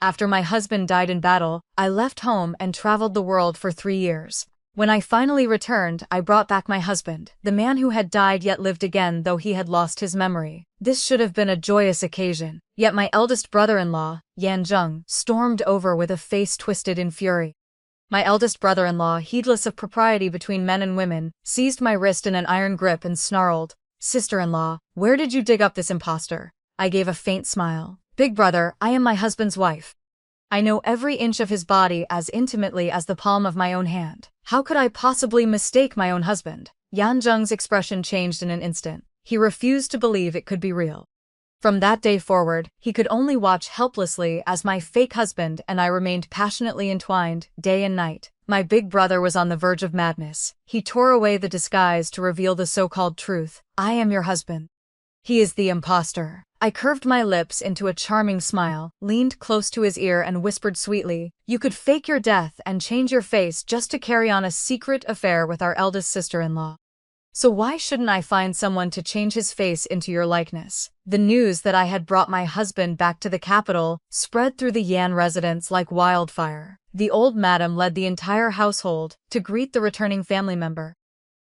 After my husband died in battle, I left home and traveled the world for 3 years. When I finally returned, I brought back my husband, the man who had died yet lived again though he had lost his memory. This should have been a joyous occasion, yet my eldest brother-in-law, Yanjung, stormed over with a face twisted in fury. My eldest brother-in-law, heedless of propriety between men and women, seized my wrist in an iron grip and snarled, "Sister-in-law, where did you dig up this impostor?" I gave a faint smile. "Big brother, I am my husband's wife. I know every inch of his body as intimately as the palm of my own hand. How could I possibly mistake my own husband?" Yanjung's expression changed in an instant. He refused to believe it could be real. From that day forward, he could only watch helplessly as my fake husband and I remained passionately entwined, day and night. My big brother was on the verge of madness. He tore away the disguise to reveal the so-called truth. "I am your husband. He is the impostor." I curved my lips into a charming smile, leaned close to his ear and whispered sweetly, "You could fake your death and change your face just to carry on a secret affair with our eldest sister-in-law. So why shouldn't I find someone to change his face into your likeness?" The news that I had brought my husband back to the capital spread through the Yan residence like wildfire. The old madam led the entire household to greet the returning family member.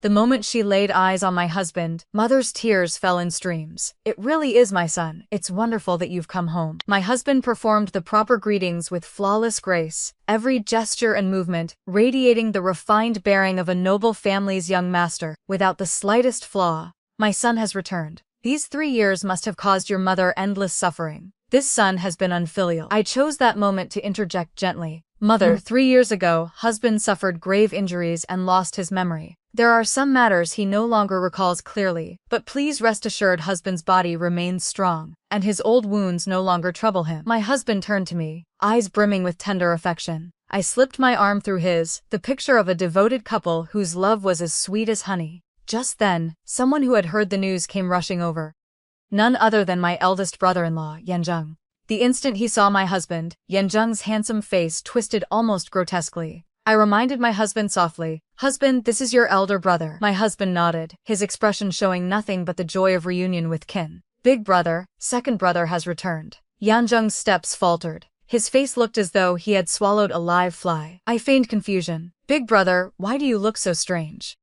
The moment she laid eyes on my husband, Mother's tears fell in streams. "It really is my son. It's wonderful that you've come home." My husband performed the proper greetings with flawless grace, every gesture and movement radiating the refined bearing of a noble family's young master, without the slightest flaw. "My son has returned. These 3 years must have caused your mother endless suffering. This son has been unfilial." I chose that moment to interject gently. "Mother, 3 years ago, husband suffered grave injuries and lost his memory. There are some matters he no longer recalls clearly, but please rest assured husband's body remains strong, and his old wounds no longer trouble him." My husband turned to me, eyes brimming with tender affection. I slipped my arm through his, the picture of a devoted couple whose love was as sweet as honey. Just then, someone who had heard the news came rushing over. None other than my eldest brother-in-law, Yanjung. The instant he saw my husband, Yanjung's handsome face twisted almost grotesquely. I reminded my husband softly, "Husband, this is your elder brother." My husband nodded, his expression showing nothing but the joy of reunion with kin. "Big brother, second brother has returned." Yanjung's steps faltered. His face looked as though he had swallowed a live fly. I feigned confusion. "Big brother, why do you look so strange?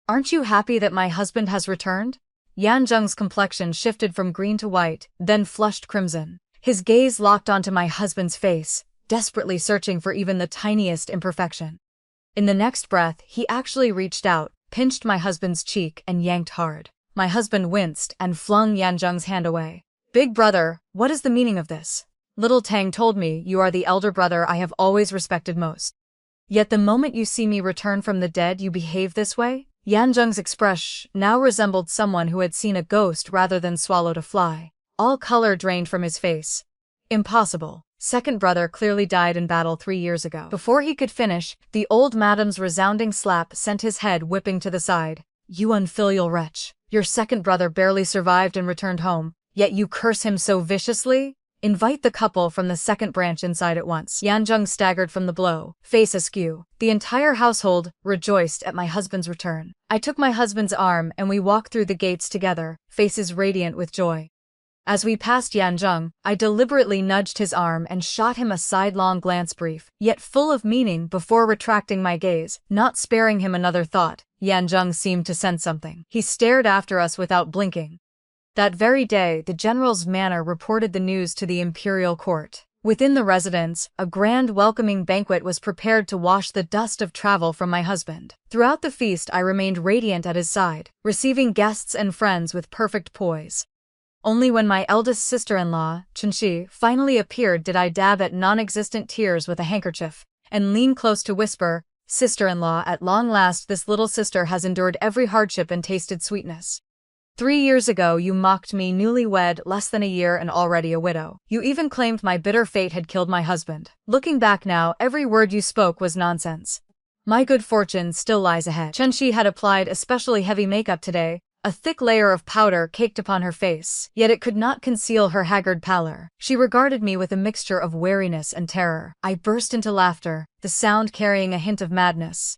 Aren't you happy that my husband has returned?" Yanjung's complexion shifted from green to white, then flushed crimson. His gaze locked onto my husband's face, desperately searching for even the tiniest imperfection. In the next breath, he actually reached out, pinched my husband's cheek, and yanked hard. My husband winced and flung Yanjung's hand away. "Big brother, what is the meaning of this? Little Tang told me you are the elder brother I have always respected most. Yet the moment you see me return from the dead you behave this way?" Yanjung's expression now resembled someone who had seen a ghost rather than swallowed a fly. All color drained from his face. "Impossible. Second brother clearly died in battle 3 years ago." Before he could finish, the old madam's resounding slap sent his head whipping to the side. "You unfilial wretch. Your second brother barely survived and returned home, yet you curse him so viciously? Invite the couple from the second branch inside at once." Yanjung staggered from the blow, face askew. The entire household rejoiced at my husband's return. I took my husband's arm and we walked through the gates together, faces radiant with joy. As we passed Yanjung, I deliberately nudged his arm and shot him a sidelong glance brief, yet full of meaning before retracting my gaze, not sparing him another thought. Yanjung seemed to sense something. He stared after us without blinking. That very day, the general's manor reported the news to the imperial court. Within the residence, a grand welcoming banquet was prepared to wash the dust of travel from my husband. Throughout the feast I remained radiant at his side, receiving guests and friends with perfect poise. Only when my eldest sister-in-law, Chunxi, finally appeared did I dab at non-existent tears with a handkerchief, and lean close to whisper, "Sister-in-law, at long last this little sister has endured every hardship and tasted sweetness. 3 years ago you mocked me newlywed, less than a year and already a widow. You even claimed my bitter fate had killed my husband. Looking back now, every word you spoke was nonsense. My good fortune still lies ahead." Chunxi had applied especially heavy makeup today, a thick layer of powder caked upon her face, yet it could not conceal her haggard pallor. She regarded me with a mixture of wariness and terror. I burst into laughter, the sound carrying a hint of madness.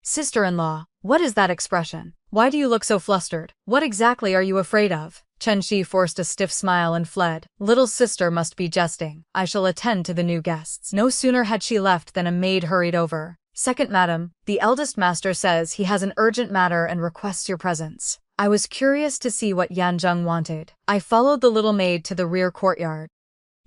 "Sister-in-law, what is that expression? Why do you look so flustered? What exactly are you afraid of?" Chen Shi forced a stiff smile and fled. Little sister must be jesting. I shall attend to the new guests. No sooner had she left than a maid hurried over. Second madam, the eldest master says he has an urgent matter and requests your presence. I was curious to see what Yanzheng wanted. I followed the little maid to the rear courtyard.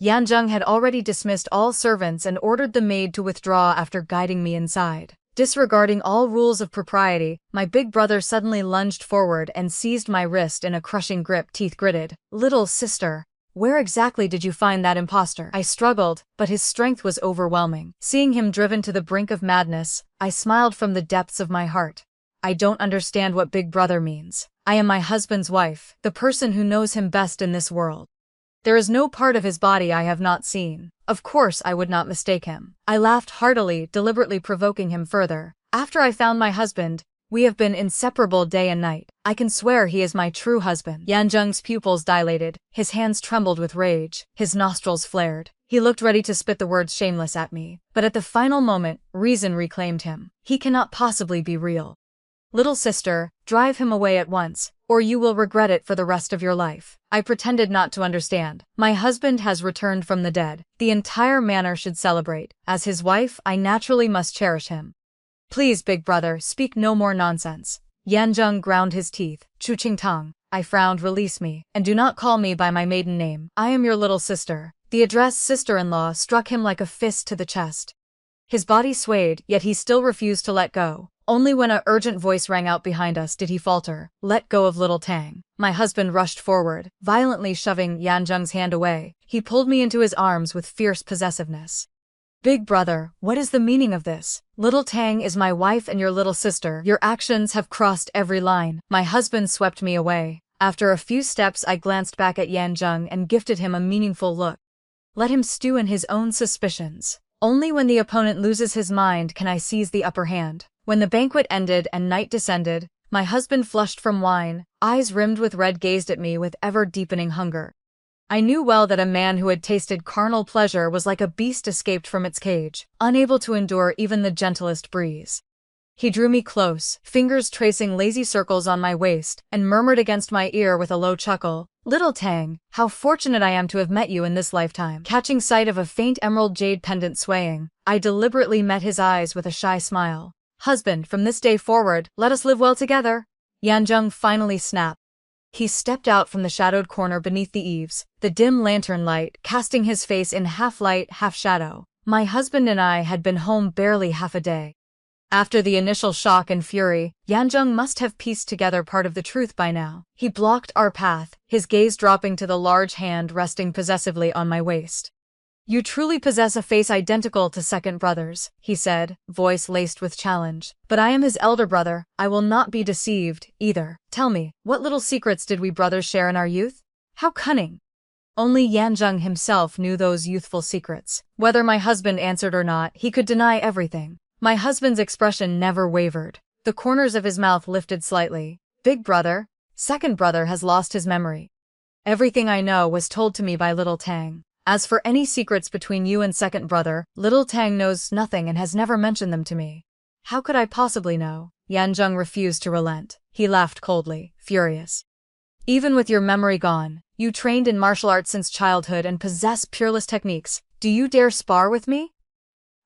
Yanzheng had already dismissed all servants and ordered the maid to withdraw after guiding me inside. Disregarding all rules of propriety, my big brother suddenly lunged forward and seized my wrist in a crushing grip, teeth gritted. Little sister, where exactly did you find that impostor? I struggled, but his strength was overwhelming. Seeing him driven to the brink of madness, I smiled from the depths of my heart. I don't understand what big brother means. I am my husband's wife, the person who knows him best in this world. There is no part of his body I have not seen. Of course I would not mistake him. I laughed heartily, deliberately provoking him further. After I found my husband, we have been inseparable day and night. I can swear he is my true husband. Yanzheng's pupils dilated, his hands trembled with rage, his nostrils flared. He looked ready to spit the words shameless at me, but at the final moment, reason reclaimed him. He cannot possibly be real. Little sister, drive him away at once, or you will regret it for the rest of your life. I pretended not to understand. My husband has returned from the dead. The entire manor should celebrate. As his wife, I naturally must cherish him. Please, big brother, speak no more nonsense. Yanzheng ground his teeth. Chu Qingtang. I frowned, release me, and do not call me by my maiden name. I am your little sister. The address sister-in-law struck him like a fist to the chest. His body swayed, yet he still refused to let go. Only when an urgent voice rang out behind us did he falter. Let go of little Tang. My husband rushed forward, violently shoving Yanzheng's hand away. He pulled me into his arms with fierce possessiveness. Big brother, what is the meaning of this? Little Tang is my wife and your little sister. Your actions have crossed every line. My husband swept me away. After a few steps I glanced back at Yanzheng and gifted him a meaningful look. Let him stew in his own suspicions. Only when the opponent loses his mind can I seize the upper hand. When the banquet ended and night descended, my husband flushed from wine, eyes rimmed with red gazed at me with ever-deepening hunger. I knew well that a man who had tasted carnal pleasure was like a beast escaped from its cage, unable to endure even the gentlest breeze. He drew me close, fingers tracing lazy circles on my waist, and murmured against my ear with a low chuckle, Little Tang, how fortunate I am to have met you in this lifetime. Catching sight of a faint emerald jade pendant swaying, I deliberately met his eyes with a shy smile. Husband, from this day forward, let us live well together. Yanzheng finally snapped. He stepped out from the shadowed corner beneath the eaves, the dim lantern light casting his face in half light, half shadow. My husband and I had been home barely half a day. After the initial shock and fury, Yanzheng must have pieced together part of the truth by now. He blocked our path, his gaze dropping to the large hand resting possessively on my waist. You truly possess a face identical to second brother's, he said, voice laced with challenge. But I am his elder brother, I will not be deceived, either. Tell me, what little secrets did we brothers share in our youth? How cunning! Only Yanzheng himself knew those youthful secrets. Whether my husband answered or not, he could deny everything. My husband's expression never wavered. The corners of his mouth lifted slightly. Big brother, second brother has lost his memory. Everything I know was told to me by little Tang. As for any secrets between you and second brother, little Tang knows nothing and has never mentioned them to me. How could I possibly know? Yanzheng refused to relent. He laughed coldly, furious. Even with your memory gone, you trained in martial arts since childhood and possess peerless techniques. Do you dare spar with me?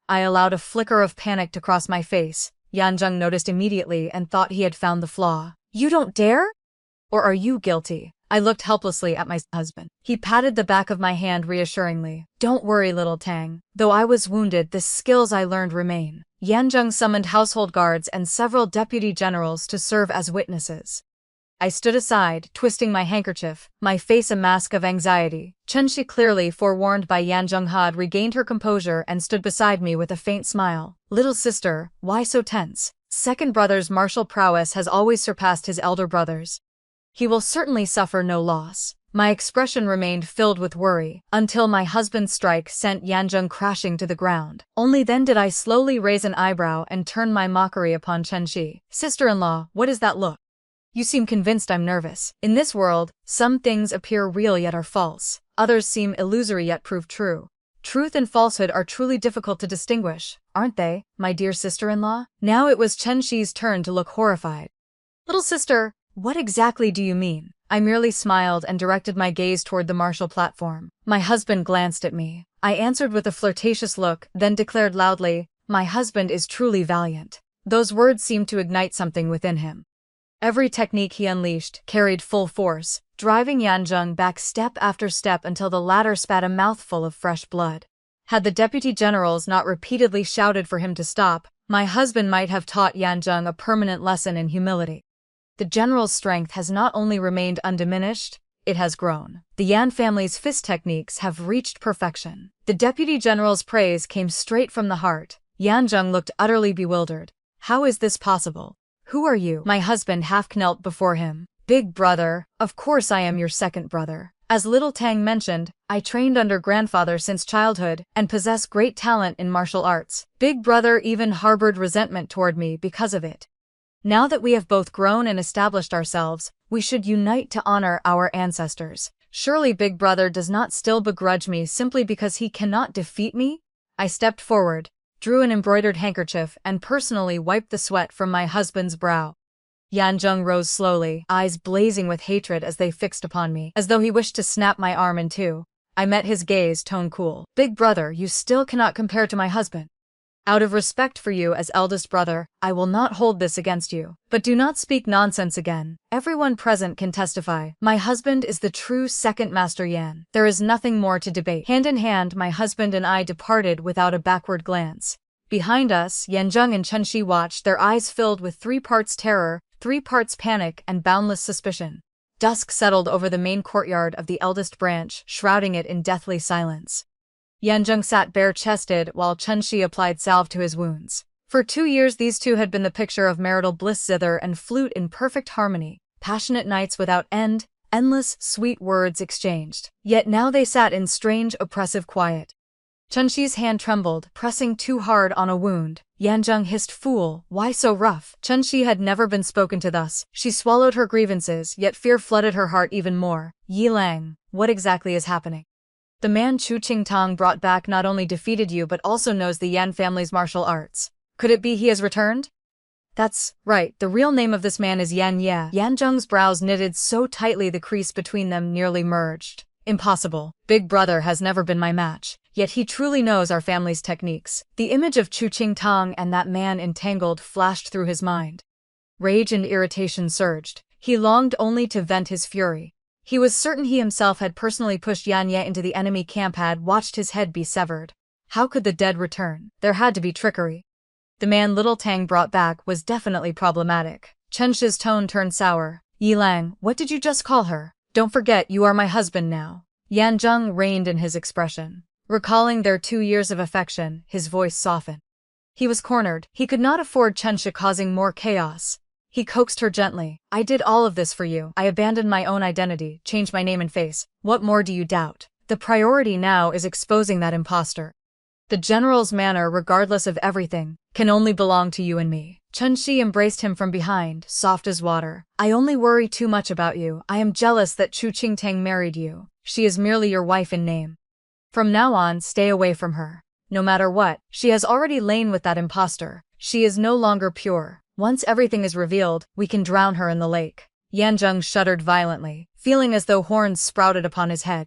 I allowed a flicker of panic to cross my face. Yanzheng noticed immediately and thought he had found the flaw. You don't dare? Or are you guilty? I looked helplessly at my husband. He patted the back of my hand reassuringly. Don't worry, little Tang. Though I was wounded, the skills I learned remain. Yanzheng summoned household guards and several deputy generals to serve as witnesses. I stood aside, twisting my handkerchief, my face a mask of anxiety. Chen Shi, clearly forewarned by Yanzheng, had regained her composure and stood beside me with a faint smile. Little sister, why so tense? Second brother's martial prowess has always surpassed his elder brother's. He will certainly suffer no loss. My expression remained filled with worry, until my husband's strike sent Yanzheng crashing to the ground. Only then did I slowly raise an eyebrow and turn my mockery upon Chen Shi. Sister-in-law, what is that look? You seem convinced I'm nervous. In this world, some things appear real yet are false. Others seem illusory yet prove true. Truth and falsehood are truly difficult to distinguish, aren't they, my dear sister-in-law? Now it was Chen Shi's turn to look horrified. Little sister, what exactly do you mean? I merely smiled and directed my gaze toward the martial platform. My husband glanced at me. I answered with a flirtatious look, then declared loudly, "My husband is truly valiant." Those words seemed to ignite something within him. Every technique he unleashed carried full force, driving Yanjung back step after step until the latter spat a mouthful of fresh blood. Had the deputy generals not repeatedly shouted for him to stop, my husband might have taught Yanjung a permanent lesson in humility. The general's strength has not only remained undiminished, it has grown. The Yan family's fist techniques have reached perfection. The deputy general's praise came straight from the heart. Yanjung looked utterly bewildered. How is this possible? Who are you? My husband half knelt before him. Big brother, of course I am your second brother. As Little Tang mentioned, I trained under grandfather since childhood and possess great talent in martial arts. Big brother even harbored resentment toward me because of it. Now that we have both grown and established ourselves, we should unite to honor our ancestors. Surely Big Brother does not still begrudge me simply because he cannot defeat me? I stepped forward, drew an embroidered handkerchief, and personally wiped the sweat from my husband's brow. Yanjung rose slowly, eyes blazing with hatred as they fixed upon me, as though he wished to snap my arm in two. I met his gaze, tone cool. Big brother, you still cannot compare to my husband. Out of respect for you as eldest brother, I will not hold this against you. But do not speak nonsense again. Everyone present can testify. My husband is the true second Master Yan. There is nothing more to debate. Hand in hand, my husband and I departed without a backward glance. Behind us, Yanjung and Chunxi watched, their eyes filled with 3 parts terror, 3 parts panic, and boundless suspicion. Dusk settled over the main courtyard of the eldest branch, shrouding it in deathly silence. Yanjung sat bare-chested while Chunxi applied salve to his wounds. For 2 years these two had been the picture of marital bliss, zither and flute in perfect harmony, passionate nights without end, endless, sweet words exchanged. Yet now they sat in strange, oppressive quiet. Chunxi's hand trembled, pressing too hard on a wound. Yanjung hissed, "Fool, why so rough?" Chunxi had never been spoken to thus. She swallowed her grievances, yet fear flooded her heart even more. "Yilang, what exactly is happening? The man Chu Qingtang brought back not only defeated you but also knows the Yan family's martial arts. Could it be he has returned?" "That's right, the real name of this man is Yan Ye." Yanjung's brows knitted so tightly the crease between them nearly merged. "Impossible. Big brother has never been my match. Yet he truly knows our family's techniques." The image of Chu Qingtang and that man entangled flashed through his mind. Rage and irritation surged. He longed only to vent his fury. He was certain he himself had personally pushed Yan Ye into the enemy camp, had watched his head be severed. How could the dead return? There had to be trickery. The man Little Tang brought back was definitely problematic. Chunxi's tone turned sour. "Yilang, what did you just call her? Don't forget you are my husband now." Yanjung reined in his expression. Recalling their 2 years of affection, his voice softened. He was cornered. He could not afford Chunxi causing more chaos. He coaxed her gently. "I did all of this for you. I abandoned my own identity, changed my name and face. What more do you doubt? The priority now is exposing that imposter. The general's manor, regardless of everything, can only belong to you and me." Chunxi embraced him from behind, soft as water. "I only worry too much about you. I am jealous that Chu Qingtang married you. She is merely your wife in name. From now on, stay away from her. No matter what, she has already lain with that imposter. She is no longer pure. Once everything is revealed, we can drown her in the lake." Yanjung shuddered violently, feeling as though horns sprouted upon his head.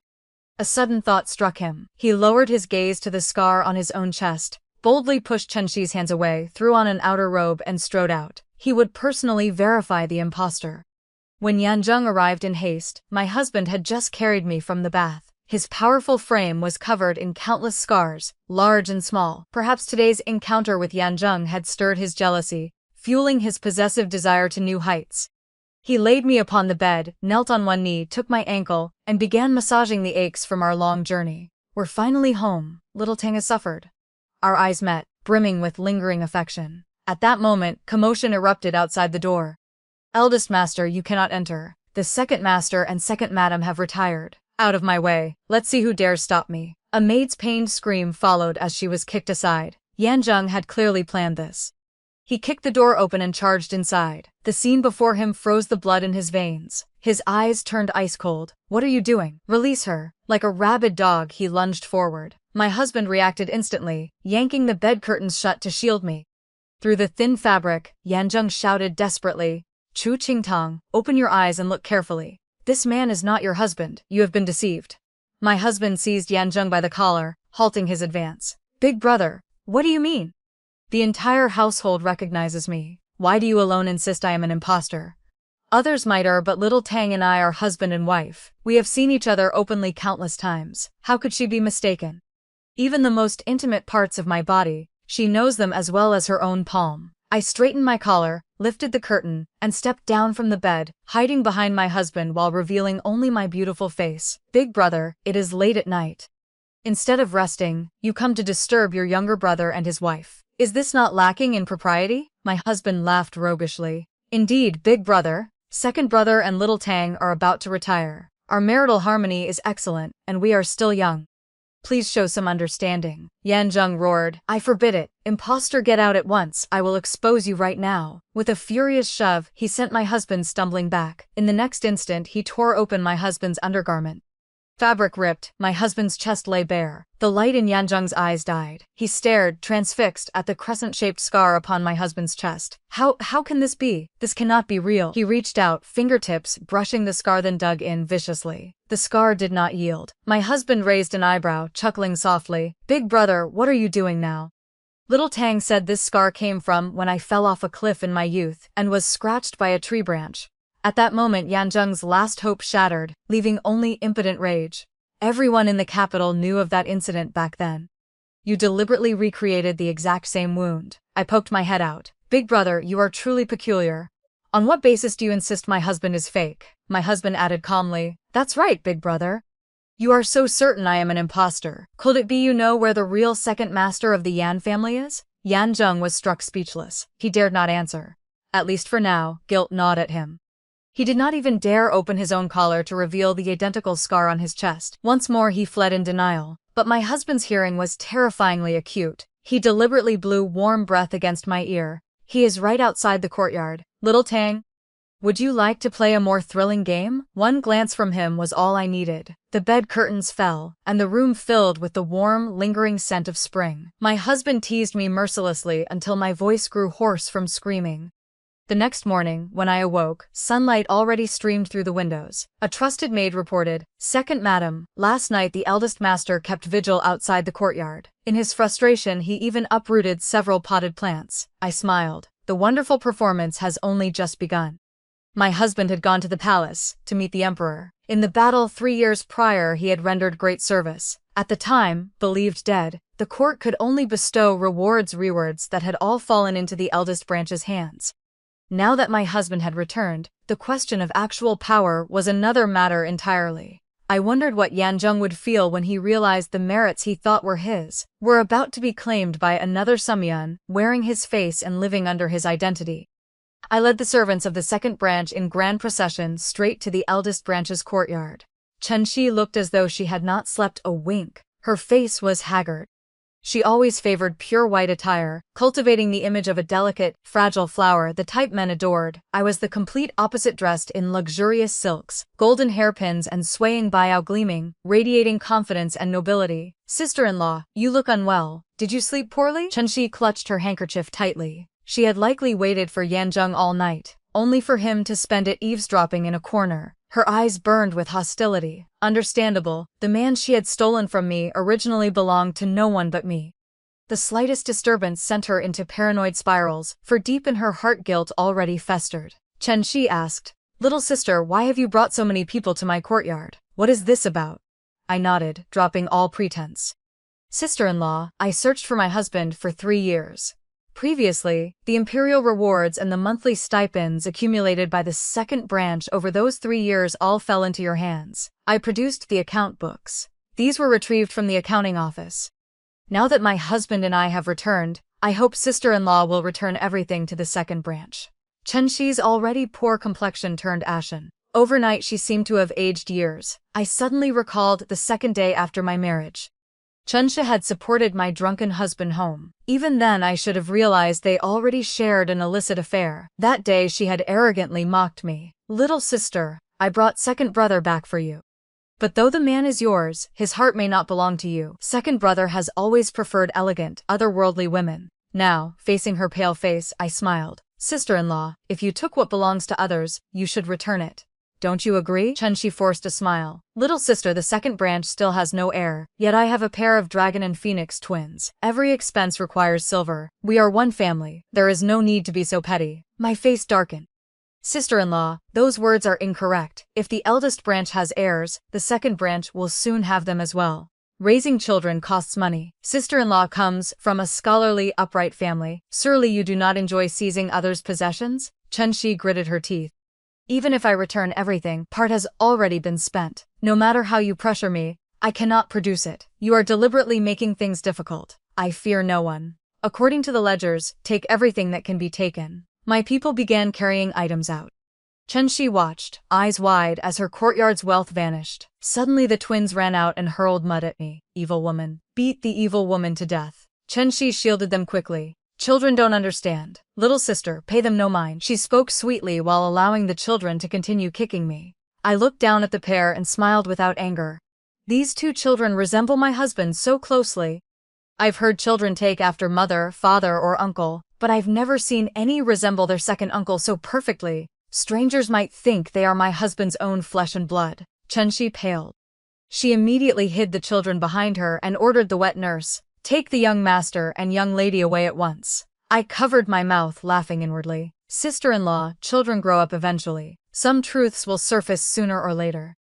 A sudden thought struck him. He lowered his gaze to the scar on his own chest, boldly pushed Chunxi's hands away, threw on an outer robe and strode out. He would personally verify the imposter. When Yanjung arrived in haste, my husband had just carried me from the bath. His powerful frame was covered in countless scars, large and small. Perhaps today's encounter with Yanjung had stirred his jealousy, fueling his possessive desire to new heights. He laid me upon the bed, knelt on one knee, took my ankle, and began massaging the aches from our long journey. "We're finally home," Little Tang has suffered. Our eyes met, brimming with lingering affection. At that moment, commotion erupted outside the door. "Eldest master, you cannot enter. The second master and second madam have retired. Out of my way. Let's see who dares stop me." A maid's pained scream followed as she was kicked aside. Yanjung had clearly planned this. He kicked the door open and charged inside. The scene before him froze the blood in his veins. His eyes turned ice cold. "What are you doing? Release her." Like a rabid dog, he lunged forward. My husband reacted instantly, yanking the bed curtains shut to shield me. Through the thin fabric, Yanjung shouted desperately, "Chu Qingtang, open your eyes and look carefully. This man is not your husband. You have been deceived. My husband seized Yanjung by the collar, halting his advance. Big brother, what do you mean? The entire household recognizes me. Why do you alone insist I am an imposter? Others might err, but little Tang and I are husband and wife. We have seen each other openly countless times. How could she be mistaken? Even the most intimate parts of my body, she knows them as well as her own palm. I straightened my collar, lifted the curtain, and stepped down from the bed, hiding behind my husband while revealing only my beautiful face. Big brother, it is late at night. Instead of resting, you come to disturb your younger brother and his wife. Is this not lacking in propriety? My husband laughed roguishly. Indeed, big brother, second brother and little Tang are about to retire. Our marital harmony is excellent, and we are still young. Please show some understanding. Yanjung roared. I forbid it. Imposter, get out at once. I will expose you right now. With a furious shove, he sent my husband stumbling back. In the next instant, he tore open my husband's undergarment. Fabric ripped, my husband's chest lay bare. The light in Yanjung's eyes died. He stared, transfixed, at the crescent-shaped scar upon my husband's chest. How can this be? This cannot be real. He reached out, fingertips brushing the scar, then dug in viciously. The scar did not yield. My husband raised an eyebrow, chuckling softly. Big brother, what are you doing now? Little Tang said this scar came from when I fell off a cliff in my youth and was scratched by a tree branch. At that moment, Yanjung's last hope shattered, leaving only impotent rage. Everyone in the capital knew of that incident back then. You deliberately recreated the exact same wound. I poked my head out. Big brother, you are truly peculiar. On what basis do you insist my husband is fake? My husband added calmly. That's right, big brother. You are so certain I am an imposter. Could it be you know where the real second master of the Yan family is? Yanjung was struck speechless. He dared not answer. At least for now, guilt gnawed at him. He did not even dare open his own collar to reveal the identical scar on his chest. Once more he fled in denial. But my husband's hearing was terrifyingly acute. He deliberately blew warm breath against my ear. He is right outside the courtyard. Little Tang, would you like to play a more thrilling game? One glance from him was all I needed. The bed curtains fell, and the room filled with the warm, lingering scent of spring. My husband teased me mercilessly until my voice grew hoarse from screaming. The next morning, when I awoke, sunlight already streamed through the windows. A trusted maid reported, Second madam, last night the eldest master kept vigil outside the courtyard. In his frustration, he even uprooted several potted plants. I smiled. The wonderful performance has only just begun. My husband had gone to the palace to meet the emperor. In the battle 3 years prior, he had rendered great service. At the time, believed dead, the court could only bestow rewards that had all fallen into the eldest branch's hands. Now that my husband had returned, the question of actual power was another matter entirely. I wondered what Yanjung would feel when he realized the merits he thought were his were about to be claimed by another Sumyun, wearing his face and living under his identity. I led the servants of the second branch in grand procession straight to the eldest branch's courtyard. Chenxi looked as though she had not slept a wink. Her face was haggard. She always favored pure white attire, cultivating the image of a delicate, fragile flower, the type men adored. I was the complete opposite, dressed in luxurious silks, golden hairpins and swaying buyao gleaming, radiating confidence and nobility. Sister-in-law, you look unwell. Did you sleep poorly? Chenxi clutched her handkerchief tightly. She had likely waited for Yanjung all night, only for him to spend it eavesdropping in a corner. Her eyes burned with hostility. Understandable, the man she had stolen from me originally belonged to no one but me. The slightest disturbance sent her into paranoid spirals, for deep in her heart guilt already festered. Chenxi asked, Little sister, why have you brought so many people to my courtyard? What is this about? I nodded, dropping all pretense. Sister-in-law, I searched for my husband for 3 years. Previously, the imperial rewards and the monthly stipends accumulated by the second branch over those 3 years all fell into your hands. I produced the account books. These were retrieved from the accounting office. Now that my husband and I have returned, I hope sister-in-law will return everything to the second branch. Chenxi's already poor complexion turned ashen. Overnight she seemed to have aged years. I suddenly recalled the second day after my marriage. Chenxi had supported my drunken husband home. Even then I should have realized they already shared an illicit affair. That day she had arrogantly mocked me. Little sister, I brought second brother back for you. But though the man is yours, his heart may not belong to you. Second brother has always preferred elegant, otherworldly women. Now, facing her pale face, I smiled. Sister-in-law, if you took what belongs to others, you should return it. don't you agree? Chen-shi forced a smile. Little sister, the second branch still has no heir, yet I have a pair of dragon and phoenix twins. Every expense requires silver. We are one family. There is no need to be so petty. My face darkened. Sister-in-law, those words are incorrect. If the eldest branch has heirs, the second branch will soon have them as well. Raising children costs money. Sister-in-law comes from a scholarly, upright family. Surely you do not enjoy seizing others' possessions? Chen-shi gritted her teeth. Even if I return everything, part has already been spent. No matter how you pressure me, I cannot produce it. You are deliberately making things difficult. I fear no one. According to the ledgers, take everything that can be taken. My people began carrying items out. Chen-shi watched, eyes wide, as her courtyard's wealth vanished. Suddenly the twins ran out and hurled mud at me. Evil woman. Beat the evil woman to death. Chen-shi shielded them quickly. Children don't understand. Little sister, pay them no mind. She spoke sweetly while allowing the children to continue kicking me. I looked down at the pair and smiled without anger. These two children resemble my husband so closely. I've heard children take after mother, father, or uncle, but I've never seen any resemble their second uncle so perfectly. Strangers might think they are my husband's own flesh and blood. Chen-shi paled. She immediately hid the children behind her and ordered the wet nurse, take the young master and young lady away at once. I covered my mouth, laughing inwardly. Sister-in-law, children grow up eventually. Some truths will surface sooner or later.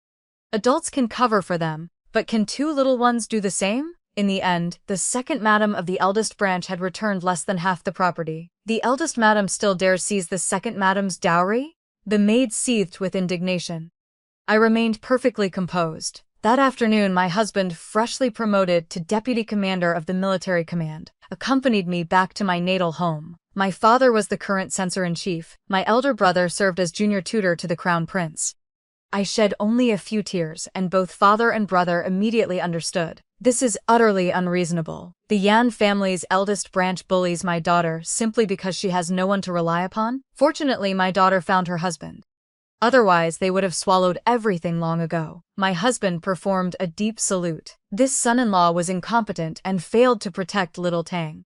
Adults can cover for them, but can two little ones do the same? In the end, the second madam of the eldest branch had returned less than half the property. The eldest madam still dares seize the second madam's dowry? The maid seethed with indignation. I remained perfectly composed. That afternoon my husband, freshly promoted to deputy commander of the military command, accompanied me back to my natal home. My father was the current censor-in-chief. My elder brother served as junior tutor to the crown prince. I shed only a few tears, and both father and brother immediately understood. This is utterly unreasonable. The Yan family's eldest branch bullies my daughter simply because she has no one to rely upon? Fortunately, my daughter found her husband. Otherwise, they would have swallowed everything long ago. My husband performed a deep salute. This son-in-law was incompetent and failed to protect little Tang.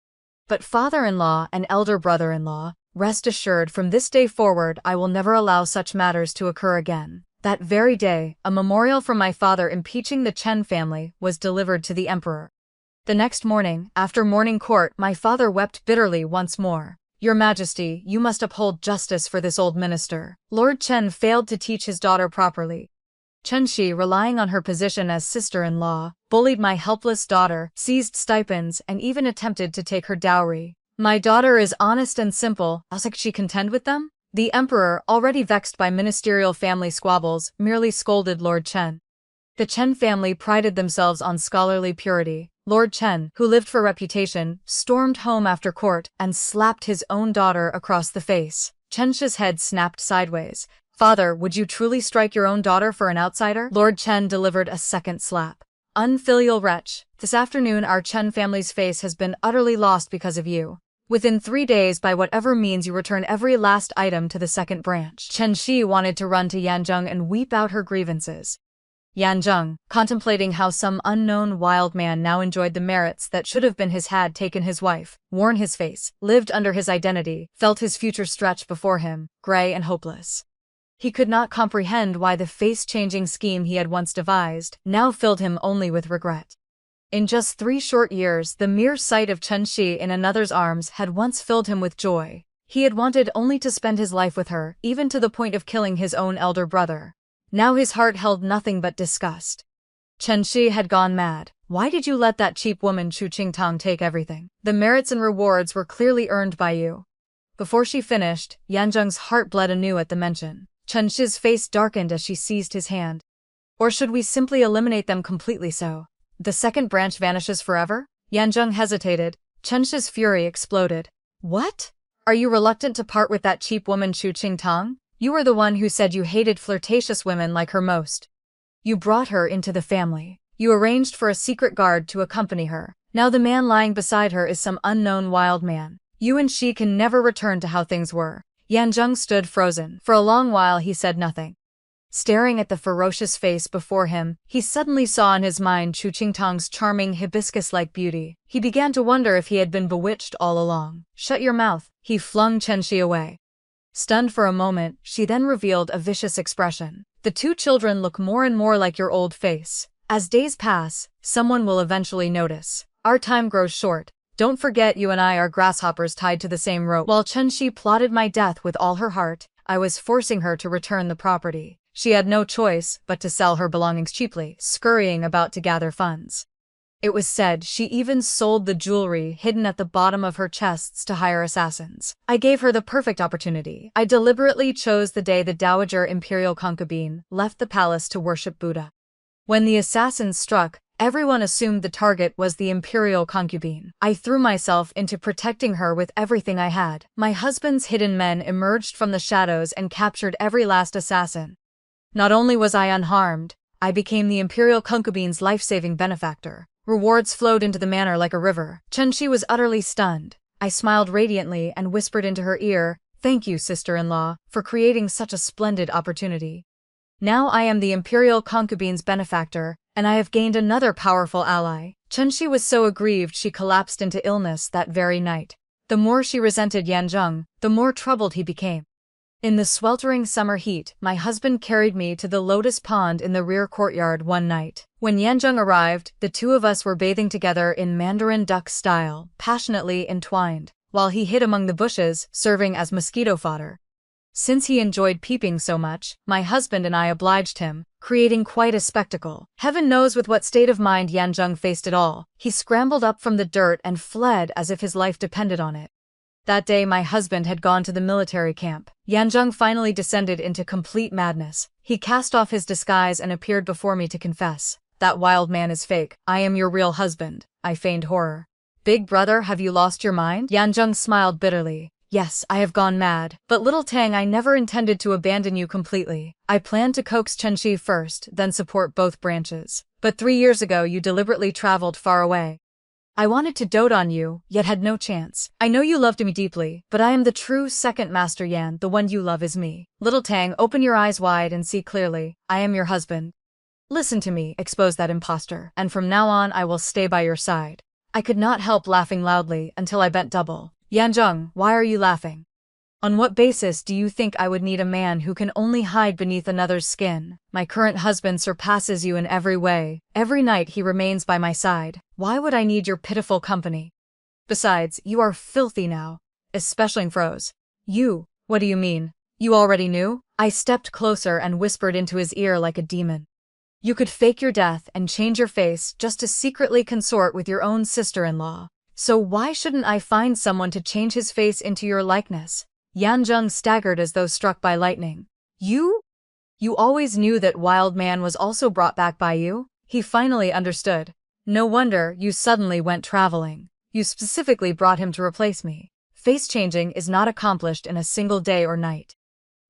But father-in-law and elder brother-in-law, rest assured, from this day forward I will never allow such matters to occur again. That very day, a memorial from my father impeaching the Chen family was delivered to the emperor. The next morning, after morning court, my father wept bitterly once more. Your Majesty, you must uphold justice for this old minister. Lord Chen failed to teach his daughter properly. Chen-shi, relying on her position as sister-in-law, bullied my helpless daughter, seized stipends, and even attempted to take her dowry. My daughter is honest and simple. Can she contend with them? The emperor, already vexed by ministerial family squabbles, merely scolded Lord Chen. The Chen family prided themselves on scholarly purity. Lord Chen, who lived for reputation, stormed home after court and slapped his own daughter across the face. Chen-shi's head snapped sideways. Father, would you truly strike your own daughter for an outsider? Lord Chen delivered a second slap. Unfilial wretch. This afternoon our Chen family's face has been utterly lost because of you. Within 3 days, by whatever means, you return every last item to the second branch. Chen-shi wanted to run to Yanzheng and weep out her grievances. Yanzheng, contemplating how some unknown wild man now enjoyed the merits that should have been his, had taken his wife, worn his face, lived under his identity, felt his future stretch before him, gray and hopeless. He could not comprehend why the face-changing scheme he had once devised now filled him only with regret. In just 3 short years, the mere sight of Chen-shi in another's arms had once filled him with joy. He had wanted only to spend his life with her, even to the point of killing his own elder brother. Now his heart held nothing but disgust. Chen-shi had gone mad. Why did you let that cheap woman Chu Qingtang take everything? The merits and rewards were clearly earned by you. Before she finished, Yanzheng's heart bled anew at the mention. Chen-shi's face darkened as she seized his hand. Or should we simply eliminate them completely so the second branch vanishes forever? Yanzheng hesitated. Chen-shi's fury exploded. What? Are you reluctant to part with that cheap woman Chu Qingtang? You were the one who said you hated flirtatious women like her most. You brought her into the family. You arranged for a secret guard to accompany her. Now the man lying beside her is some unknown wild man. You and she can never return to how things were. Yanzheng stood frozen. For a long while he said nothing. Staring at the ferocious face before him, he suddenly saw in his mind Chu Qingtang's charming hibiscus-like beauty. He began to wonder if he had been bewitched all along. Shut your mouth. He flung Chen-shi away. Stunned for a moment, she then revealed a vicious expression. The two children look more and more like your old face. As days pass, someone will eventually notice. Our time grows short. Don't forget you and I are grasshoppers tied to the same rope. While Chunxi plotted my death with all her heart, I was forcing her to return the property. She had no choice but to sell her belongings cheaply, scurrying about to gather funds. It was said she even sold the jewelry hidden at the bottom of her chests to hire assassins. I gave her the perfect opportunity. I deliberately chose the day the Dowager Imperial Concubine left the palace to worship Buddha. When the assassins struck, everyone assumed the target was the Imperial Concubine. I threw myself into protecting her with everything I had. My husband's hidden men emerged from the shadows and captured every last assassin. Not only was I unharmed, I became the Imperial Concubine's life-saving benefactor. Rewards flowed into the manor like a river. Chunxi was utterly stunned. I smiled radiantly and whispered into her ear, "Thank you, sister-in-law, for creating such a splendid opportunity. Now I am the Imperial Concubine's benefactor, and I have gained another powerful ally." Chunxi was so aggrieved she collapsed into illness that very night. The more she resented Yanzheng, the more troubled he became. In the sweltering summer heat, my husband carried me to the lotus pond in the rear courtyard one night. When Yanzheng arrived, the two of us were bathing together in Mandarin duck style, passionately entwined, while he hid among the bushes, serving as mosquito fodder. Since he enjoyed peeping so much, my husband and I obliged him, creating quite a spectacle. Heaven knows with what state of mind Yanzheng faced it all. He scrambled up from the dirt and fled as if his life depended on it. That day my husband had gone to the military camp. Yanzheng finally descended into complete madness. He cast off his disguise and appeared before me to confess. "That wild man is fake. I am your real husband." I feigned horror. "Big brother, have you lost your mind?" Yanzheng smiled bitterly. "Yes, I have gone mad. But little Tang, I never intended to abandon you completely. I planned to coax Chunxi first, then support both branches. But 3 years ago you deliberately traveled far away. I wanted to dote on you, yet had no chance. I know you loved me deeply, but I am the true second Master Yan. The one you love is me. Little Tang, open your eyes wide and see clearly. I am your husband. Listen to me, expose that impostor, and from now on I will stay by your side." I could not help laughing loudly until I bent double. "Yanzheng, why are you laughing? On what basis do you think I would need a man who can only hide beneath another's skin? My current husband surpasses you in every way. Every night he remains by my side. Why would I need your pitiful company? Besides, you are filthy now. Especially Froze. You, what do you mean? You already knew?" I stepped closer and whispered into his ear like a demon. "You could fake your death and change your face just to secretly consort with your own sister-in-law. So why shouldn't I find someone to change his face into your likeness?" Yanzheng staggered as though struck by lightning. You? You always knew that Wild Man was also brought back by you?" He finally understood. "No wonder you suddenly went traveling. You specifically brought him to replace me. Face changing is not accomplished in a single day or night.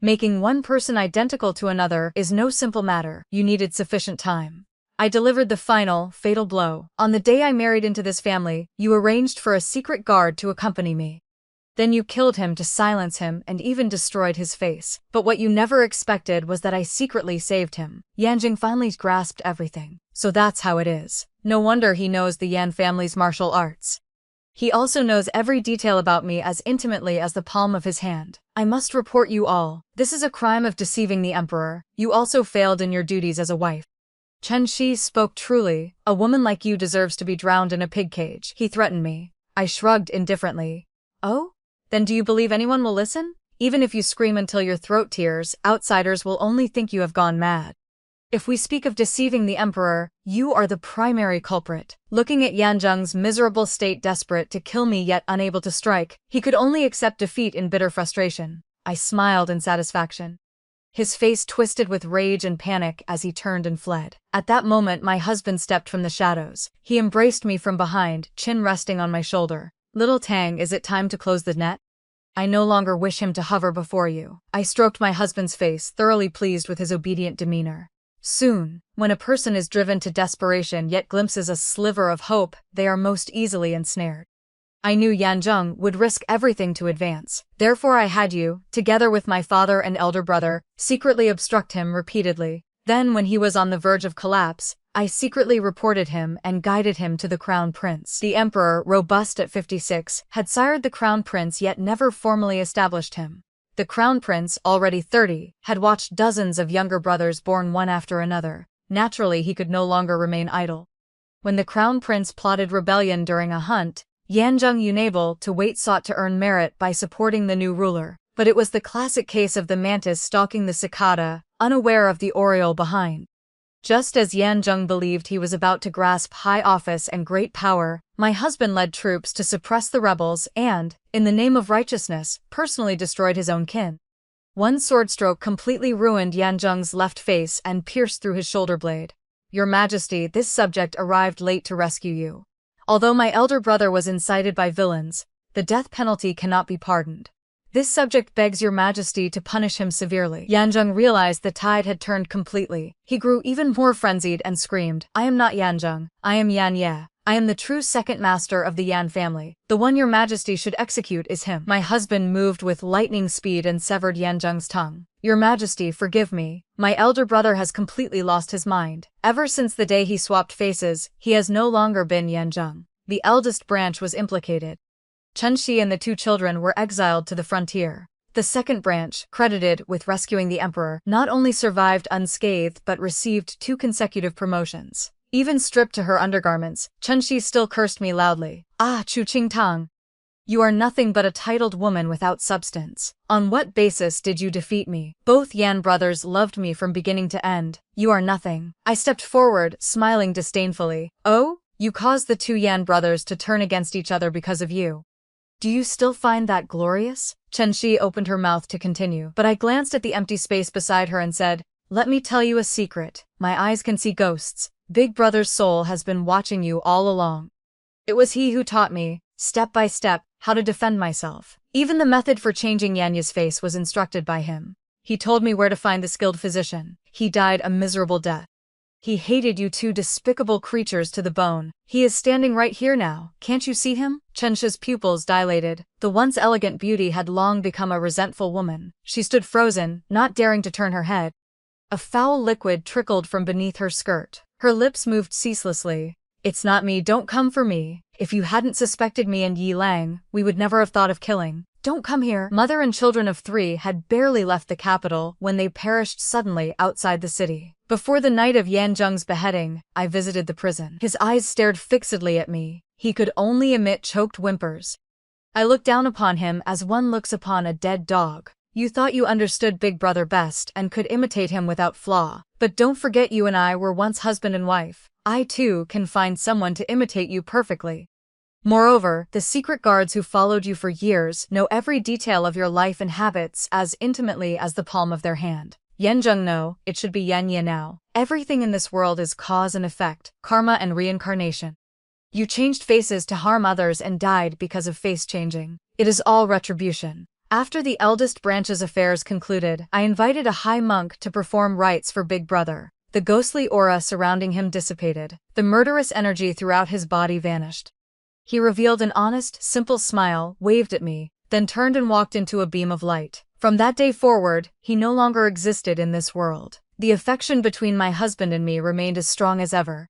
Making one person identical to another is no simple matter. You needed sufficient time. I delivered the final, fatal blow. On the day I married into this family, you arranged for a secret guard to accompany me. Then you killed him to silence him and even destroyed his face. But what you never expected was that I secretly saved him." Yanzheng finally grasped everything. "So that's how it is. No wonder he knows the Yan family's martial arts. He also knows every detail about me as intimately as the palm of his hand. I must report you all. This is a crime of deceiving the emperor. You also failed in your duties as a wife. Chunxi spoke truly. A woman like you deserves to be drowned in a pig cage." He threatened me. I shrugged indifferently. "Oh? Then do you believe anyone will listen? Even if you scream until your throat tears, outsiders will only think you have gone mad. If we speak of deceiving the emperor, you are the primary culprit." Looking at Yanzheng's miserable state, desperate to kill me yet unable to strike, he could only accept defeat in bitter frustration. I smiled in satisfaction. His face twisted with rage and panic as he turned and fled. At that moment my husband stepped from the shadows. He embraced me from behind, chin resting on my shoulder. "Little Tang, is it time to close the net? I no longer wish him to hover before you." I stroked my husband's face, thoroughly pleased with his obedient demeanor. Soon, when a person is driven to desperation yet glimpses a sliver of hope, they are most easily ensnared. I knew Yanzheng would risk everything to advance. Therefore I had you, together with my father and elder brother, secretly obstruct him repeatedly. Then when he was on the verge of collapse, I secretly reported him and guided him to the crown prince. The emperor, robust at 56, had sired the crown prince yet never formally established him. The crown prince, already 30, had watched dozens of younger brothers born one after another. Naturally, he could no longer remain idle. When the crown prince plotted rebellion during a hunt, Yanzheng, unable to wait, sought to earn merit by supporting the new ruler. But it was the classic case of the mantis stalking the cicada, unaware of the oriole behind. Just as Yanzheng believed he was about to grasp high office and great power, my husband led troops to suppress the rebels and, in the name of righteousness, personally destroyed his own kin. One sword stroke completely ruined Yanzheng's left face and pierced through his shoulder blade. Your Majesty, this subject arrived late to rescue you. Although my elder brother was incited by villains, the death penalty cannot be pardoned. This subject begs your Majesty to punish him severely. Yanzheng realized the tide had turned completely. He grew even more frenzied and screamed, I am not Yanzheng, I am Yan Ye. I am the true second master of the Yan family. The one your Majesty should execute is him. My husband moved with lightning speed and severed Yanzheng's tongue. Your Majesty, forgive me. My elder brother has completely lost his mind. Ever since the day he swapped faces, he has no longer been Yanzheng. The eldest branch was implicated. Chen Shi and the two children were exiled to the frontier. The second branch, credited with rescuing the emperor, not only survived unscathed but received 2 consecutive promotions. Even stripped to her undergarments, Chen Shi still cursed me loudly. Ah, Chu Qingtang! You are nothing but a titled woman without substance. On what basis did you defeat me? Both Yan brothers loved me from beginning to end. You are nothing. I stepped forward, smiling disdainfully. Oh? You caused the 2 Yan brothers to turn against each other because of you. Do you still find that glorious? Chen Shi opened her mouth to continue, but I glanced at the empty space beside her and said, let me tell you a secret. My eyes can see ghosts. Big Brother's soul has been watching you all along. It was he who taught me, step by step, how to defend myself. Even the method for changing Yanya's face was instructed by him. He told me where to find the skilled physician. He died a miserable death. He hated you 2 despicable creatures to the bone. He is standing right here now. Can't you see him? Chen Shi's pupils dilated. The once elegant beauty had long become a resentful woman. She stood frozen, not daring to turn her head. A foul liquid trickled from beneath her skirt. Her lips moved ceaselessly. It's not me, don't come for me. If you hadn't suspected me and Yi Lang, we would never have thought of killing. Don't come here. Mother and children of 3 had barely left the capital when they perished suddenly outside the city. Before the night of Yanzheng's beheading, I visited the prison. His eyes stared fixedly at me. He could only emit choked whimpers. I looked down upon him as one looks upon a dead dog. You thought you understood Big Brother best and could imitate him without flaw. But don't forget you and I were once husband and wife. I too can find someone to imitate you perfectly. Moreover, the secret guards who followed you for years know every detail of your life and habits as intimately as the palm of their hand. Yanzheng no, it should be Yan Ye now. Everything in this world is cause and effect, karma and reincarnation. You changed faces to harm others and died because of face changing. It is all retribution. After the eldest branch's affairs concluded, I invited a high monk to perform rites for Big Brother. The ghostly aura surrounding him dissipated. The murderous energy throughout his body vanished. He revealed an honest, simple smile, waved at me, then turned and walked into a beam of light. From that day forward, he no longer existed in this world. The affection between my husband and me remained as strong as ever.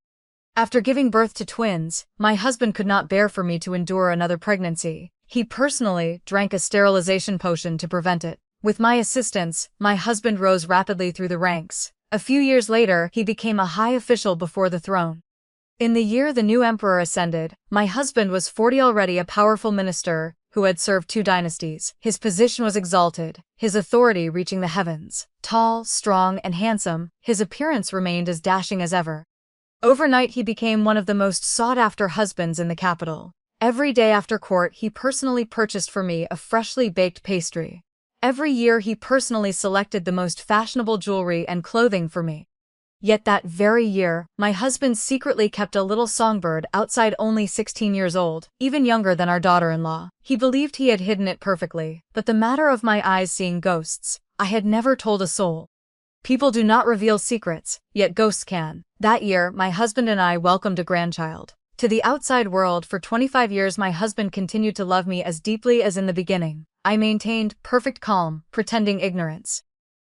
After giving birth to twins, my husband could not bear for me to endure another pregnancy. He personally drank a sterilization potion to prevent it. With my assistance, my husband rose rapidly through the ranks. A few years later, he became a high official before the throne. In the year the new emperor ascended, my husband was 40, already a powerful minister who had served 2 dynasties. His position was exalted, his authority reaching the heavens. Tall, strong, and handsome, his appearance remained as dashing as ever. Overnight he became one of the most sought-after husbands in the capital. Every day after court he personally purchased for me a freshly baked pastry. Every year he personally selected the most fashionable jewelry and clothing for me. Yet that very year, my husband secretly kept a little songbird outside, only 16 years old, even younger than our daughter-in-law. He believed he had hidden it perfectly, but the matter of my eyes seeing ghosts, I had never told a soul. People do not reveal secrets, yet ghosts can. That year, my husband and I welcomed a grandchild. To the outside world, for 25 years my husband continued to love me as deeply as in the beginning. I maintained perfect calm, pretending ignorance.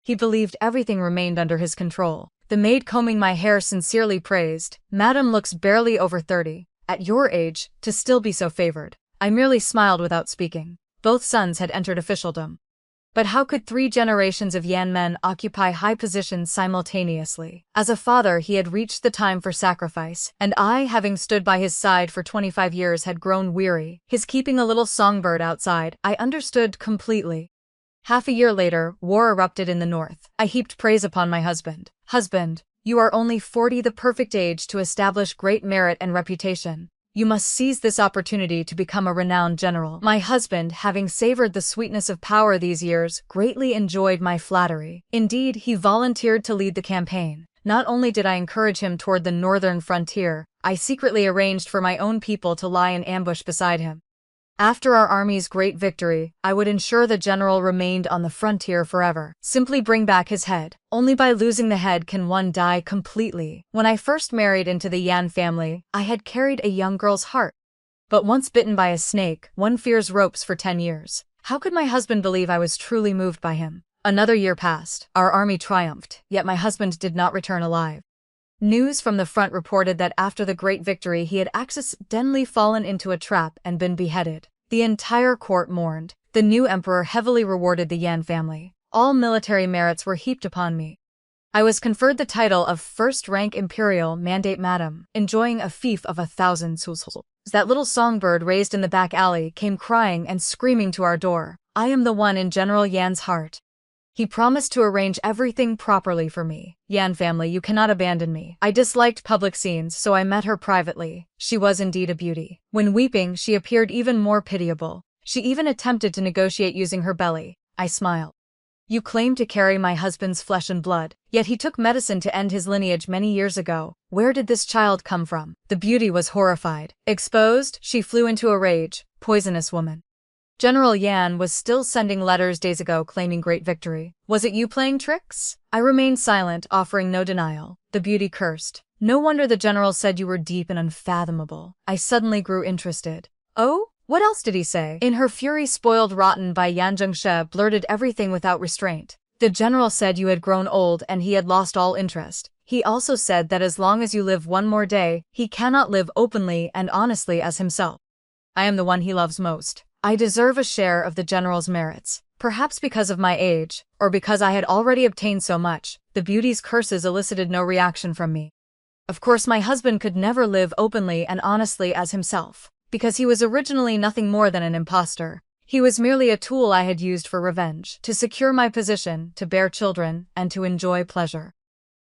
He believed everything remained under his control. The maid combing my hair sincerely praised, "Madam looks barely over 30. At your age, to still be so favored." I merely smiled without speaking. Both sons had entered officialdom. But how could 3 generations of Yan men occupy high positions simultaneously? As a father, he had reached the time for sacrifice, and I, having stood by his side for 25 years, had grown weary. His keeping a little songbird outside, I understood completely. Half a year later, war erupted in the north. I heaped praise upon my husband. Husband, you are only 40, the perfect age to establish great merit and reputation. You must seize this opportunity to become a renowned general. My husband, having savored the sweetness of power these years, greatly enjoyed my flattery. Indeed, he volunteered to lead the campaign. Not only did I encourage him toward the northern frontier, I secretly arranged for my own people to lie in ambush beside him. After our army's great victory, I would ensure the general remained on the frontier forever. Simply bring back his head. Only by losing the head can one die completely. When I first married into the Yan family, I had carried a young girl's heart. But once bitten by a snake, one fears ropes for 10 years. How could my husband believe I was truly moved by him? Another year passed. Our army triumphed, yet my husband did not return alive. News from the front reported that after the great victory he had accidentally fallen into a trap and been beheaded. The entire court mourned. The new emperor heavily rewarded the Yan family. All military merits were heaped upon me. I was conferred the title of first-rank imperial mandate madam, enjoying a fief of 1,000 souls. That little songbird raised in the back alley came crying and screaming to our door. I am the one in General Yan's heart. He promised to arrange everything properly for me. Yan family, you cannot abandon me. I disliked public scenes, so I met her privately. She was indeed a beauty. When weeping, she appeared even more pitiable. She even attempted to negotiate using her belly. I smiled. You claim to carry my husband's flesh and blood, yet he took medicine to end his lineage many years ago. Where did this child come from? The beauty was horrified. Exposed, she flew into a rage. Poisonous woman. General Yan was still sending letters days ago claiming great victory. Was it you playing tricks? I remained silent, offering no denial. The beauty cursed. No wonder the general said you were deep and unfathomable. I suddenly grew interested. Oh? What else did he say? In her fury, spoiled rotten by Yan Zhengshe blurted everything without restraint. The general said you had grown old and he had lost all interest. He also said that as long as you live one more day, he cannot live openly and honestly as himself. I am the one he loves most. I deserve a share of the general's merits. Perhaps because of my age, or because I had already obtained so much, the beauty's curses elicited no reaction from me. Of course, my husband could never live openly and honestly as himself, because he was originally nothing more than an impostor. He was merely a tool I had used for revenge, to secure my position, to bear children, and to enjoy pleasure.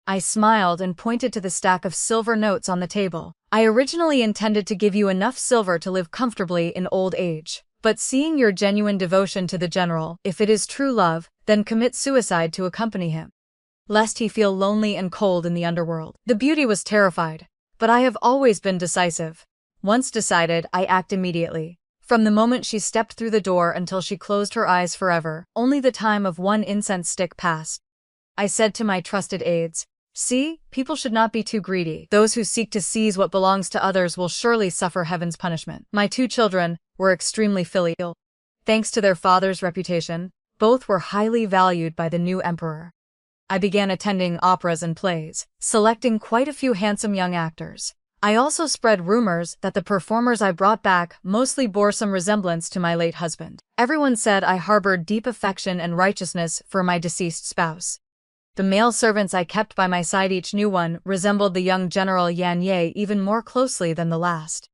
I smiled and pointed to the stack of silver notes on the table. I originally intended to give you enough silver to live comfortably in old age. But seeing your genuine devotion to the general, if it is true love, then commit suicide to accompany him, lest he feel lonely and cold in the underworld. The beauty was terrified, but I have always been decisive. Once decided, I act immediately. From the moment she stepped through the door until she closed her eyes forever, only the time of one incense stick passed. I said to my trusted aides, see, people should not be too greedy. Those who seek to seize what belongs to others will surely suffer heaven's punishment. My 2 children were extremely filial. Thanks to their father's reputation, both were highly valued by the new emperor. I began attending operas and plays, selecting quite a few handsome young actors. I also spread rumors that the performers I brought back mostly bore some resemblance to my late husband. Everyone said I harbored deep affection and righteousness for my deceased spouse. The male servants I kept by my side, each new one resembled the young General Yan Ye even more closely than the last.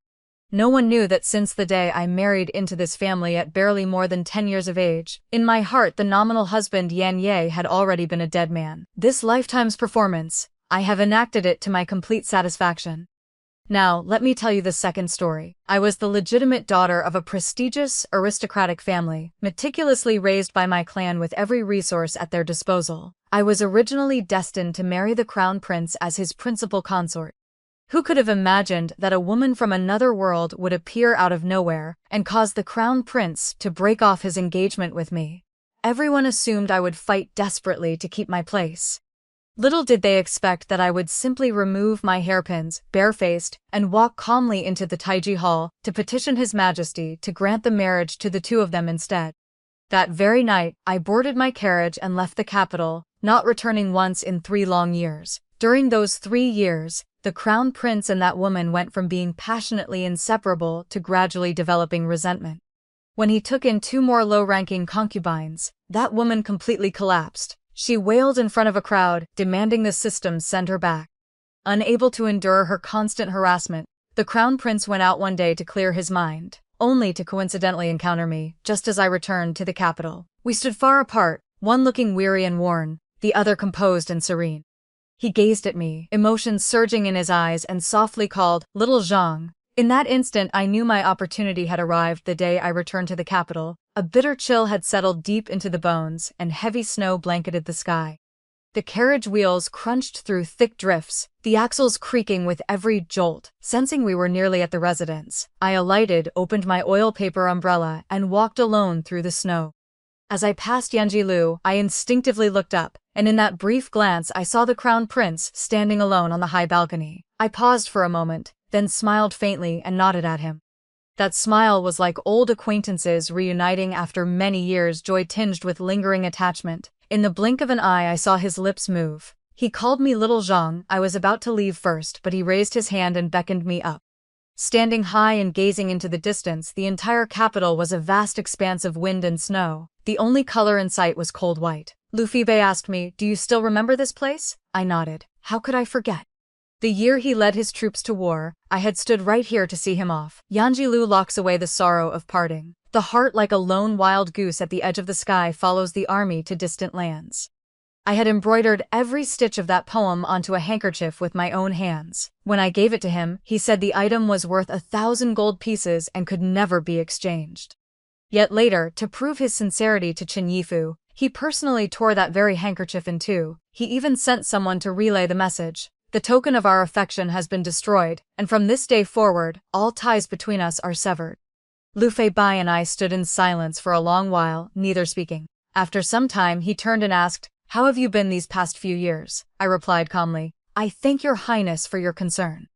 No one knew that since the day I married into this family at barely more than 10 years of age, in my heart the nominal husband Yan Ye had already been a dead man. This lifetime's performance, I have enacted it to my complete satisfaction. Now, let me tell you the second story. I was the legitimate daughter of a prestigious, aristocratic family, meticulously raised by my clan with every resource at their disposal. I was originally destined to marry the crown prince as his principal consort. Who could have imagined that a woman from another world would appear out of nowhere and cause the crown prince to break off his engagement with me? Everyone assumed I would fight desperately to keep my place. Little did they expect that I would simply remove my hairpins, barefaced, and walk calmly into the Taiji Hall to petition His Majesty to grant the marriage to the 2 of them instead. That very night, I boarded my carriage and left the capital, not returning once in 3 long years. During those 3 years, the crown prince and that woman went from being passionately inseparable to gradually developing resentment. When he took in 2 more low-ranking concubines, that woman completely collapsed. She wailed in front of a crowd, demanding the system send her back. Unable to endure her constant harassment, the crown prince went out one day to clear his mind, only to coincidentally encounter me, just as I returned to the capital. We stood far apart, one looking weary and worn, the other composed and serene. He gazed at me, emotions surging in his eyes, and softly called, "Little Zhang." In that instant I knew my opportunity had arrived. The day I returned to the capital, a bitter chill had settled deep into the bones, and heavy snow blanketed the sky. The carriage wheels crunched through thick drifts, the axles creaking with every jolt. Sensing we were nearly at the residence, I alighted, opened my oil paper umbrella, and walked alone through the snow. As I passed Yanjilu, I instinctively looked up, and in that brief glance I saw the crown prince standing alone on the high balcony. I paused for a moment, then smiled faintly and nodded at him. That smile was like old acquaintances reuniting after many years, joy tinged with lingering attachment. In the blink of an eye I saw his lips move. He called me Little Zhang. I was about to leave first, but he raised his hand and beckoned me up. Standing high and gazing into the distance, the entire capital was a vast expanse of wind and snow. The only color in sight was cold white. Lu Fei asked me, "Do you still remember this place?" I nodded. How could I forget? The year he led his troops to war, I had stood right here to see him off. Yanjilu locks away the sorrow of parting. The heart, like a lone wild goose at the edge of the sky, follows the army to distant lands. I had embroidered every stitch of that poem onto a handkerchief with my own hands. When I gave it to him, he said the item was worth 1,000 gold pieces and could never be exchanged. Yet later, to prove his sincerity to Chen Yifu, he personally tore that very handkerchief in two. He even sent someone to relay the message. The token of our affection has been destroyed, and from this day forward, all ties between us are severed. Lu Fei Bai and I stood in silence for a long while, neither speaking. After some time he turned and asked, "How have you been these past few years?" I replied calmly, "I thank your highness for your concern.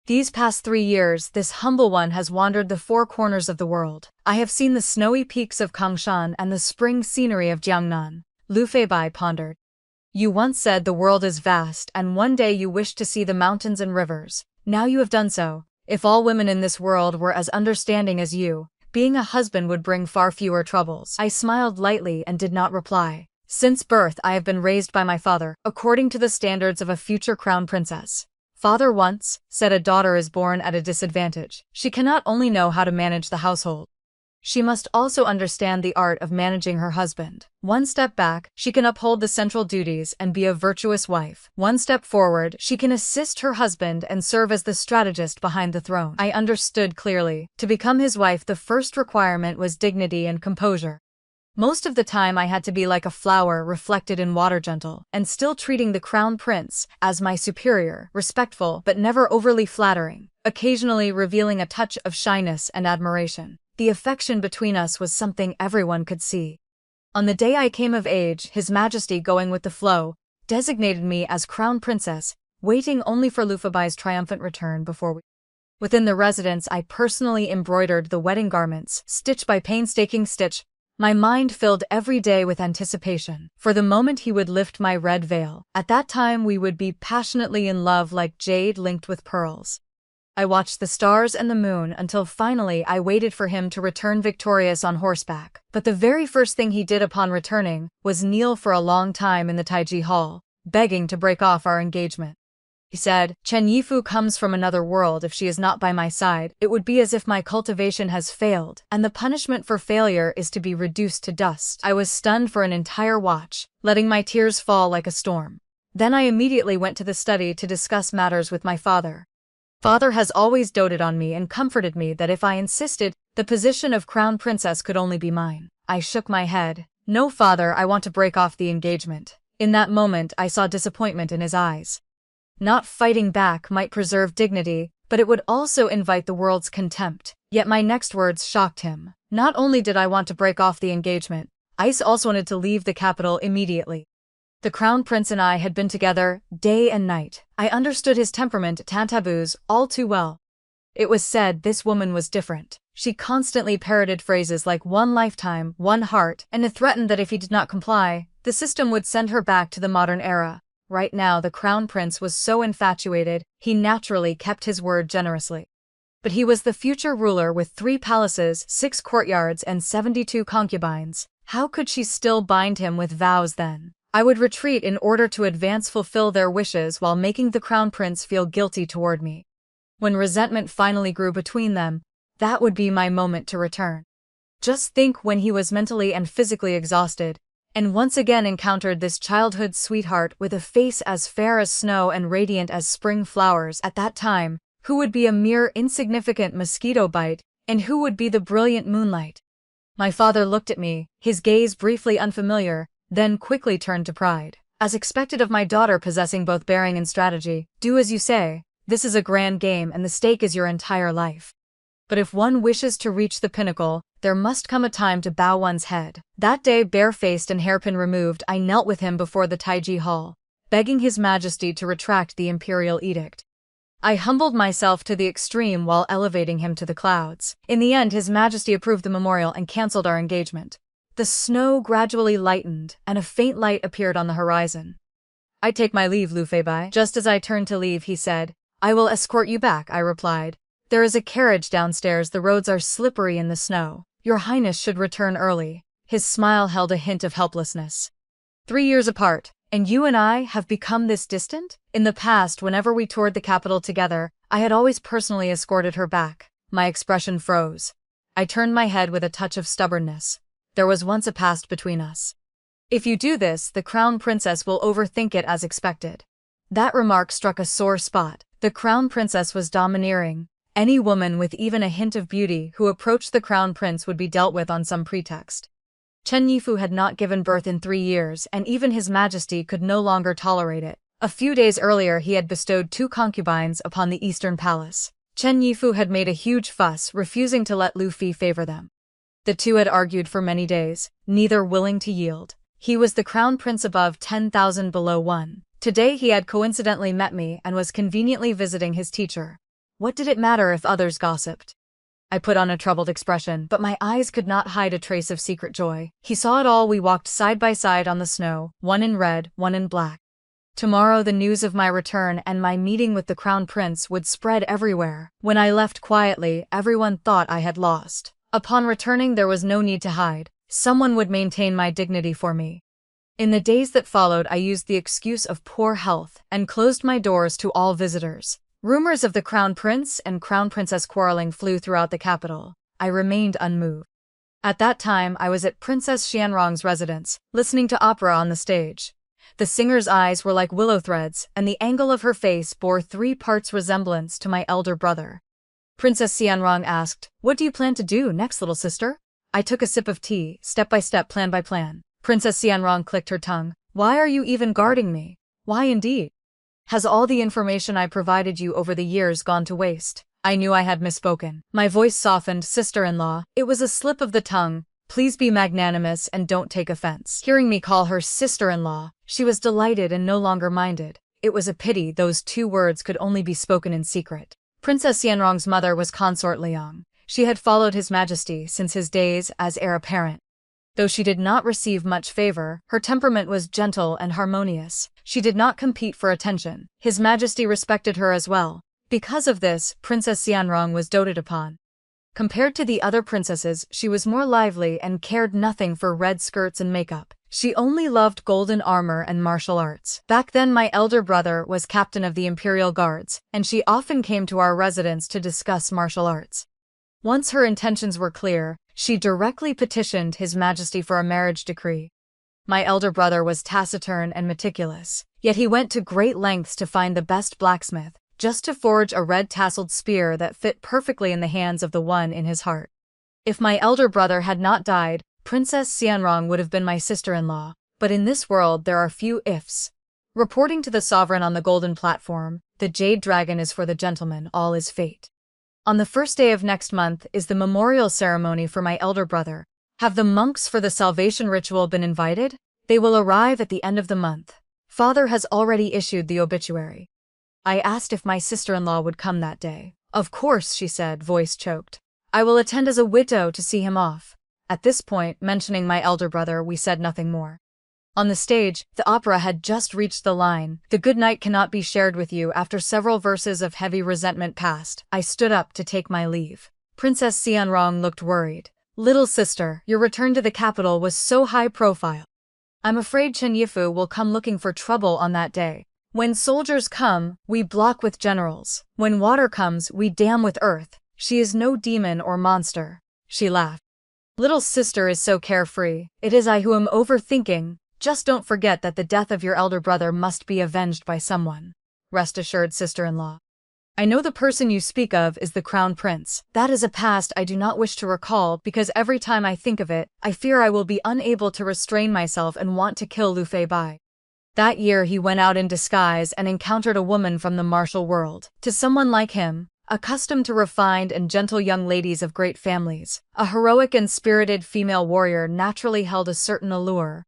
These past 3 years, this humble one has wandered the 4 corners of the world. I have seen the snowy peaks of Kangshan and the spring scenery of Jiangnan." Lu Fei Bai pondered. "You once said the world is vast and one day you wished to see the mountains and rivers. Now you have done so. If all women in this world were as understanding as you, being a husband would bring far fewer troubles." I smiled lightly and did not reply. Since birth I have been raised by my father, according to the standards of a future crown princess. Father once said a daughter is born at a disadvantage. She cannot only know how to manage the household, she must also understand the art of managing her husband. One step back, she can uphold the central duties and be a virtuous wife. One step forward, she can assist her husband and serve as the strategist behind the throne. I understood clearly. To become his wife, the first requirement was dignity and composure. Most of the time I had to be like a flower reflected in water, gentle, and still treating the crown prince as my superior, respectful but never overly flattering, occasionally revealing a touch of shyness and admiration. The affection between us was something everyone could see. On the day I came of age, His Majesty, going with the flow, designated me as crown princess, waiting only for Lu Fei Bai's triumphant return before we. Within the residence I personally embroidered the wedding garments, stitch by painstaking stitch. My mind filled every day with anticipation for the moment he would lift my red veil. At that time we would be passionately in love, like jade linked with pearls. I watched the stars and the moon until finally I waited for him to return victorious on horseback. But the very first thing he did upon returning was kneel for a long time in the Taiji Hall, begging to break off our engagement. He said, "Chen Yifu comes from another world. If she is not by my side, it would be as if my cultivation has failed, and the punishment for failure is to be reduced to dust." I was stunned for an entire watch, letting my tears fall like a storm. Then I immediately went to the study to discuss matters with my father. Father has always doted on me and comforted me that if I insisted, the position of crown princess could only be mine. I shook my head. "No, father, I want to break off the engagement." In that moment I saw disappointment in his eyes. Not fighting back might preserve dignity, but it would also invite the world's contempt. Yet my next words shocked him. Not only did I want to break off the engagement, I also wanted to leave the capital immediately. The crown prince and I had been together day and night. I understood his temperament and taboos all too well. It was said this woman was different. She constantly parroted phrases like one lifetime, one heart, and threatened that if he did not comply, the system would send her back to the modern era. Right now the crown prince was so infatuated, he naturally kept his word generously. But he was the future ruler with 3 palaces, 6 courtyards, and 72 concubines. How could she still bind him with vows then? I would retreat in order to fulfill their wishes while making the crown prince feel guilty toward me. When resentment finally grew between them, that would be my moment to return. Just think when he was mentally and physically exhausted, and once again encountered this childhood sweetheart with a face as fair as snow and radiant as spring flowers at that time, who would be a mere insignificant mosquito bite, and who would be the brilliant moonlight? My father looked at me, his gaze briefly unfamiliar, then quickly turned to pride. As expected of my daughter possessing both bearing and strategy, do as you say. This is a grand game and the stake is your entire life. But if one wishes to reach the pinnacle, there must come a time to bow one's head. That day, barefaced and hairpin removed, I knelt with him before the Taiji Hall, begging His Majesty to retract the imperial edict. I humbled myself to the extreme while elevating him to the clouds. In the end, His Majesty approved the memorial and cancelled our engagement. The snow gradually lightened, and a faint light appeared on the horizon. I take my leave, Lu Feibai. Just as I turned to leave, he said, I will escort you back, I replied. There is a carriage downstairs, the roads are slippery in the snow. Your Highness should return early. His smile held a hint of helplessness. 3 years apart, and you and I have become this distant? In the past, whenever we toured the capital together, I had always personally escorted her back. My expression froze. I turned my head with a touch of stubbornness. There was once a past between us. If you do this, the crown princess will overthink it as expected. That remark struck a sore spot. The crown princess was domineering. Any woman with even a hint of beauty who approached the crown prince would be dealt with on some pretext. Chen Yifu had not given birth in 3 years, and even His Majesty could no longer tolerate it. A few days earlier he had bestowed 2 concubines upon the Eastern Palace. Chen Yifu had made a huge fuss, refusing to let Lu Fi favor them. The two had argued for many days, neither willing to yield. He was the crown prince above 10,000 below 1. Today he had coincidentally met me and was conveniently visiting his teacher. What did it matter if others gossiped? I put on a troubled expression, but my eyes could not hide a trace of secret joy. He saw it all. We walked side by side on the snow, one in red, one in black. Tomorrow the news of my return and my meeting with the crown prince would spread everywhere. When I left quietly, everyone thought I had lost. Upon returning, there was no need to hide. Someone would maintain my dignity for me. In the days that followed, I used the excuse of poor health and closed my doors to all visitors. Rumors of the crown prince and crown princess quarreling flew throughout the capital. I remained unmoved. At that time, I was at Princess Xianrong's residence, listening to opera on the stage. The singer's eyes were like willow threads, and the angle of her face bore 3 parts resemblance to my elder brother. Princess Xianrong asked, "What do you plan to do next, little sister?" I took a sip of tea, step by step, plan by plan. Princess Xianrong clicked her tongue. "Why are you even guarding me?" "Why indeed? Has all the information I provided you over the years gone to waste?" I knew I had misspoken. My voice softened. "Sister-in-law, it was a slip of the tongue. Please be magnanimous and don't take offense." Hearing me call her sister-in-law, she was delighted and no longer minded. It was a pity those 2 words could only be spoken in secret. Princess Xianrong's mother was Consort Liang. She had followed His Majesty since his days as heir apparent. Though she did not receive much favor, her temperament was gentle and harmonious. She did not compete for attention. His Majesty respected her as well. Because of this, Princess Xianrong was doted upon. Compared to the other princesses, she was more lively and cared nothing for red skirts and makeup. She only loved golden armor and martial arts. Back then, my elder brother was captain of the Imperial Guards, and she often came to our residence to discuss martial arts. Once her intentions were clear, she directly petitioned His Majesty for a marriage decree. My elder brother was taciturn and meticulous, yet he went to great lengths to find the best blacksmith, just to forge a red-tasseled spear that fit perfectly in the hands of the one in his heart. If my elder brother had not died, Princess Xianrong would have been my sister-in-law, but in this world there are few ifs. Reporting to the sovereign on the golden platform, the jade dragon is for the gentleman, all is fate. On the first day of next month is the memorial ceremony for my elder brother. Have the monks for the salvation ritual been invited? They will arrive at the end of the month. Father has already issued the obituary. I asked if my sister-in-law would come that day. "Of course," she said, voice choked. "I will attend as a widow to see him off." At this point, mentioning my elder brother, we said nothing more. On the stage, the opera had just reached the line, "The good night cannot be shared with you." After several verses of heavy resentment passed, I stood up to take my leave. Princess Xianrong looked worried. "Little sister, your return to the capital was so high profile. I'm afraid Chen Yifu will come looking for trouble on that day. When soldiers come, we block with generals. When water comes, we dam with earth. She is no demon or monster." She laughed. "Little sister is so carefree. It is I who am overthinking. Just don't forget that the death of your elder brother must be avenged by someone. Rest assured, sister-in-law. I know the person you speak of is the Crown Prince. That is a past I do not wish to recall because every time I think of it, I fear I will be unable to restrain myself and want to kill Lu Fei Bai. That year he went out in disguise and encountered a woman from the martial world. To someone like him, accustomed to refined and gentle young ladies of great families, a heroic and spirited female warrior naturally held a certain allure.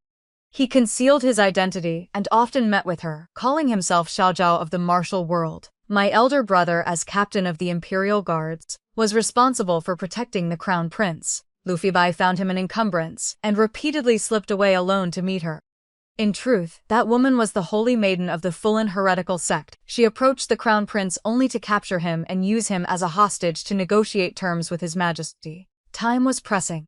He concealed his identity and often met with her, calling himself Xiaojiao of the martial world. My elder brother, as captain of the Imperial Guards, was responsible for protecting the Crown Prince. Lu Fei Bai found him an encumbrance and repeatedly slipped away alone to meet her. In truth, that woman was the holy maiden of the Fulan heretical sect. She approached the Crown Prince only to capture him and use him as a hostage to negotiate terms with His Majesty. Time was pressing.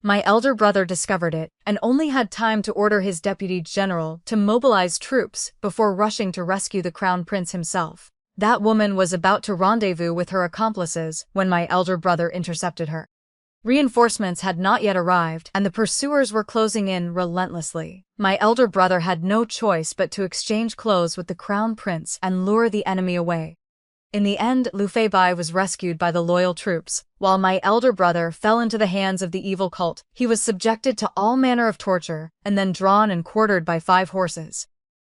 My elder brother discovered it, and only had time to order his deputy general to mobilize troops before rushing to rescue the Crown Prince himself. That woman was about to rendezvous with her accomplices when my elder brother intercepted her. Reinforcements had not yet arrived, and the pursuers were closing in relentlessly. My elder brother had no choice but to exchange clothes with the Crown Prince and lure the enemy away. In the end, Lu Fei Bai was rescued by the loyal troops, while my elder brother fell into the hands of the evil cult. He was subjected to all manner of torture, and then drawn and quartered by 5 horses.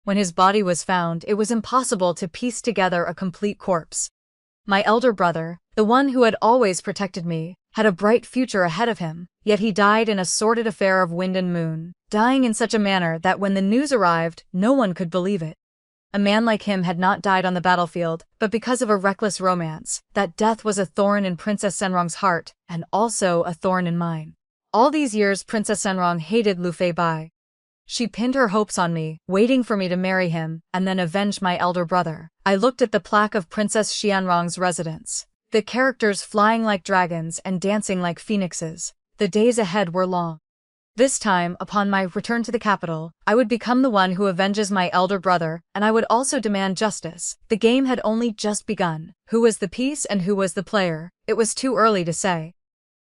When his body was found, it was impossible to piece together a complete corpse. My elder brother, the one who had always protected me, had a bright future ahead of him, yet he died in a sordid affair of wind and moon, dying in such a manner that when the news arrived, no one could believe it. A man like him had not died on the battlefield, but because of a reckless romance. That death was a thorn in Princess Senrong's heart, and also a thorn in mine. All these years Princess Senrong hated Lu Fei Bai. She pinned her hopes on me, waiting for me to marry him, and then avenge my elder brother. I looked at the plaque of Princess Xianrong's residence. The characters flying like dragons and dancing like phoenixes. The days ahead were long. This time, upon my return to the capital, I would become the one who avenges my elder brother, and I would also demand justice. The game had only just begun. Who was the piece and who was the player? It was too early to say.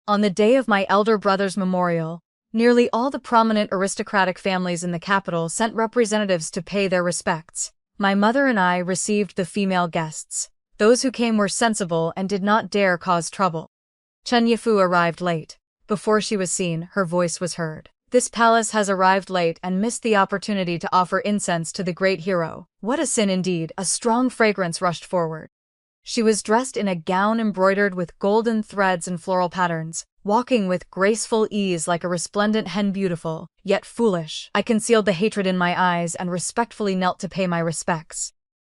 On the day of my elder brother's memorial, nearly all the prominent aristocratic families in the capital sent representatives to pay their respects. My mother and I received the female guests. Those who came were sensible and did not dare cause trouble. Chen Yifu arrived late. Before she was seen, her voice was heard. "This palace has arrived late and missed the opportunity to offer incense to the great hero." What a sin indeed! A strong fragrance rushed forward. She was dressed in a gown embroidered with golden threads and floral patterns, walking with graceful ease like a resplendent hen, beautiful, yet foolish. I concealed the hatred in my eyes and respectfully knelt to pay my respects.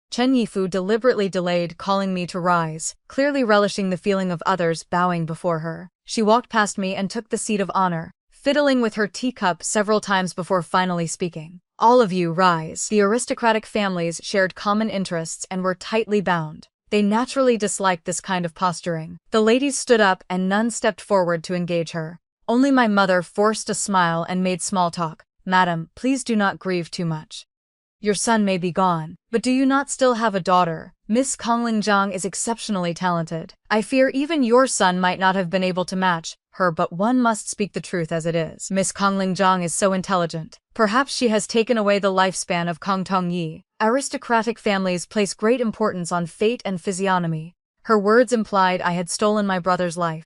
Chen Yifu deliberately delayed calling me to rise, clearly relishing the feeling of others bowing before her. She walked past me and took the seat of honor, fiddling with her teacup several times before finally speaking. "All of you rise." The aristocratic families shared common interests and were tightly bound. They naturally disliked this kind of posturing. The ladies stood up and none stepped forward to engage her. Only my mother forced a smile and made small talk. "Madam, please do not grieve too much. Your son may be gone, but do you not still have a daughter? Miss Konglingjiang is exceptionally talented. I fear even your son might not have been able to match her, but one must speak the truth as it is. Miss Konglingjiang is so intelligent. Perhaps she has taken away the lifespan of Kong Tongyi." Aristocratic families place great importance on fate and physiognomy. Her words implied I had stolen my brother's life.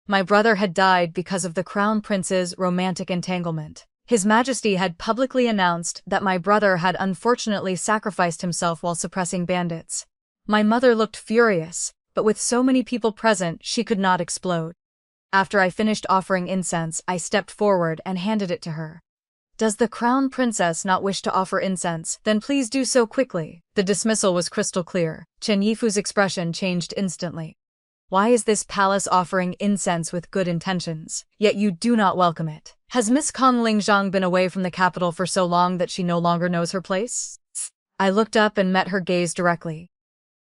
My brother had died because of the Crown Prince's romantic entanglement. His Majesty had publicly announced that my brother had unfortunately sacrificed himself while suppressing bandits. My mother looked furious, but with so many people present, she could not explode. After I finished offering incense, I stepped forward and handed it to her. "Does the Crown Princess not wish to offer incense? Then please do so quickly." The dismissal was crystal clear. Chen Yifu's expression changed instantly. "Why is this palace offering incense with good intentions, yet you do not welcome it?" Has Miss Kong Lingzhang been away from the capital for so long that she no longer knows her place? I looked up and met her gaze directly.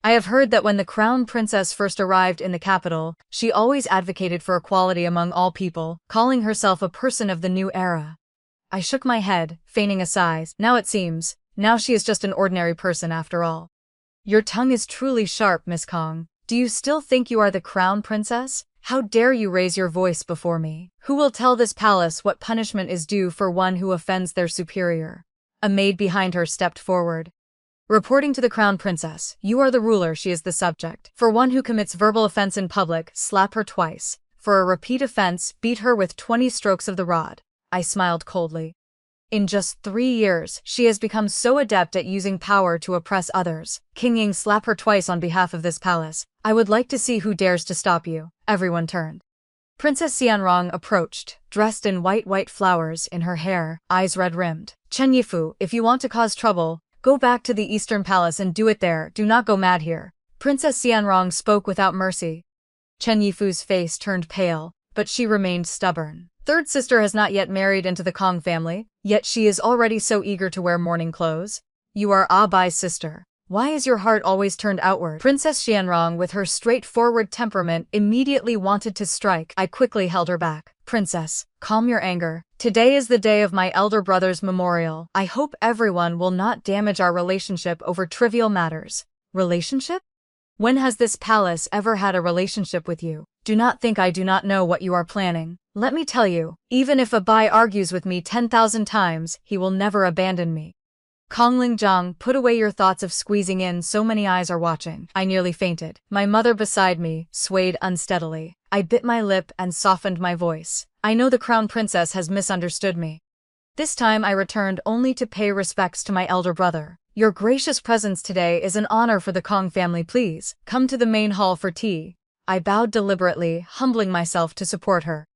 I have heard that when the crown princess first arrived in the capital, she always advocated for equality among all people, calling herself a person of the new era. I shook my head, feigning a sigh. Now it seems, now she is just an ordinary person after all. Your tongue is truly sharp, Miss Kong. Do you still think you are the crown princess? How dare you raise your voice before me? Who will tell this palace what punishment is due for one who offends their superior? A maid behind her stepped forward. Reporting to the crown princess, you are the ruler, she is the subject. For one who commits verbal offense in public, slap her twice. For a repeat offense, beat her with 20 strokes of the rod. I smiled coldly. In just 3 years, she has become so adept at using power to oppress others. King Ying, slap her twice on behalf of this palace. I would like to see who dares to stop you. Everyone turned. Princess Xianrong approached, dressed in white flowers in her hair, eyes red-rimmed. Chen Yifu, if you want to cause trouble, go back to the Eastern Palace and do it there, do not go mad here. Princess Xianrong spoke without mercy. Chen Yifu's face turned pale, but she remained stubborn. Third sister has not yet married into the Kong family, yet she is already so eager to wear mourning clothes. You are Ah Bai's sister. Why is your heart always turned outward? Princess Xianrong, with her straightforward temperament, immediately wanted to strike. I quickly held her back. Princess, calm your anger. Today is the day of my elder brother's memorial. I hope everyone will not damage our relationship over trivial matters. Relationship? When has this palace ever had a relationship with you? Do not think I do not know what you are planning. Let me tell you, even if a Bai argues with me 10,000 times, he will never abandon me. Kong Lingzhang, put away your thoughts of squeezing in, so many eyes are watching. I nearly fainted. My mother beside me swayed unsteadily. I bit my lip and softened my voice. I know the crown princess has misunderstood me. This time I returned only to pay respects to my elder brother. Your gracious presence today is an honor for the Kong family. Please, come to the main hall for tea. I bowed deliberately, humbling myself to support her.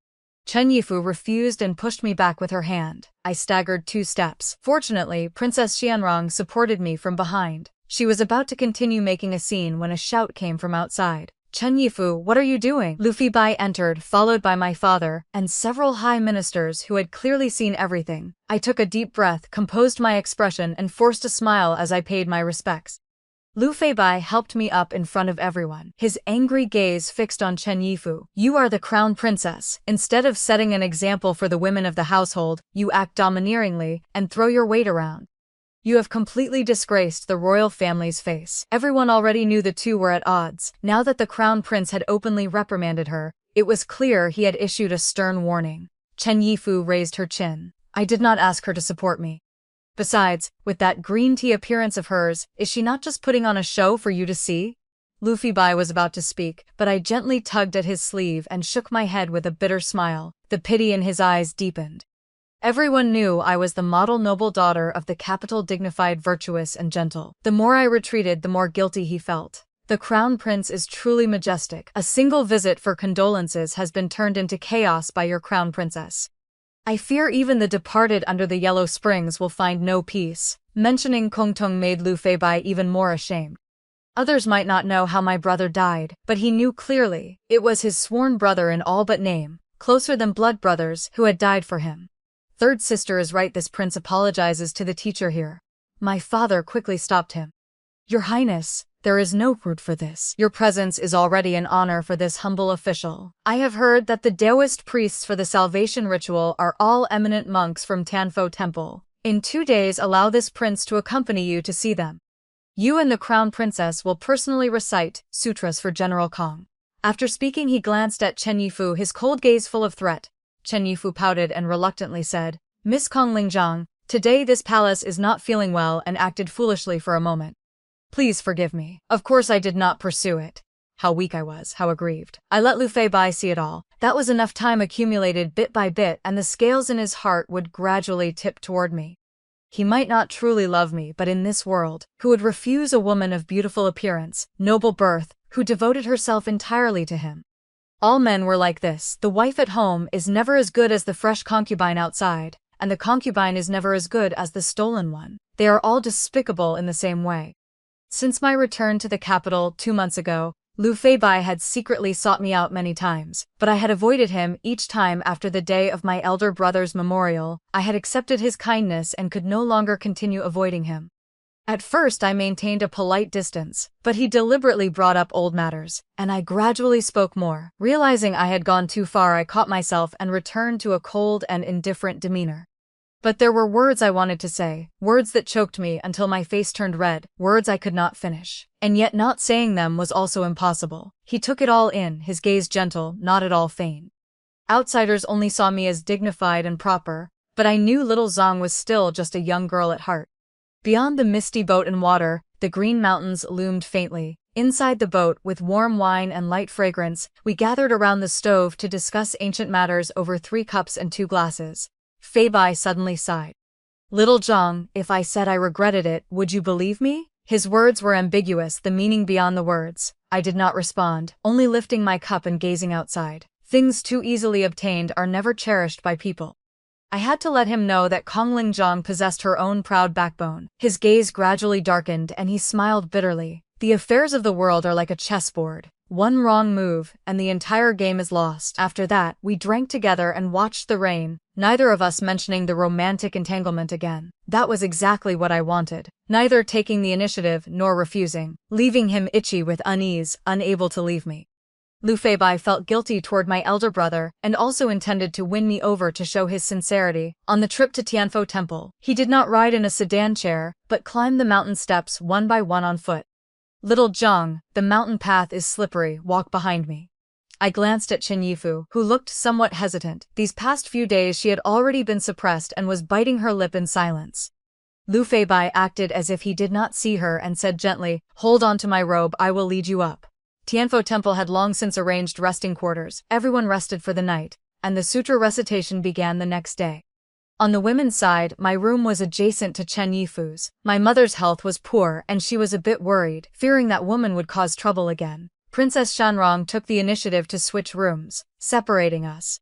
Chen Yifu refused and pushed me back with her hand. I staggered 2 steps. Fortunately, Princess Xianrong supported me from behind. She was about to continue making a scene when a shout came from outside. Chen Yifu, what are you doing? Lu Bai entered, followed by my father, and several high ministers who had clearly seen everything. I took a deep breath, composed my expression, and forced a smile as I paid my respects. Lu Bai helped me up in front of everyone, his angry gaze fixed on Chen Yifu. You are the crown princess. Instead of setting an example for the women of the household, you act domineeringly and throw your weight around. You have completely disgraced the royal family's face. Everyone already knew the two were at odds. Now that the crown prince had openly reprimanded her, it was clear he had issued a stern warning. Chen Yifu raised her chin. I did not ask her to support me. Besides, with that green tea appearance of hers, is she not just putting on a show for you to see? Lu Bai was about to speak, but I gently tugged at his sleeve and shook my head with a bitter smile. The pity in his eyes deepened. Everyone knew I was the model noble daughter of the capital, dignified, virtuous, and gentle. The more I retreated, the more guilty he felt. The crown prince is truly majestic. A single visit for condolences has been turned into chaos by your crown princess. I fear even the departed under the yellow springs will find no peace. Mentioning Kongtong made Lu Bai even more ashamed. Others might not know how my brother died, but he knew clearly. It was his sworn brother in all but name, closer than blood brothers, who had died for him. Third sister is right, this prince apologizes to the teacher here. My father quickly stopped him. Your Highness, there is no root for this. Your presence is already an honor for this humble official. I have heard that the Taoist priests for the salvation ritual are all eminent monks from Tianfo Temple. In 2 days, allow this prince to accompany you to see them. You and the crown princess will personally recite sutras for General Kong. After speaking, he glanced at Chen Yifu, his cold gaze full of threat. Chen Yifu pouted and reluctantly said, Miss Kong Lingzhang, today this palace is not feeling well and acted foolishly for a moment. Please forgive me. Of course I did not pursue it. How weak I was, how aggrieved. I let Lu Bai see it all. That was enough time accumulated bit by bit, and the scales in his heart would gradually tip toward me. He might not truly love me, but in this world, who would refuse a woman of beautiful appearance, noble birth, who devoted herself entirely to him? All men were like this. The wife at home is never as good as the fresh concubine outside, and the concubine is never as good as the stolen one. They are all despicable in the same way. Since my return to the capital 2 months ago, Lu Feibai had secretly sought me out many times, but I had avoided him each time. After the day of my elder brother's memorial, I had accepted his kindness and could no longer continue avoiding him. At first I maintained a polite distance, but he deliberately brought up old matters, and I gradually spoke more. Realizing I had gone too far, I caught myself and returned to a cold and indifferent demeanor. But there were words I wanted to say, words that choked me until my face turned red, words I could not finish. And yet not saying them was also impossible. He took it all in, his gaze gentle, not at all feigned. Outsiders only saw me as dignified and proper, but I knew little Zhang was still just a young girl at heart. Beyond the misty boat and water, the green mountains loomed faintly. Inside the boat, with warm wine and light fragrance, we gathered around the stove to discuss ancient matters over 3 cups and 2 glasses. Feibai suddenly sighed. Little Zhang, if I said I regretted it, would you believe me? His words were ambiguous, the meaning beyond the words. I did not respond, only lifting my cup and gazing outside. Things too easily obtained are never cherished by people. I had to let him know that Kongling Zhang possessed her own proud backbone. His gaze gradually darkened and he smiled bitterly. The affairs of the world are like a chessboard. One wrong move, and the entire game is lost. After that, we drank together and watched the rain, neither of us mentioning the romantic entanglement again. That was exactly what I wanted. Neither taking the initiative nor refusing, leaving him itchy with unease, unable to leave me. Lu Feibai felt guilty toward my elder brother and also intended to win me over to show his sincerity. On the trip to Tianfo Temple, he did not ride in a sedan chair, but climbed the mountain steps one by one on foot. Little Zhang, the mountain path is slippery, walk behind me. I glanced at Chen Yifu, who looked somewhat hesitant. These past few days she had already been suppressed and was biting her lip in silence. Lu Feibai acted as if he did not see her and said gently, "Hold on to my robe, I will lead you up." Tianfo Temple had long since arranged resting quarters. Everyone rested for the night, and the sutra recitation began the next day. On the women's side, my room was adjacent to Chen Yifu's. My mother's health was poor and she was a bit worried, fearing that woman would cause trouble again. Princess Shanrong took the initiative to switch rooms, separating us.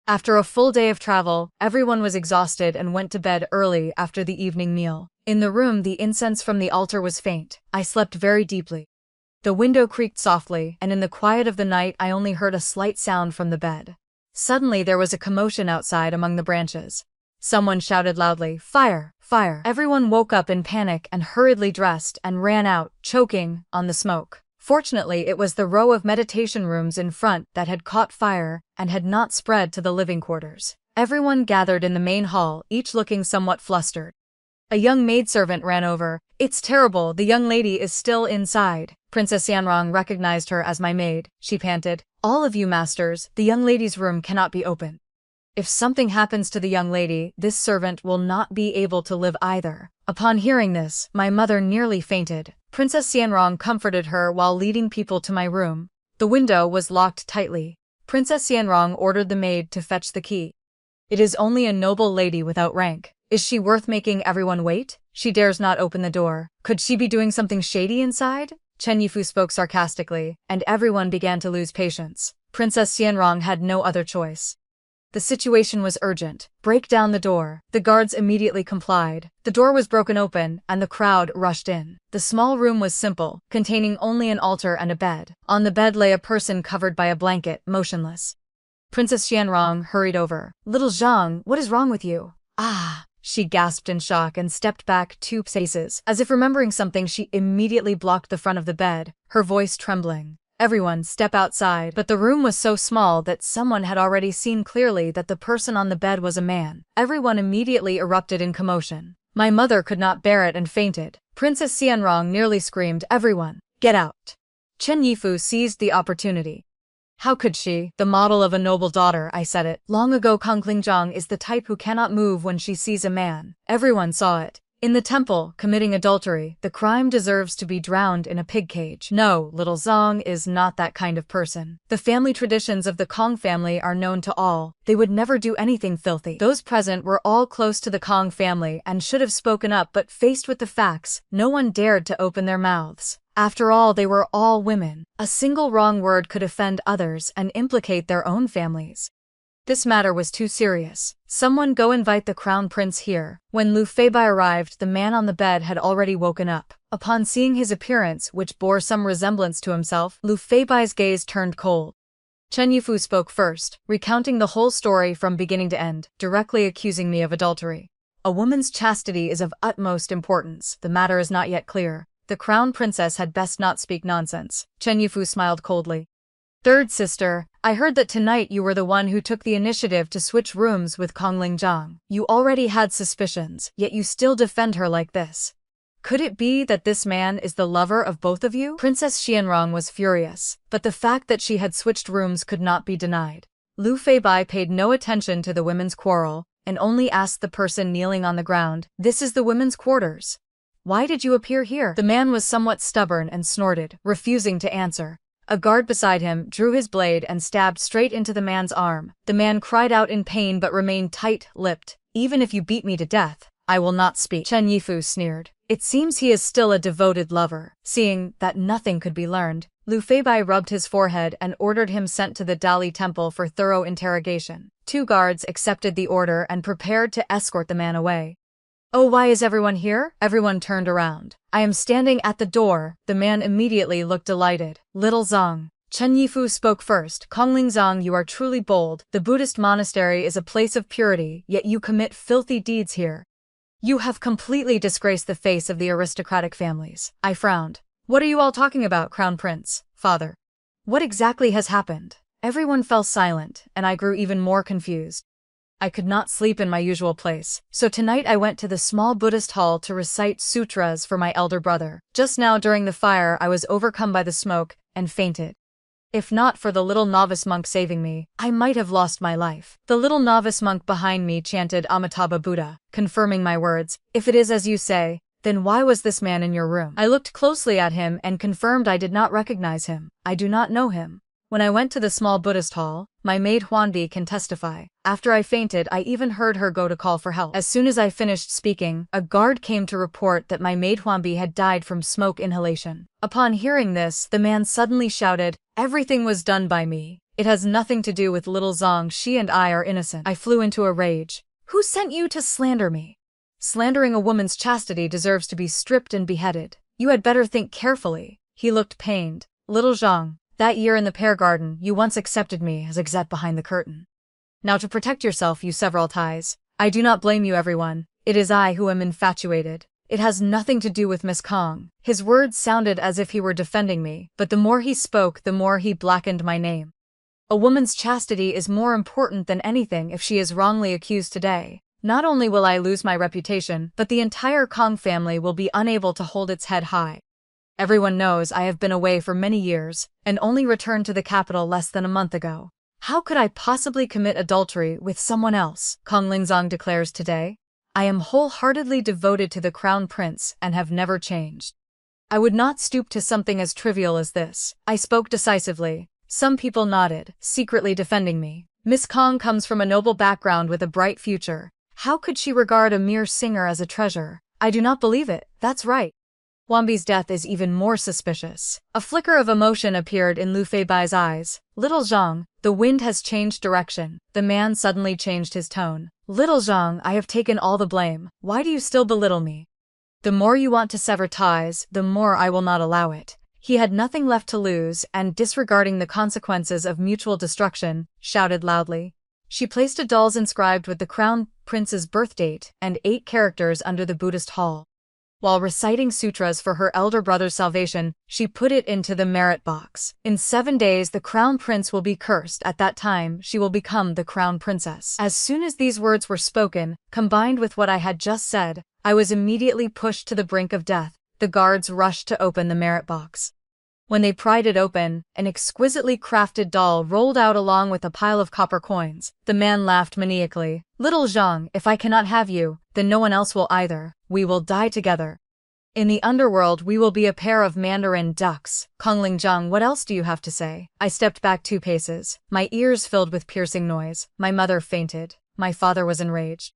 After a full day of travel, everyone was exhausted and went to bed early after the evening meal. In the room, the incense from the altar was faint. I slept very deeply. The window creaked softly, and in the quiet of the night I only heard a slight sound from the bed. Suddenly there was a commotion outside among the branches. Someone shouted loudly, "Fire! Fire!" Everyone woke up in panic and hurriedly dressed and ran out, choking on the smoke. Fortunately, it was the row of meditation rooms in front that had caught fire and had not spread to the living quarters. Everyone gathered in the main hall, each looking somewhat flustered. A young maidservant ran over. "It's terrible, the young lady is still inside." Princess Yanrong recognized her as my maid. She panted, "All of you masters, the young lady's room cannot be open. If something happens to the young lady, this servant will not be able to live either." Upon hearing this, my mother nearly fainted. Princess Xianrong comforted her while leading people to my room. The window was locked tightly. Princess Xianrong ordered the maid to fetch the key. "It is only a noble lady without rank. Is she worth making everyone wait? She dares not open the door. Could she be doing something shady inside?" Chen Yifu spoke sarcastically, and everyone began to lose patience. Princess Xianrong had no other choice. The situation was urgent. "Break down the door." The guards immediately complied. The door was broken open, and the crowd rushed in. The small room was simple, containing only an altar and a bed. On the bed lay a person covered by a blanket, motionless. Princess Xianrong hurried over. "Little Zhang, what is wrong with you?" "Ah!" She gasped in shock and stepped back 2 paces. As if remembering something, she immediately blocked the front of the bed, her voice trembling. "Everyone, step outside." But the room was so small that someone had already seen clearly that the person on the bed was a man. Everyone immediately erupted in commotion. My mother could not bear it and fainted. Princess Xianrong nearly screamed, "Everyone, get out!" Chen Yifu seized the opportunity. "How could she? The model of a noble daughter," I said it. "Long ago Kongling is the type who cannot move when she sees a man." Everyone saw it. In the temple, committing adultery, the crime deserves to be drowned in a pig cage. No, little Zhang is not that kind of person. The family traditions of the Kong family are known to all. They would never do anything filthy. Those present were all close to the Kong family and should have spoken up, but faced with the facts, no one dared to open their mouths. After all, they were all women. A single wrong word could offend others and implicate their own families. This matter was too serious. Someone go invite the crown prince here. When Lu Feibai arrived, the man on the bed had already woken up. Upon seeing his appearance, which bore some resemblance to himself, Lu Feibai's gaze turned cold. Chen Yifu spoke first, recounting the whole story from beginning to end, directly accusing me of adultery. A woman's chastity is of utmost importance. The matter is not yet clear. The crown princess had best not speak nonsense. Chen Yifu smiled coldly. Third sister, I heard that tonight you were the one who took the initiative to switch rooms with Kongling Zhang. You already had suspicions, yet you still defend her like this. Could it be that this man is the lover of both of you? Princess Xianrong was furious, but the fact that she had switched rooms could not be denied. Lu Feibai paid no attention to the women's quarrel, and only asked the person kneeling on the ground, "This is the women's quarters. Why did you appear here?" The man was somewhat stubborn and snorted, refusing to answer. A guard beside him drew his blade and stabbed straight into the man's arm. The man cried out in pain but remained tight-lipped. "Even if you beat me to death, I will not speak." Chen Yifu sneered. It seems he is still a devoted lover. Seeing that nothing could be learned, Lu Feibai rubbed his forehead and ordered him sent to the Dali temple for thorough interrogation. 2 guards accepted the order and prepared to escort the man away. "Oh, why is everyone here?" Everyone turned around. "I am standing at the door." The man immediately looked delighted. "Little Zhang." Chen Yifu spoke first. "Kongling Zhang, you are truly bold. The Buddhist monastery is a place of purity, yet you commit filthy deeds here. You have completely disgraced the face of the aristocratic families." I frowned. "What are you all talking about, Crown Prince? Father? What exactly has happened?" Everyone fell silent, and I grew even more confused. I could not sleep in my usual place, so tonight I went to the small Buddhist hall to recite sutras for my elder brother. Just now during the fire I was overcome by the smoke and fainted. If not for the little novice monk saving me, I might have lost my life. The little novice monk behind me chanted Amitabha Buddha, confirming my words. "If it is as you say, then why was this man in your room?" I looked closely at him and confirmed I did not recognize him. I do not know him. When I went to the small Buddhist hall, my maid Huanbi can testify. After I fainted, I even heard her go to call for help. As soon as I finished speaking, a guard came to report that my maid Huanbi had died from smoke inhalation. Upon hearing this, the man suddenly shouted, "Everything was done by me. It has nothing to do with little Zhang. She and I are innocent." I flew into a rage. "Who sent you to slander me? Slandering a woman's chastity deserves to be stripped and beheaded. You had better think carefully." He looked pained. "Little Zhang, that year in the pear garden, you once accepted me as exec behind the curtain. Now to protect yourself you several ties. I do not blame you everyone. It is I who am infatuated. It has nothing to do with Miss Kong." His words sounded as if he were defending me, but the more he spoke, the more he blackened my name. A woman's chastity is more important than anything. If she is wrongly accused today, not only will I lose my reputation, but the entire Kong family will be unable to hold its head high. Everyone knows I have been away for many years, and only returned to the capital less than a month ago. How could I possibly commit adultery with someone else? Kongling Zhang declares today. I am wholeheartedly devoted to the crown prince and have never changed. I would not stoop to something as trivial as this. I spoke decisively. Some people nodded, secretly defending me. Miss Kong comes from a noble background with a bright future. How could she regard a mere singer as a treasure? I do not believe it. That's right. Huanbi's death is even more suspicious. A flicker of emotion appeared in Lu Feibai's eyes. Little Zhang, the wind has changed direction. The man suddenly changed his tone. Little Zhang, I have taken all the blame. Why do you still belittle me? The more you want to sever ties, the more I will not allow it. He had nothing left to lose, and disregarding the consequences of mutual destruction, shouted loudly. She placed a dolls inscribed with the crown prince's birth date and 8 characters under the Buddhist hall. While reciting sutras for her elder brother's salvation, she put it into the merit box. In 7 days the crown prince will be cursed. At that time, she will become the crown princess. As soon as these words were spoken, combined with what I had just said, I was immediately pushed to the brink of death. The guards rushed to open the merit box. When they pried it open, an exquisitely crafted doll rolled out along with a pile of copper coins. The man laughed maniacally. Little Zhang, if I cannot have you, then no one else will either. We will die together. In the underworld we will be a pair of mandarin ducks. Kongling Zhang, what else do you have to say? I stepped back 2 paces, my ears filled with piercing noise. My mother fainted. My father was enraged.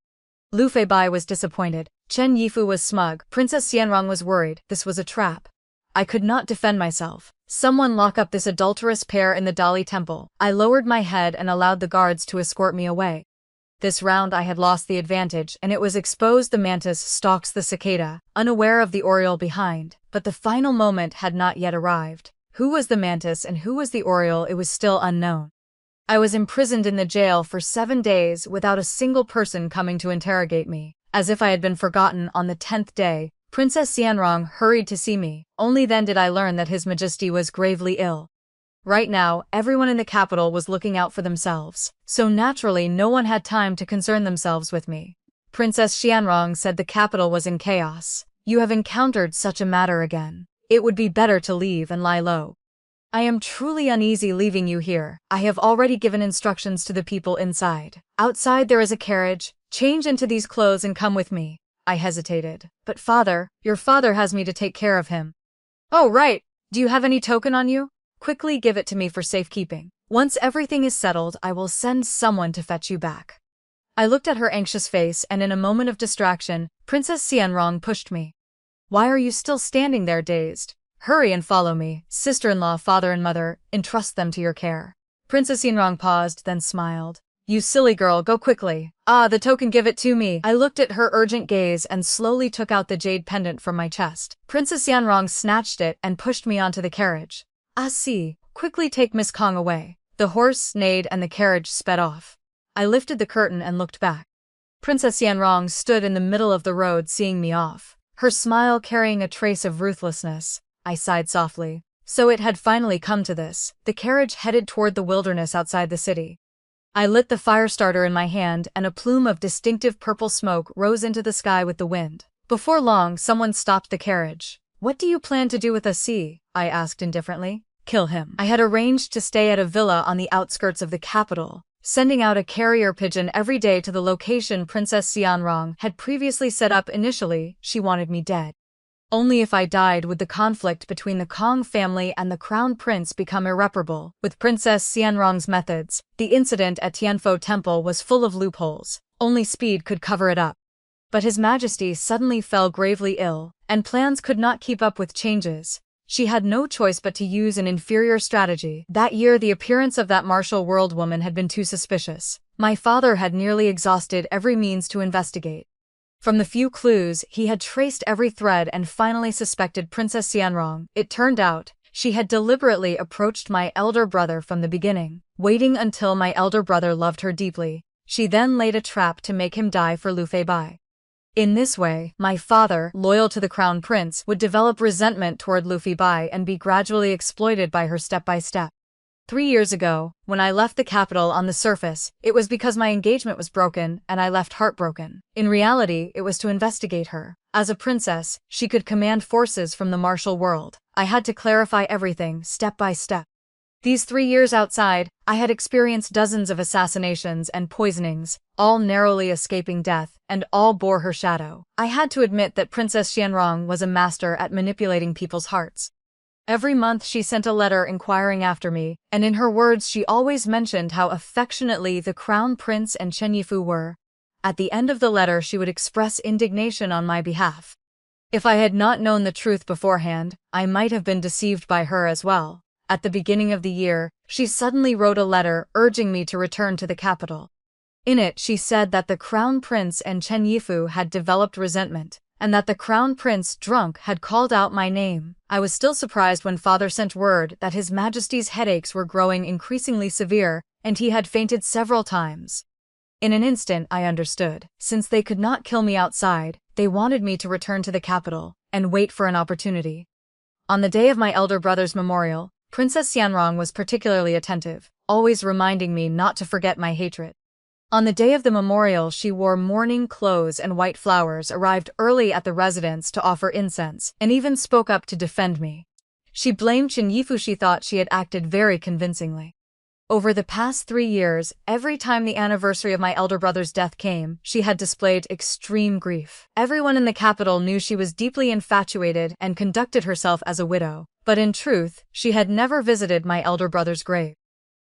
Lu Feibai was disappointed. Chen Yifu was smug. Princess Xianrong was worried. This was a trap. I could not defend myself. Someone lock up this adulterous pair in the Dali temple. I lowered my head and allowed the guards to escort me away. This round I had lost the advantage, and it was exposed the mantis stalks the cicada, unaware of the oriole behind, but the final moment had not yet arrived. Who was the mantis and who was the oriole? It was still unknown. I was imprisoned in the jail for 7 days without a single person coming to interrogate me. As if I had been forgotten, on the 10th day, Princess Xianrong hurried to see me. Only then did I learn that His Majesty was gravely ill. Right now, everyone in the capital was looking out for themselves, so naturally no one had time to concern themselves with me. Princess Xianrong said the capital was in chaos. You have encountered such a matter again. It would be better to leave and lie low. I am truly uneasy leaving you here. I have already given instructions to the people inside. Outside there is a carriage. Change into these clothes and come with me. I hesitated. But father, your father has me to take care of him. Oh, right. Do you have any token on you? Quickly give it to me for safekeeping. Once everything is settled, I will send someone to fetch you back. I looked at her anxious face, and in a moment of distraction, Princess Xianrong pushed me. Why are you still standing there dazed? Hurry and follow me. Sister-in-law, father and mother, entrust them to your care. Princess Xianrong paused, then smiled. You silly girl, go quickly. Ah, the token, give it to me. I looked at her urgent gaze and slowly took out the jade pendant from my chest. Princess Xianrong snatched it and pushed me onto the carriage. Ah, see, quickly take Miss Kong away. The horse neighed and the carriage sped off. I lifted the curtain and looked back. Princess Xianrong stood in the middle of the road seeing me off, her smile carrying a trace of ruthlessness. I sighed softly. So it had finally come to this. The carriage headed toward the wilderness outside the city. I lit the fire starter in my hand, and a plume of distinctive purple smoke rose into the sky with the wind. Before long, someone stopped the carriage. What do you plan to do with Asi? I asked indifferently. Kill him. I had arranged to stay at a villa on the outskirts of the capital, sending out a carrier pigeon every day to the location Princess Xianrong had previously set up. Initially, she wanted me dead. Only if I died would the conflict between the Kong family and the Crown Prince become irreparable. With Princess Xianrong's methods, the incident at Tianfo Temple was full of loopholes. Only speed could cover it up. But His Majesty suddenly fell gravely ill, and plans could not keep up with changes. She had no choice but to use an inferior strategy. That year, the appearance of that martial world woman had been too suspicious. My father had nearly exhausted every means to investigate. From the few clues, he had traced every thread and finally suspected Princess Xianrong. It turned out, she had deliberately approached my elder brother from the beginning, waiting until my elder brother loved her deeply. She then laid a trap to make him die for Lu Feibai. In this way, my father, loyal to the Crown Prince, would develop resentment toward Lu Feibai and be gradually exploited by her step by step. 3 years ago, when I left the capital on the surface, it was because my engagement was broken and I left heartbroken. In reality, it was to investigate her. As a princess, she could command forces from the martial world. I had to clarify everything, step by step. These 3 years outside, I had experienced dozens of assassinations and poisonings, all narrowly escaping death, and all bore her shadow. I had to admit that Princess Xianrong was a master at manipulating people's hearts. Every month she sent a letter inquiring after me, and in her words she always mentioned how affectionately the Crown Prince and Chen Yifu were. At the end of the letter she would express indignation on my behalf. If I had not known the truth beforehand, I might have been deceived by her as well. At the beginning of the year, she suddenly wrote a letter urging me to return to the capital. In it she said that the Crown Prince and Chen Yifu had developed resentment, and that the Crown Prince, drunk, had called out my name. I was still surprised when father sent word that His Majesty's headaches were growing increasingly severe, and he had fainted several times. In an instant I understood. Since they could not kill me outside, they wanted me to return to the capital, and wait for an opportunity. On the day of my elder brother's memorial, Princess Xianrong was particularly attentive, always reminding me not to forget my hatred. On the day of the memorial she wore mourning clothes and white flowers, arrived early at the residence to offer incense, and even spoke up to defend me. She blamed Chen Yifu. She thought she had acted very convincingly. Over the past 3 years, every time the anniversary of my elder brother's death came, she had displayed extreme grief. Everyone in the capital knew she was deeply infatuated and conducted herself as a widow, but in truth, she had never visited my elder brother's grave.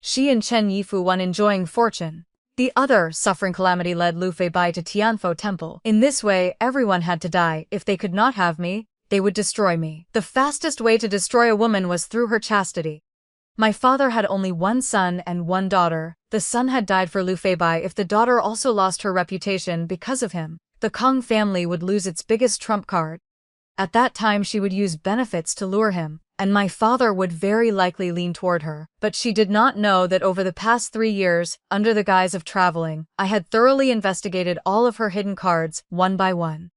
She and Chen Yifu, one enjoying fortune, the other suffering calamity, led Lu Feibai to Tianfo Temple. In this way, everyone had to die. If they could not have me, They would destroy me. The fastest way to destroy a woman was through her chastity. My father had only one son and one daughter. The son had died for Lu Feibai. If the daughter also lost her reputation because of him, the Kong family would lose its biggest trump card. At that time she would use benefits to lure him, and my father would very likely lean toward her. But she did not know that over the past 3 years, under the guise of traveling, I had thoroughly investigated all of her hidden cards, one by one.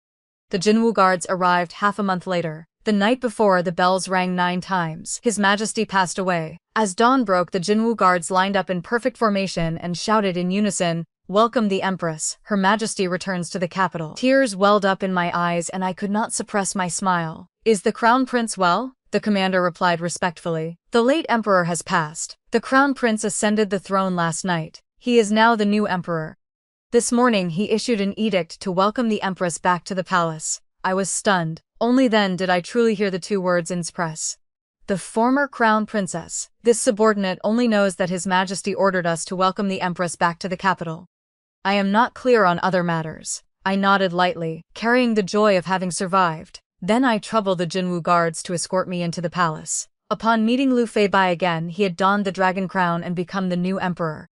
The Jinwu guards arrived half a month later. The night before, the bells rang 9 times. His Majesty passed away. As dawn broke, the Jinwu guards lined up in perfect formation and shouted in unison, "Welcome the Empress. Her Majesty returns to the capital." Tears welled up in my eyes and I could not suppress my smile. "Is the Crown Prince well?" the commander replied respectfully. "The late Emperor has passed. The Crown Prince ascended the throne last night. He is now the new Emperor. This morning he issued an edict to welcome the Empress back to the palace." I was stunned. Only then did I truly hear the 2 words express. The former Crown Princess. This subordinate only knows that His Majesty ordered us to welcome the Empress back to the capital. I am not clear on other matters. I nodded lightly, carrying the joy of having survived. Then I troubled the Jinwu guards to escort me into the palace. Upon meeting Lu Feibai again, he had donned the dragon crown and become the new emperor.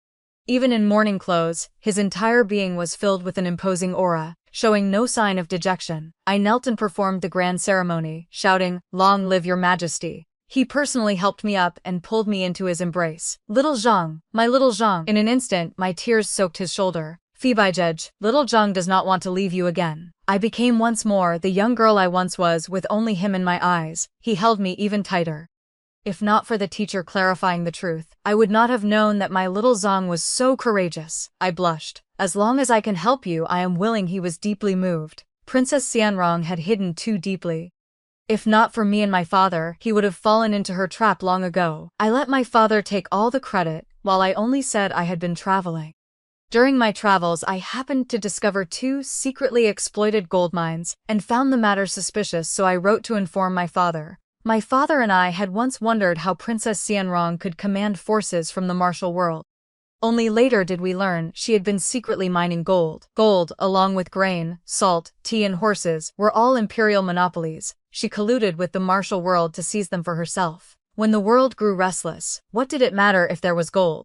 Even in mourning clothes, his entire being was filled with an imposing aura, showing no sign of dejection. I knelt and performed the grand ceremony, shouting, "Long live your Majesty." He personally helped me up and pulled me into his embrace. "Little Zhang, my little Zhang." In an instant, my tears soaked his shoulder. "Feibaijej, little Zhang does not want to leave you again." I became once more the young girl I once was with only him in my eyes. He held me even tighter. If not for the teacher clarifying the truth, I would not have known that my little Zhang was so courageous. I blushed. "As long as I can help you, I am willing." He was deeply moved. Princess Xianrong had hidden too deeply. If not for me and my father, he would have fallen into her trap long ago. I let my father take all the credit, while I only said I had been traveling. During my travels, I happened to discover 2 secretly exploited gold mines, and found the matter suspicious, so I wrote to inform my father. My father and I had once wondered how Princess Xianrong could command forces from the martial world. Only later did we learn she had been secretly mining gold. Gold, along with grain, salt, tea and horses, were all imperial monopolies. She colluded with the martial world to seize them for herself. When the world grew restless, what did it matter if there was gold?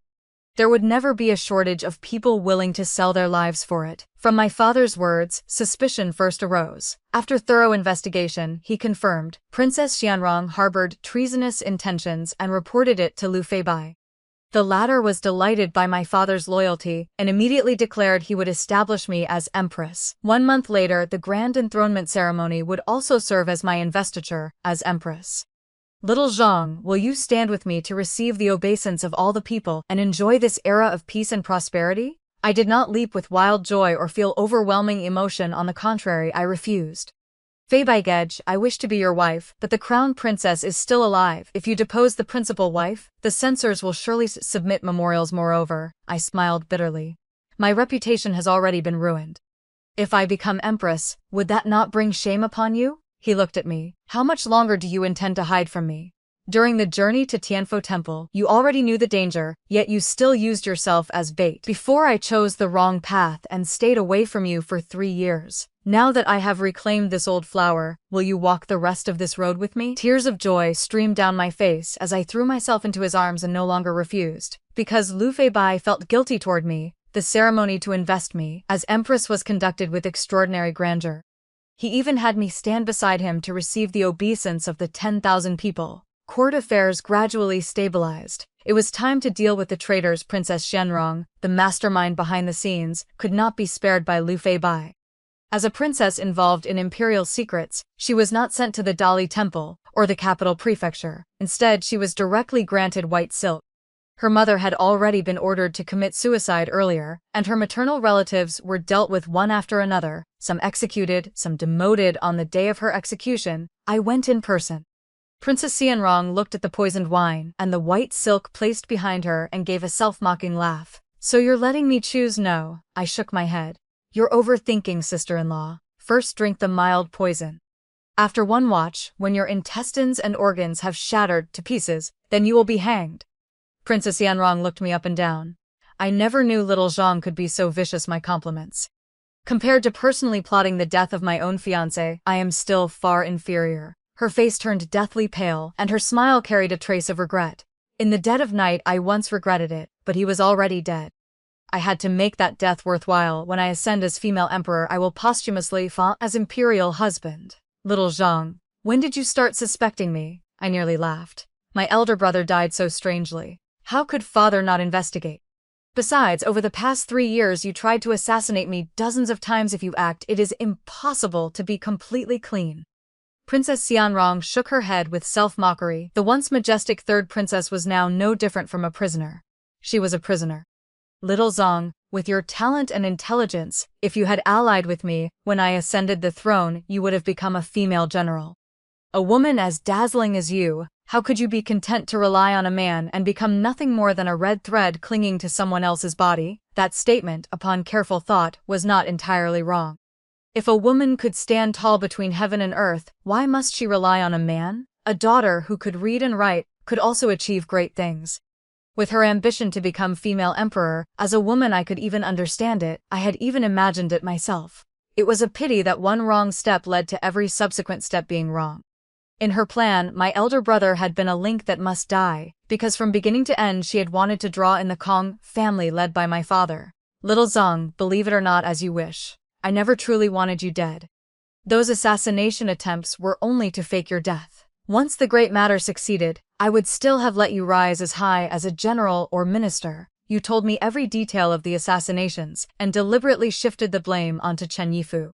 There would never be a shortage of people willing to sell their lives for it. From my father's words, suspicion first arose. After thorough investigation, he confirmed Princess Xianrong harbored treasonous intentions and reported it to Lu Feibai. The latter was delighted by my father's loyalty and immediately declared he would establish me as Empress. 1 month later, the grand enthronement ceremony would also serve as my investiture as Empress. "Little Zhang, will you stand with me to receive the obeisance of all the people and enjoy this era of peace and prosperity?" I did not leap with wild joy or feel overwhelming emotion. On the contrary, I refused. "Feibaijej, I wish to be your wife, but the crown princess is still alive. If you depose the principal wife, the censors will surely submit memorials." Moreover, I smiled bitterly. My reputation has already been ruined. "If I become empress, would that not bring shame upon you?" He looked at me. "How much longer do you intend to hide from me? During the journey to Tianfo Temple, you already knew the danger, yet you still used yourself as bait. Before I chose the wrong path and stayed away from you for 3 years. Now that I have reclaimed this old flower, will you walk the rest of this road with me?" Tears of joy streamed down my face as I threw myself into his arms and no longer refused. Because Lu Feibai felt guilty toward me, the ceremony to invest me as empress was conducted with extraordinary grandeur. He even had me stand beside him to receive the obeisance of the 10,000 people. Court affairs gradually stabilized. It was time to deal with the traitors. Princess Xianrong, the mastermind behind the scenes, could not be spared by Lu Feibai. As a princess involved in imperial secrets, she was not sent to the Dali Temple or the capital prefecture. Instead, she was directly granted white silk. Her mother had already been ordered to commit suicide earlier, and her maternal relatives were dealt with one after another, some executed, some demoted. On the day of her execution, I went in person. Princess Xianrong looked at the poisoned wine and the white silk placed behind her and gave a self-mocking laugh. "So you're letting me choose?" "No." I shook my head. "You're overthinking, sister-in-law. First drink the mild poison. After 1 watch, when your intestines and organs have shattered to pieces, then you will be hanged." Princess Xianrong looked me up and down. I never knew little Zhang could be so vicious. My compliments. Compared to personally plotting the death of my own fiancé, I am still far inferior. Her face turned deathly pale, and her smile carried a trace of regret. In the dead of night, I once regretted it, but he was already dead. I had to make that death worthwhile. When I ascend as female emperor, I will posthumously fall as imperial husband. Little Zhang, when did you start suspecting me? I nearly laughed. My elder brother died so strangely. How could father not investigate? Besides, over the past 3 years you tried to assassinate me dozens of times. If you act, it is impossible to be completely clean. Princess Xianrong shook her head with self-mockery. The once majestic third princess was now no different from a prisoner. She was a prisoner. Little Zhang, with your talent and intelligence, if you had allied with me when I ascended the throne, you would have become a female general. A woman as dazzling as you, how could you be content to rely on a man and become nothing more than a red thread clinging to someone else's body? That statement, upon careful thought, was not entirely wrong. If a woman could stand tall between heaven and earth, why must she rely on a man? A daughter who could read and write could also achieve great things. With her ambition to become female emperor, as a woman I could even understand it. I had even imagined it myself. It was a pity that one wrong step led to every subsequent step being wrong. In her plan, my elder brother had been a link that must die, because from beginning to end she had wanted to draw in the Kong family led by my father. Little Zhang, believe it or not as you wish, I never truly wanted you dead. Those assassination attempts were only to fake your death. Once the great matter succeeded, I would still have let you rise as high as a general or minister. You told me every detail of the assassinations and deliberately shifted the blame onto Chen Yifu.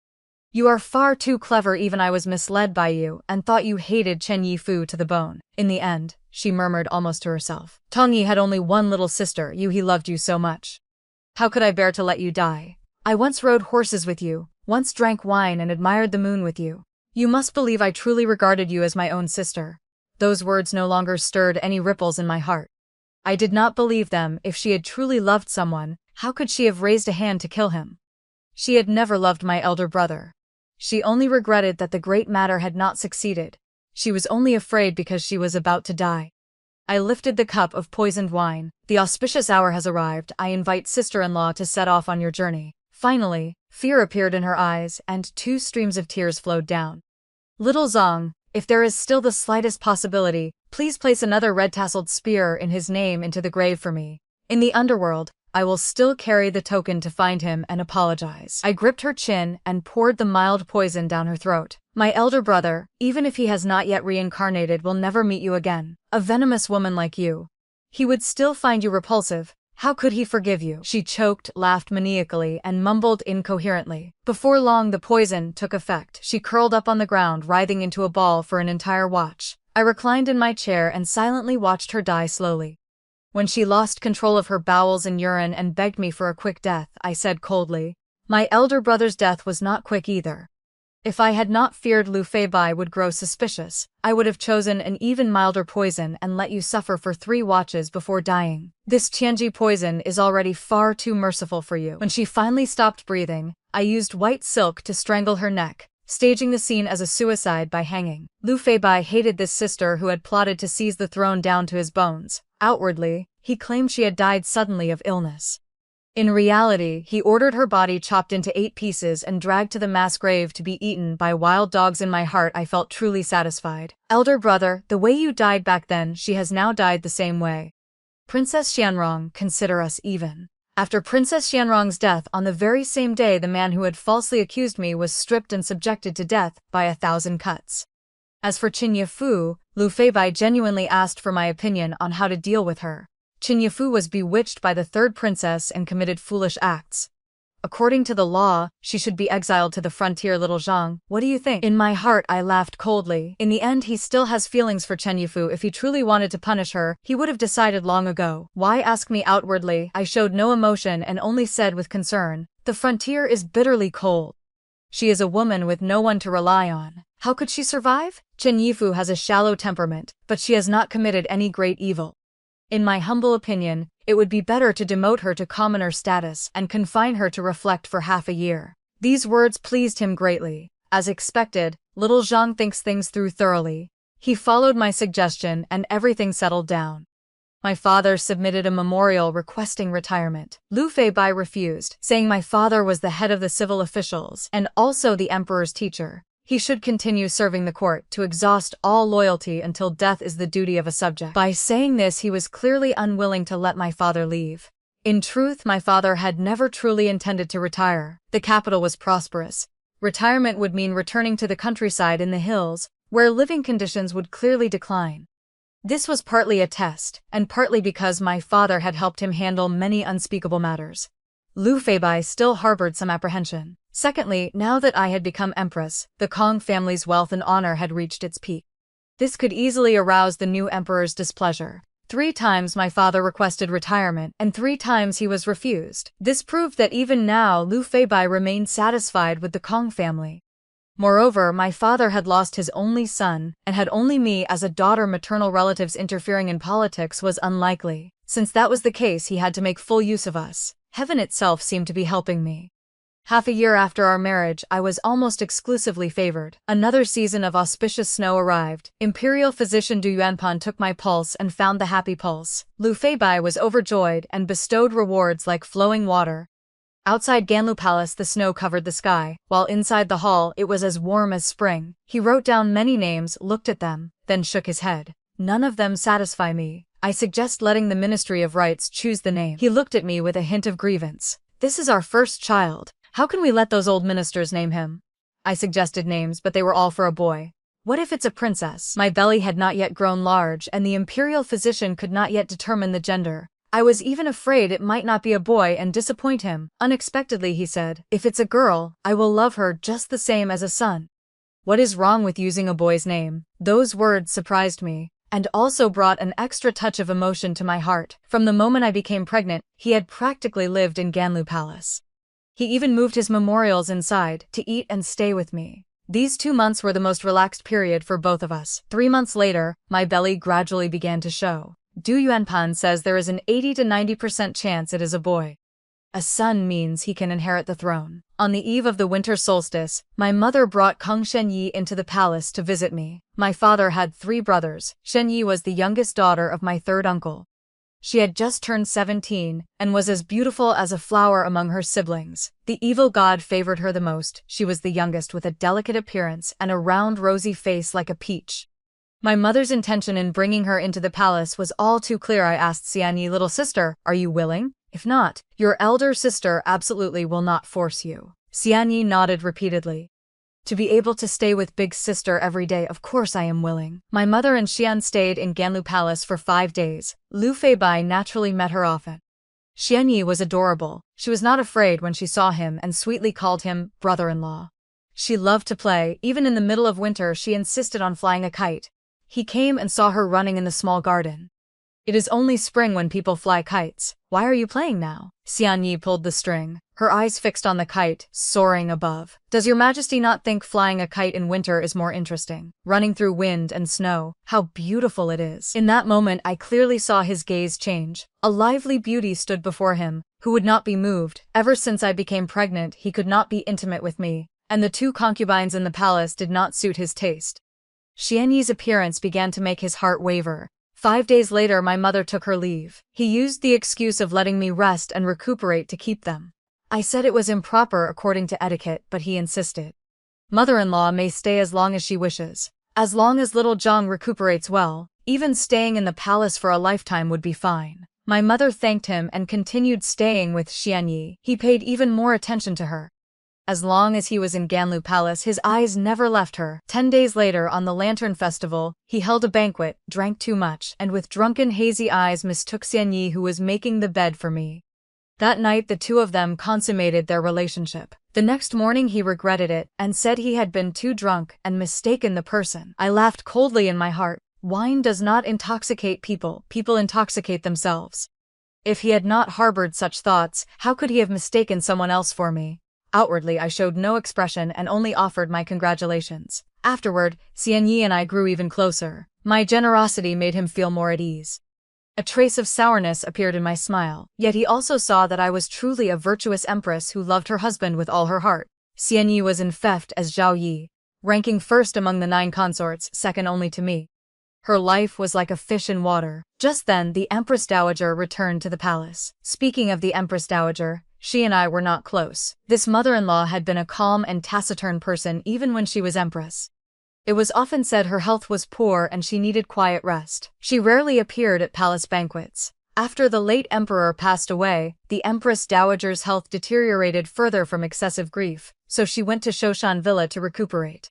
You are far too clever. Even I was misled by you and thought you hated Chen Yifu to the bone. In the end, she murmured almost to herself. Tongyi had only one little sister. He loved you so much. How could I bear to let you die? I once rode horses with you, once drank wine and admired the moon with you. You must believe I truly regarded you as my own sister. Those words no longer stirred any ripples in my heart. I did not believe them. If she had truly loved someone, how could she have raised a hand to kill him? She had never loved my elder brother. She only regretted that the great matter had not succeeded. She was only afraid because she was about to die. I lifted the cup of poisoned wine. The auspicious hour has arrived. I invite sister-in-law to set off on your journey. Finally, fear appeared in her eyes, and 2 streams of tears flowed down. Little Zhang, if there is still the slightest possibility, please place another red-tasseled spear in his name into the grave for me. In the underworld, I will still carry the token to find him and apologize. I gripped her chin and poured the mild poison down her throat. My elder brother, even if he has not yet reincarnated, will never meet you again. A venomous woman like you. He would still find you repulsive. How could he forgive you? She choked, laughed maniacally, and mumbled incoherently. Before long the poison took effect. She curled up on the ground, writhing into a ball for an entire watch. I reclined in my chair and silently watched her die slowly. When she lost control of her bowels and urine and begged me for a quick death, I said coldly, my elder brother's death was not quick either. If I had not feared Lu Feibai would grow suspicious, I would have chosen an even milder poison and let you suffer for 3 watches before dying. This Tianji poison is already far too merciful for you. When she finally stopped breathing, I used white silk to strangle her neck, staging the scene as a suicide by hanging. Lu Feibai hated this sister who had plotted to seize the throne down to his bones. Outwardly, he claimed she had died suddenly of illness. In reality, he ordered her body chopped into 8 pieces and dragged to the mass grave to be eaten by wild dogs. In my heart, I felt truly satisfied. Elder brother, the way you died back then, she has now died the same way. Princess Xianrong, consider us even. After Princess Xianrong's death, on the very same day the man who had falsely accused me was stripped and subjected to death by 1,000 cuts. As for Chen Yifu, Lu Feibai genuinely asked for my opinion on how to deal with her. Chen Yifu was bewitched by the third princess and committed foolish acts. According to the law, she should be exiled to the frontier. Little Zhang, what do you think? In my heart, I laughed coldly. In the end, he still has feelings for Chen Yifu. If he truly wanted to punish her, he would have decided long ago. Why ask me? Outwardly, I showed no emotion and only said with concern, the frontier is bitterly cold. She is a woman with no one to rely on. How could she survive? Chen Yifu has a shallow temperament, but she has not committed any great evil. In my humble opinion, it would be better to demote her to commoner status and confine her to reflect for half a year. These words pleased him greatly. As expected, little Zhang thinks things through thoroughly. He followed my suggestion and everything settled down. My father submitted a memorial requesting retirement. Lu Feibai refused, saying my father was the head of the civil officials and also the emperor's teacher. He should continue serving the court to exhaust all loyalty until death is the duty of a subject. By saying this, he was clearly unwilling to let my father leave. In truth, my father had never truly intended to retire. The capital was prosperous. Retirement would mean returning to the countryside in the hills, where living conditions would clearly decline. This was partly a test, and partly because my father had helped him handle many unspeakable matters. Lu Feibai still harbored some apprehension. Secondly, now that I had become empress, the Kong family's wealth and honor had reached its peak. This could easily arouse the new emperor's displeasure. 3 times my father requested retirement, and 3 times he was refused. This proved that even now Lu Feibai remained satisfied with the Kong family. Moreover, my father had lost his only son, and had only me as a daughter. Maternal relatives interfering in politics was unlikely. Since that was the case, he had to make full use of us. Heaven itself seemed to be helping me. Half a year after our marriage, I was almost exclusively favored. Another season of auspicious snow arrived. Imperial physician Du Yuanpan took my pulse and found the happy pulse. Lu Feibai was overjoyed and bestowed rewards like flowing water. Outside Ganlu Palace, the snow covered the sky, while inside the hall it was as warm as spring. He wrote down many names, looked at them, then shook his head. None of them satisfy me. I suggest letting the Ministry of Rights choose the name. He looked at me with a hint of grievance. This is our first child. How can we let those old ministers name him? I suggested names, but they were all for a boy. What if it's a princess? My belly had not yet grown large, and the imperial physician could not yet determine the gender. I was even afraid it might not be a boy and disappoint him. Unexpectedly, he said, if it's a girl, I will love her just the same as a son. What is wrong with using a boy's name? Those words surprised me, and also brought an extra touch of emotion to my heart. From the moment I became pregnant, he had practically lived in Ganlu Palace. He even moved his memorials inside to eat and stay with me. These 2 months were the most relaxed period for both of us. 3 months later, my belly gradually began to show. Du Yuanpan says there is an 80 to 90% chance it is a boy. A son means he can inherit the throne. On the eve of the winter solstice, my mother brought Kong Shenyi into the palace to visit me. My father had 3 brothers. Shenyi was the youngest daughter of my 3rd uncle. She had just turned 17, and was as beautiful as a flower among her siblings. The evil god favored her the most. She was the youngest with a delicate appearance and a round rosy face like a peach. My mother's intention in bringing her into the palace was all too clear. I asked Xianyi, little sister, are you willing? If not, your elder sister absolutely will not force you. Xianyi nodded repeatedly. To be able to stay with big sister every day, of course I am willing. My mother and Xian stayed in Ganlu Palace for 5 days. Lu Feibai naturally met her often. Xianyi was adorable. She was not afraid when she saw him and sweetly called him brother-in-law. She loved to play. Even in the middle of winter, she insisted on flying a kite. He came and saw her running in the small garden. It is only spring when people fly kites. Why are you playing now? Xianyi pulled the string, her eyes fixed on the kite, soaring above. Does your majesty not think flying a kite in winter is more interesting? Running through wind and snow, how beautiful it is. In that moment, I clearly saw his gaze change. A lively beauty stood before him, who would not be moved. Ever since I became pregnant, he could not be intimate with me, and the 2 concubines in the palace did not suit his taste. Xianyi's appearance began to make his heart waver. 5 days later, my mother took her leave. He used the excuse of letting me rest and recuperate to keep them. I said it was improper according to etiquette, but he insisted. Mother-in-law may stay as long as she wishes. As long as little Zhang recuperates well, even staying in the palace for a lifetime would be fine. My mother thanked him and continued staying with Xianyi. He paid even more attention to her. As long as he was in Ganlu Palace, his eyes never left her. 10 days later, on the Lantern Festival, he held a banquet, drank too much, and with drunken, hazy eyes mistook Xianyi, who was making the bed for me. That night, the 2 of them consummated their relationship. The next morning, he regretted it, and said he had been too drunk and mistaken the person. I laughed coldly in my heart. Wine does not intoxicate people, people intoxicate themselves. If he had not harbored such thoughts, how could he have mistaken someone else for me? Outwardly, I showed no expression and only offered my congratulations. Afterward, Xianyi and I grew even closer. My generosity made him feel more at ease. A trace of sourness appeared in my smile, yet he also saw that I was truly a virtuous empress who loved her husband with all her heart. Xianyi was enfeoffed as Zhao Yi, ranking first among the 9 consorts, second only to me. Her life was like a fish in water. Just then, the Empress Dowager returned to the palace. Speaking of the Empress Dowager, she and I were not close. This mother-in-law had been a calm and taciturn person even when she was empress. It was often said her health was poor and she needed quiet rest. She rarely appeared at palace banquets. After the late emperor passed away, the Empress Dowager's health deteriorated further from excessive grief, so she went to Shoshan Villa to recuperate.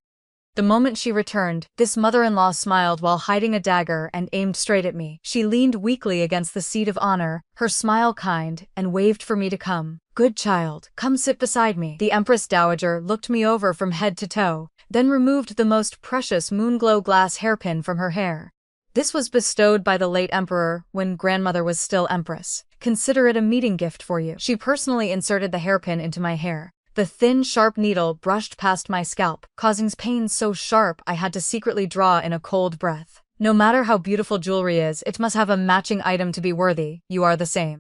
The moment she returned, this mother-in-law smiled while hiding a dagger and aimed straight at me. She leaned weakly against the seat of honor, her smile kind, and waved for me to come. "Good child, come sit beside me." The Empress Dowager looked me over from head to toe, then removed the most precious moonglow glass hairpin from her hair. This was bestowed by the late emperor when grandmother was still empress. "Consider it a meeting gift for you." She personally inserted the hairpin into my hair. The thin, sharp needle brushed past my scalp, causing pain so sharp I had to secretly draw in a cold breath. No matter how beautiful jewelry is, it must have a matching item to be worthy. You are the same.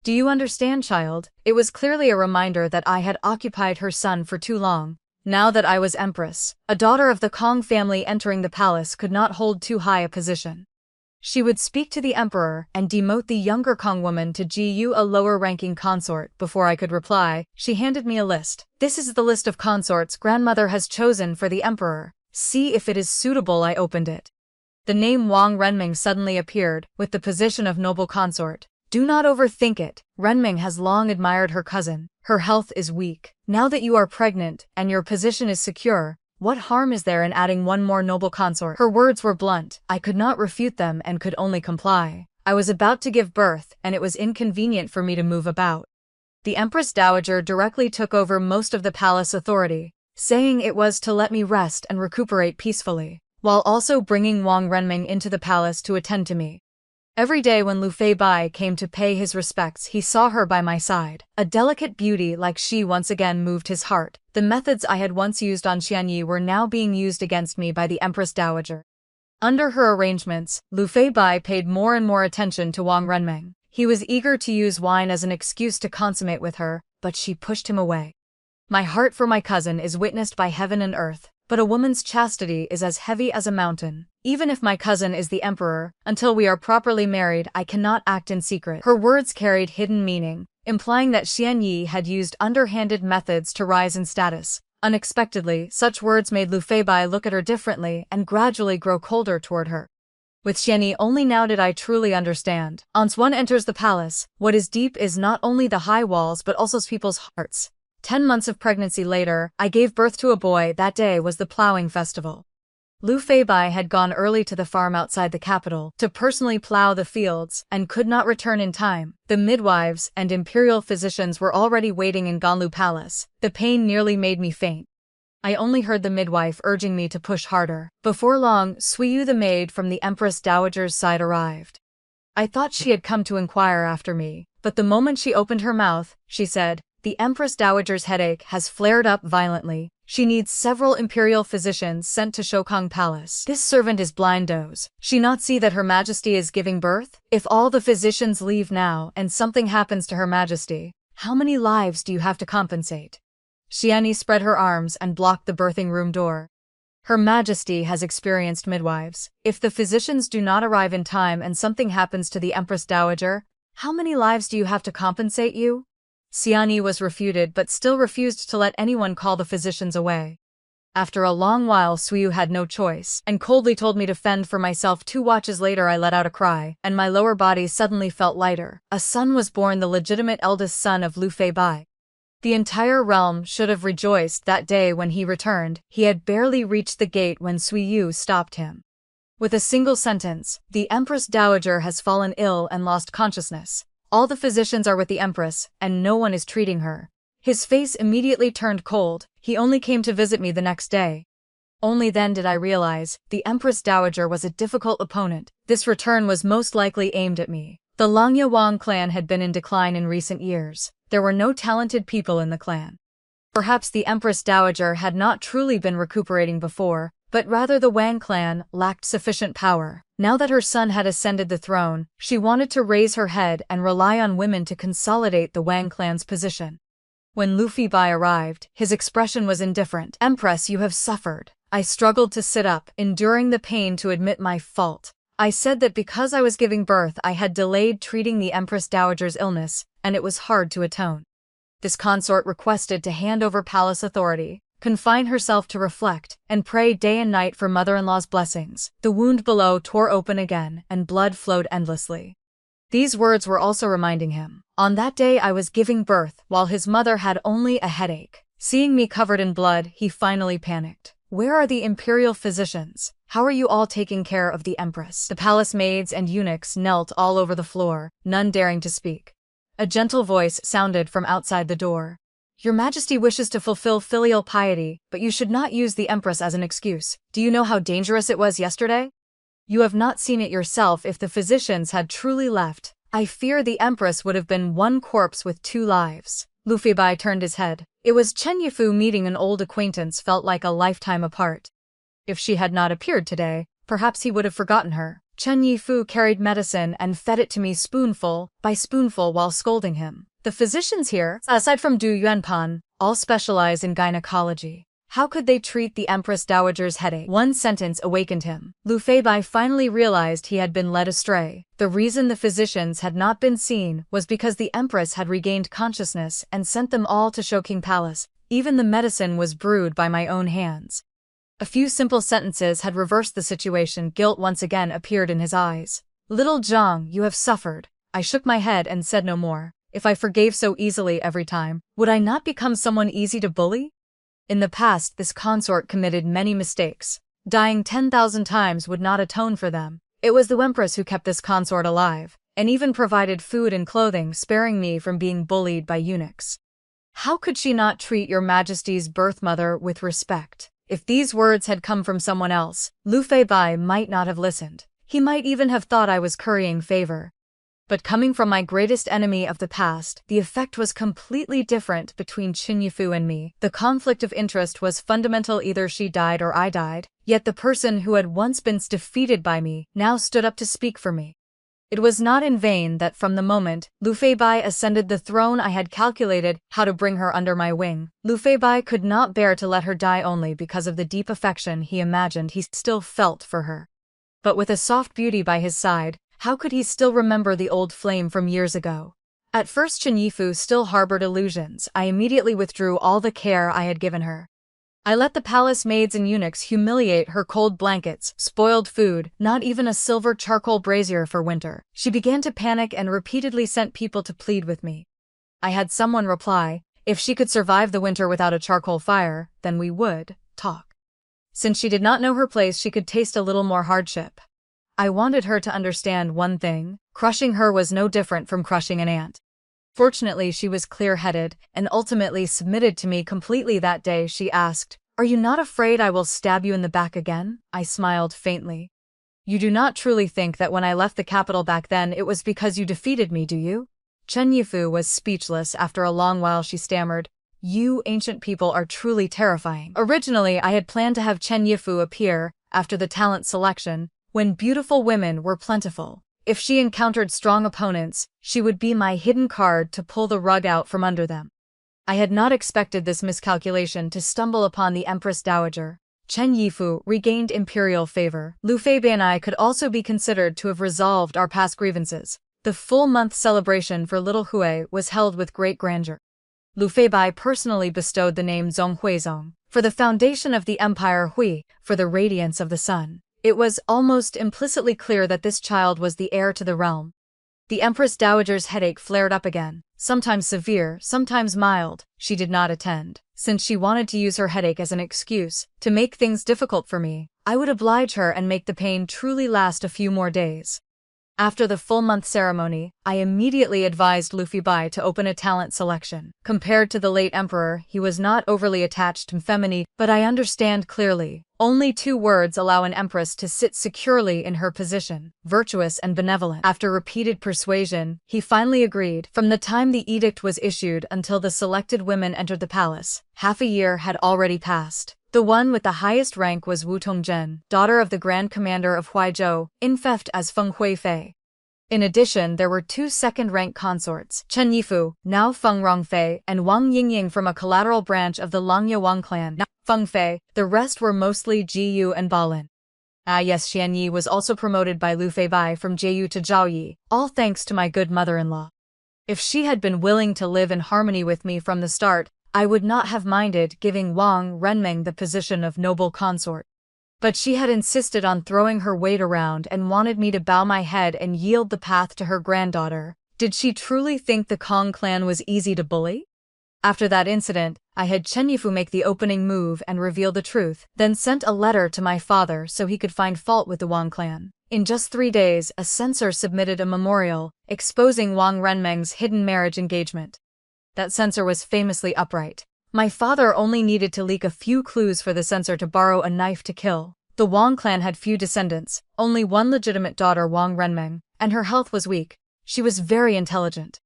Do you understand, child? It was clearly a reminder that I had occupied her son for too long. Now that I was empress, a daughter of the Kong family entering the palace could not hold too high a position. She would speak to the emperor and demote the younger Kong woman to Gu, a lower-ranking consort. Before I could reply, she handed me a list. "This is the list of consorts grandmother has chosen for the emperor. See if it is suitable." I opened it. The name Wang Renming suddenly appeared, with the position of noble consort. "Do not overthink it. Renming has long admired her cousin. Her health is weak. Now that you are pregnant and your position is secure, what harm is there in adding one more noble consort?" Her words were blunt. I could not refute them and could only comply. I was about to give birth, and it was inconvenient for me to move about. The Empress Dowager directly took over most of the palace authority, saying it was to let me rest and recuperate peacefully, while also bringing Wang Renming into the palace to attend to me. Every day when Lu Feibai came to pay his respects, he saw her by my side. A delicate beauty like she once again moved his heart. The methods I had once used on Xianyi were now being used against me by the Empress Dowager. Under her arrangements, Lu Feibai paid more and more attention to Wang Renming. He was eager to use wine as an excuse to consummate with her, but she pushed him away. My heart for my cousin is witnessed by heaven and earth, but a woman's chastity is as heavy as a mountain. Even if my cousin is the emperor, until we are properly married, I cannot act in secret. Her words carried hidden meaning, implying that Xianyi had used underhanded methods to rise in status. Unexpectedly, such words made Lu Feibai look at her differently and gradually grow colder toward her. With Xianyi only now did I truly understand. Once one enters the palace, what is deep is not only the high walls but also people's hearts. 10 months of pregnancy later, I gave birth to a boy. That day was the plowing festival. Lu Feibai had gone early to the farm outside the capital to personally plow the fields and could not return in time. The midwives and imperial physicians were already waiting in Ganlu Palace. The pain nearly made me faint. I only heard the midwife urging me to push harder. Before long, Suiyu the maid from the Empress Dowager's side arrived. I thought she had come to inquire after me, but the moment she opened her mouth, she said, "The Empress Dowager's headache has flared up violently. She needs several imperial physicians sent to Shokong Palace. This servant is blind. Does she not see that Her Majesty is giving birth? If all the physicians leave now and something happens to Her Majesty, how many lives do you have to compensate?" Xianyi spread her arms and blocked the birthing room door. "Her Majesty has experienced midwives. If the physicians do not arrive in time and something happens to the Empress Dowager, how many lives do you have to compensate you?" Xianyi was refuted but still refused to let anyone call the physicians away. After a long while, Suiyu had no choice and coldly told me to fend for myself. 2 watches later I let out a cry, and my lower body suddenly felt lighter. A son was born, the legitimate eldest son of Lu Feibai. The entire realm should have rejoiced that day when he returned. He had barely reached the gate when Suiyu stopped him. With a single sentence, "The Empress Dowager has fallen ill and lost consciousness. All the physicians are with the Empress, and no one is treating her." His face immediately turned cold. He only came to visit me the next day. Only then did I realize the Empress Dowager was a difficult opponent. This return was most likely aimed at me. The Langya Wang clan had been in decline in recent years. There were no talented people in the clan. Perhaps the Empress Dowager had not truly been recuperating before, but rather the Wang clan lacked sufficient power. Now that her son had ascended the throne, she wanted to raise her head and rely on women to consolidate the Wang clan's position. When Lu Feibai arrived, his expression was indifferent. "Empress, you have suffered. I struggled to sit up, enduring the pain to admit my fault. I said that because I was giving birth I had delayed treating the Empress Dowager's illness, and it was hard to atone. This consort requested to hand over palace authority, confine herself to reflect, and pray day and night for mother-in-law's blessings. The wound below tore open again, and blood flowed endlessly. These words were also reminding him. On that day I was giving birth, while his mother had only a headache. Seeing me covered in blood, he finally panicked. Where are the imperial physicians? How are you all taking care of the Empress? The palace maids and eunuchs knelt all over the floor, none daring to speak. A gentle voice sounded from outside the door. Your Majesty wishes to fulfill filial piety, but you should not use the Empress as an excuse. Do you know how dangerous it was yesterday? You have not seen it yourself. If the physicians had truly left, I fear the Empress would have been one corpse with 2 lives. Lu Feibai turned his head. It was Chen Yifu. Meeting an old acquaintance felt like a lifetime apart. If she had not appeared today, perhaps he would have forgotten her. Chen Yifu carried medicine and fed it to me spoonful by spoonful while scolding him. The physicians here, aside from Du Yuanpan, all specialize in gynecology. How could they treat the Empress Dowager's headache? One sentence awakened him. Lu Feibai finally realized he had been led astray. The reason the physicians had not been seen was because the Empress had regained consciousness and sent them all to Shouqing Palace. Even the medicine was brewed by my own hands. A few simple sentences had reversed the situation. Guilt once again appeared in his eyes. Little Zhang, you have suffered. I shook my head and said no more. If I forgave so easily every time, would I not become someone easy to bully? In the past, this consort committed many mistakes. Dying 10,000 times would not atone for them. It was the Empress who kept this consort alive, and even provided food and clothing, sparing me from being bullied by eunuchs. How could she not treat your Majesty's birth mother with respect? If these words had come from someone else, Lu Feibai might not have listened. He might even have thought I was currying favor. But coming from my greatest enemy of the past, the effect was completely different between Chen Yifu and me. The conflict of interest was fundamental. Either she died or I died. Yet the person who had once been defeated by me now stood up to speak for me. It was not in vain that from the moment Lu Feibai ascended the throne I had calculated how to bring her under my wing. Lu Feibai could not bear to let her die only because of the deep affection he imagined he still felt for her. But with a soft beauty by his side, how could he still remember the old flame from years ago? At first Chen Yifu still harbored illusions. I immediately withdrew all the care I had given her. I let the palace maids and eunuchs humiliate her. Cold blankets, spoiled food, not even a silver charcoal brazier for winter. She began to panic and repeatedly sent people to plead with me. I had someone reply, if she could survive the winter without a charcoal fire, then we would talk. Since she did not know her place, she could taste a little more hardship. I wanted her to understand one thing: crushing her was no different from crushing an ant. Fortunately, she was clear-headed and ultimately submitted to me completely. That day she asked, "Are you not afraid I will stab you in the back again?" I smiled faintly. "You do not truly think that when I left the capital back then it was because you defeated me, do you?" Chen Yifu was speechless. After a long while she stammered, "You ancient people are truly terrifying." Originally I had planned to have Chen Yifu appear after the talent selection, when beautiful women were plentiful. If she encountered strong opponents, she would be my hidden card to pull the rug out from under them. I had not expected this miscalculation to stumble upon the Empress Dowager. Chen Yifu regained imperial favor. Lu Feibai and I could also be considered to have resolved our past grievances. The full-month celebration for Little Hui was held with great grandeur. Lu Feibai personally bestowed the name Zonghuizong for the foundation of the Empire, Hui for the radiance of the sun. It was almost implicitly clear that this child was the heir to the realm. The Empress Dowager's headache flared up again, sometimes severe, sometimes mild. She did not attend. Since she wanted to use her headache as an excuse to make things difficult for me, I would oblige her and make the pain truly last a few more days. After the full-month ceremony, I immediately advised Lu Feibai to open a talent selection. Compared to the late emperor, he was not overly attached to femininity, but I understand clearly. Only 2 words allow an empress to sit securely in her position: virtuous and benevolent. After repeated persuasion, he finally agreed. From the time the edict was issued until the selected women entered the palace, half a year had already passed. The one with the highest rank was Wu Tongzhen, daughter of the Grand Commander of Huaizhou, infeft as Feng Huifei. In addition, there were two second-rank consorts, Chen Yifu, now Feng Rongfei, and Wang Yingying from a collateral branch of the Langya Wang clan, now Feng Fei. The rest were mostly Jiyu and Balin. Yes, Xian Yi was also promoted by Lu Feibai from Jiyu to Zhaoyi, all thanks to my good mother-in-law. If she had been willing to live in harmony with me from the start, I would not have minded giving Wang Renming the position of noble consort. But she had insisted on throwing her weight around and wanted me to bow my head and yield the path to her granddaughter. Did she truly think the Kong clan was easy to bully? After that incident, I had Chen Yifu make the opening move and reveal the truth, then sent a letter to my father so he could find fault with the Wang clan. In just 3 days, a censor submitted a memorial, exposing Wang Renming's hidden marriage engagement. That censor was famously upright. My father only needed to leak a few clues for the censor to borrow a knife to kill. The Wang clan had few descendants, only one legitimate daughter, Wang Renming, and her health was weak. She was very intelligent.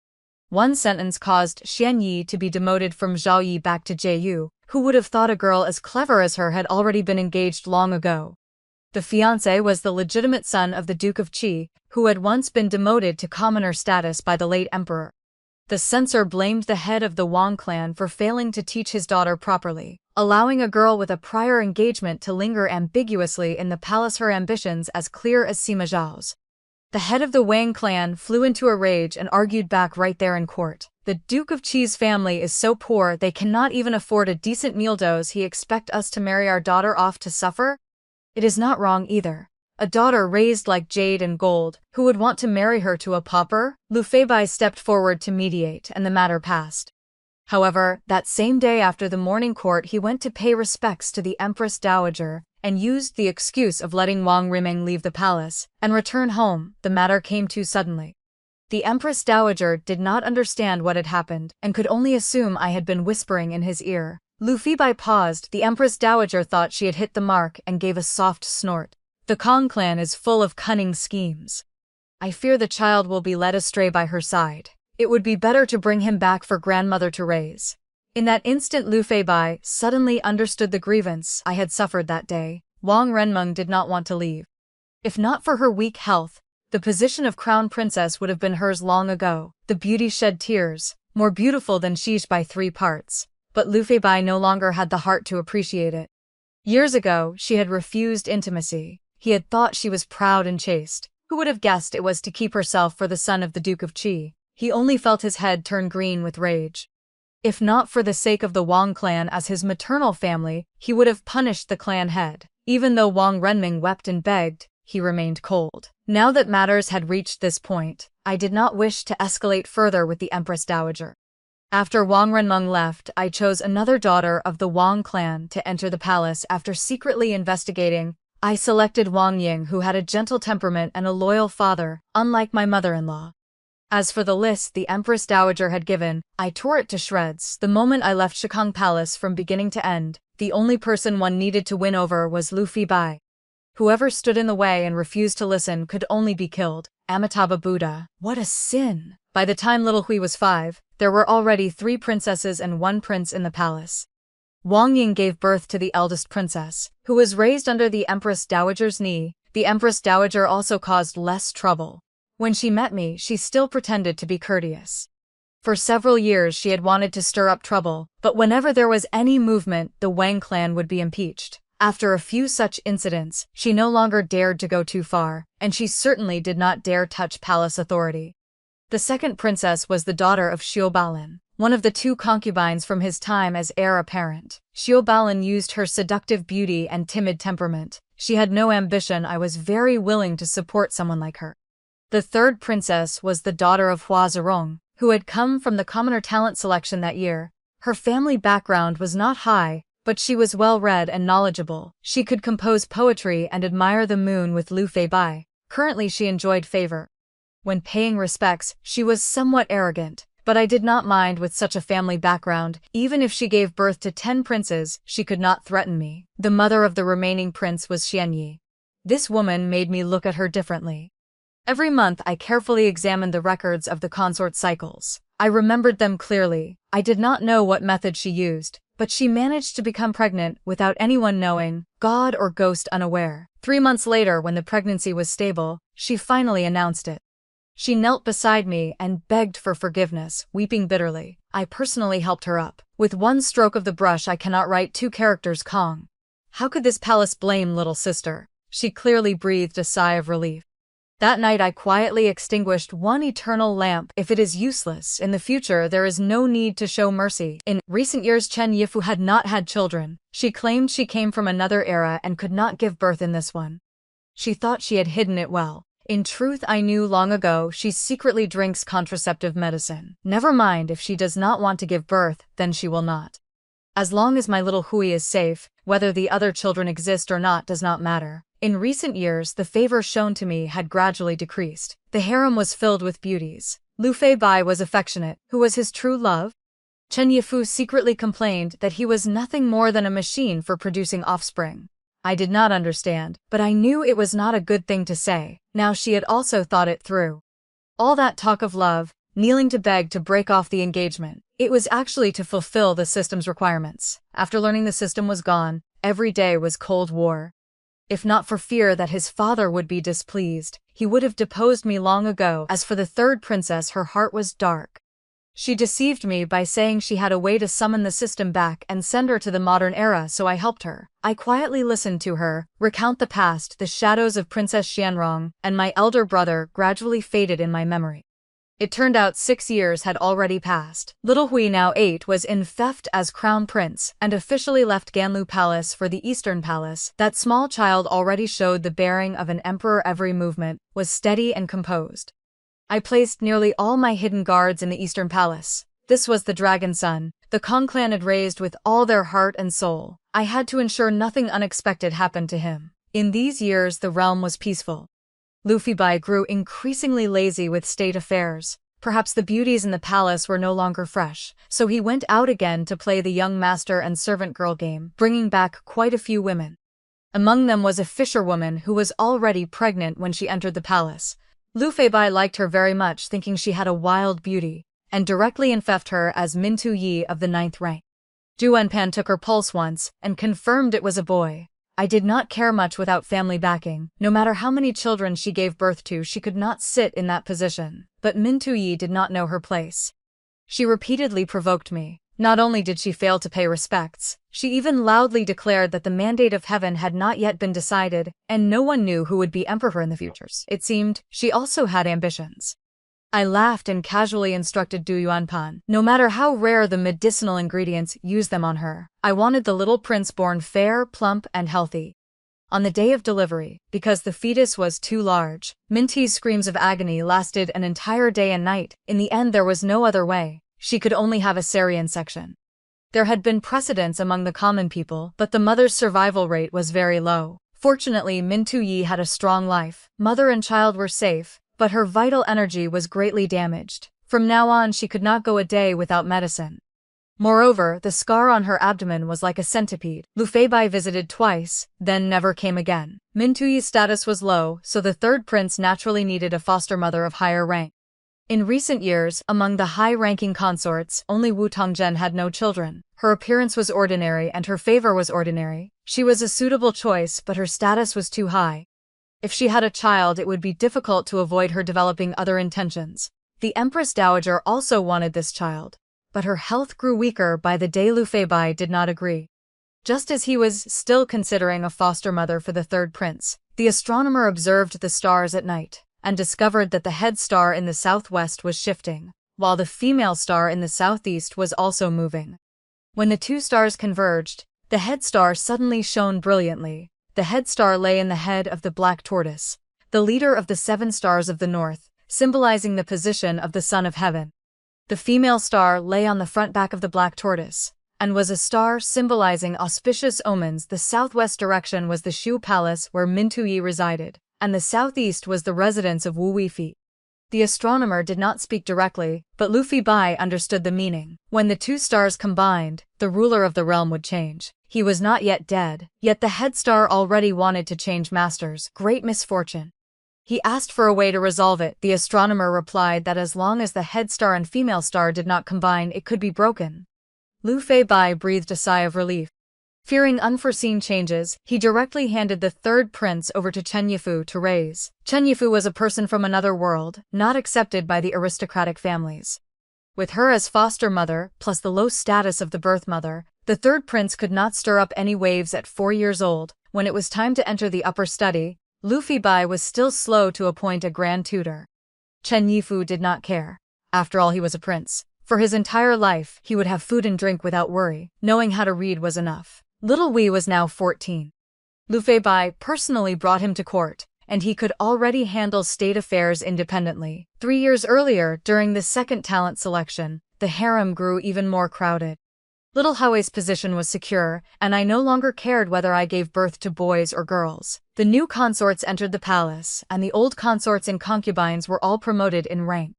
One sentence caused Xian Yi to be demoted from Zhaoyi back to Jiyu. Who would have thought a girl as clever as her had already been engaged long ago? The fiancé was the legitimate son of the Duke of Qi, who had once been demoted to commoner status by the late emperor. The censor blamed the head of the Wang clan for failing to teach his daughter properly, allowing a girl with a prior engagement to linger ambiguously in the palace, her ambitions as clear as Sima Zhao's. The head of the Wang clan flew into a rage and argued back right there in court. The Duke of Qi's family is so poor they cannot even afford a decent meal. Does he expect us to marry our daughter off to suffer? It is not wrong either. A daughter raised like jade and gold, who would want to marry her to a pauper? Lu Feibai stepped forward to mediate and the matter passed. However, that same day after the morning court he went to pay respects to the Empress Dowager, and used the excuse of letting Wang Renming leave the palace and return home. The matter came too suddenly. The Empress Dowager did not understand what had happened and could only assume I had been whispering in his ear. Lu Feibai paused. The Empress Dowager thought she had hit the mark and gave a soft snort. The Kong clan is full of cunning schemes. I fear the child will be led astray by her side. It would be better to bring him back for grandmother to raise. In that instant, Lu Feibai suddenly understood the grievance I had suffered that day. Wang Renming did not want to leave. If not for her weak health, the position of crown princess would have been hers long ago. The beauty shed tears, more beautiful than Xish by 3 parts. But Lu Feibai no longer had the heart to appreciate it. Years ago, she had refused intimacy. He had thought she was proud and chaste. Who would have guessed it was to keep herself for the son of the Duke of Qi? He only felt his head turn green with rage. If not for the sake of the Wang clan as his maternal family, he would have punished the clan head. Even though Wang Renming wept and begged, he remained cold. Now that matters had reached this point, I did not wish to escalate further with the Empress Dowager. After Wang Renming left, I chose another daughter of the Wang clan to enter the palace. After secretly investigating, I selected Wang Ying, who had a gentle temperament and a loyal father, unlike my mother-in-law. As for the list the Empress Dowager had given, I tore it to shreds. The moment I left Shikang Palace, from beginning to end, the only person one needed to win over was Lu Feibai. Whoever stood in the way and refused to listen could only be killed. Amitabha Buddha. What a sin! By the time little Hui was 5, there were already 3 princesses and 1 prince in the palace. Wang Ying gave birth to the eldest princess, who was raised under the Empress Dowager's knee. The Empress Dowager also caused less trouble. When she met me, she still pretended to be courteous. For several years she had wanted to stir up trouble, but whenever there was any movement, the Wang clan would be impeached. After a few such incidents, she no longer dared to go too far, and she certainly did not dare touch palace authority. The second princess was the daughter of Xiubalin, one of the 2 concubines from his time as heir apparent. Xiubalin used her seductive beauty and timid temperament. She had no ambition. I was very willing to support someone like her. The third princess was the daughter of Hua Zerong, who had come from the commoner talent selection that year. Her family background was not high, but she was well-read and knowledgeable. She could compose poetry and admire the moon with Lu Feibai. Currently she enjoyed favor. When paying respects, she was somewhat arrogant, but I did not mind with such a family background. Even if she gave birth to 10 princes, she could not threaten me. The mother of the remaining prince was Xian Yi. This woman made me look at her differently. Every month I carefully examined the records of the consort cycles. I remembered them clearly. I did not know what method she used, but she managed to become pregnant without anyone knowing, God or ghost unaware. 3 months later, when the pregnancy was stable, she finally announced it. She knelt beside me and begged for forgiveness, weeping bitterly. I personally helped her up. With one stroke of the brush I cannot write two characters Kong. How could this palace blame little sister? She clearly breathed a sigh of relief. That night I quietly extinguished one eternal lamp. If it is useless, in the future there is no need to show mercy. In recent years Chen Yifu had not had children. She claimed she came from another era and could not give birth in this one. She thought she had hidden it well. In truth, I knew long ago she secretly drinks contraceptive medicine. Never mind, if she does not want to give birth, then she will not. As long as my little Hui is safe, whether the other children exist or not does not matter. In recent years, the favor shown to me had gradually decreased. The harem was filled with beauties. Lu Feibai was affectionate. Who was his true love? Chen Yifu secretly complained that he was nothing more than a machine for producing offspring. I did not understand, but I knew it was not a good thing to say. Now she had also thought it through. All that talk of love, kneeling to beg to break off the engagement, it was actually to fulfill the system's requirements. After learning the system was gone, every day was Cold War. If not for fear that his father would be displeased, he would have deposed me long ago. As for the third princess, her heart was dark. She deceived me by saying she had a way to summon the system back and send her to the modern era, so I helped her. I quietly listened to her recount the past. The shadows of Princess Xianrong and my elder brother gradually faded in my memory. It turned out 6 years had already passed. Little Hui, now 8, was in theft as crown prince and officially left Ganlu Palace for the Eastern Palace. That small child already showed the bearing of an emperor. Every movement was steady and composed. I placed nearly all my hidden guards in the Eastern Palace. This was the Dragon Son the Kong clan had raised with all their heart and soul. I had to ensure nothing unexpected happened to him. In these years the realm was peaceful. Lu Feibai grew increasingly lazy with state affairs. Perhaps the beauties in the palace were no longer fresh, so he went out again to play the young master and servant girl game, bringing back quite a few women. Among them was a fisherwoman who was already pregnant when she entered the palace. Lu Feibai liked her very much, thinking she had a wild beauty, and directly infected her as Min Tu Yi of the 9th rank. Du Wenpan took her pulse once and confirmed it was a boy. I did not care much without family backing. No matter how many children she gave birth to, she could not sit in that position. But Min Tu Yi did not know her place. She repeatedly provoked me. Not only did she fail to pay respects, she even loudly declared that the mandate of heaven had not yet been decided, and no one knew who would be emperor in the futures. It seemed she also had ambitions. I laughed and casually instructed Du Yuanpan. No matter how rare the medicinal ingredients, use them on her. I wanted the little prince born fair, plump, and healthy. On the day of delivery, because the fetus was too large, Minty's screams of agony lasted an entire day and night. In the end there was no other way. She could only have a cesarean section. There had been precedents among the common people, but the mother's survival rate was very low. Fortunately, Min Tu Yi had a strong life. Mother and child were safe, but her vital energy was greatly damaged. From now on she could not go a day without medicine. Moreover, the scar on her abdomen was like a centipede. Lu Feibai visited twice, then never came again. Min Tu Yi's status was low, so the third prince naturally needed a foster mother of higher rank. In recent years, among the high-ranking consorts, only Wu Tongzhen had no children. Her appearance was ordinary and her favor was ordinary. She was a suitable choice, but her status was too high. If she had a child, it would be difficult to avoid her developing other intentions. The Empress Dowager also wanted this child, but her health grew weaker by the day. Lu Feibai did not agree. Just as he was still considering a foster mother for the third prince, the astronomer observed the stars at night and discovered that the head star in the southwest was shifting, while the female star in the southeast was also moving. When the two stars converged, the head star suddenly shone brilliantly. The head star lay in the head of the black tortoise, the leader of the 7 stars of the north, symbolizing the position of the Son of Heaven. The female star lay on the front back of the black tortoise, and was a star symbolizing auspicious omens. The southwest direction was the Shu Palace where Min Tu Yi resided, and the southeast was the residence of Wu Weifi. The astronomer did not speak directly, but Lu Feibai understood the meaning. When the two stars combined, the ruler of the realm would change. He was not yet dead, yet the head star already wanted to change masters. Great misfortune. He asked for a way to resolve it. The astronomer replied that as long as the head star and female star did not combine, it could be broken. Lu Feibai breathed a sigh of relief. Fearing unforeseen changes, he directly handed the third prince over to Chen Yifu to raise. Chen Yifu was a person from another world, not accepted by the aristocratic families. With her as foster mother, plus the low status of the birth mother, the third prince could not stir up any waves at 4 years old. When it was time to enter the upper study, Lu Feibai was still slow to appoint a grand tutor. Chen Yifu did not care. After all, he was a prince. For his entire life, he would have food and drink without worry. Knowing how to read was enough. Little Wei was now 14. Lu Feibai personally brought him to court, and he could already handle state affairs independently. 3 years earlier, during the second talent selection, the harem grew even more crowded. Little Hui's position was secure, and I no longer cared whether I gave birth to boys or girls. The new consorts entered the palace, and the old consorts and concubines were all promoted in rank.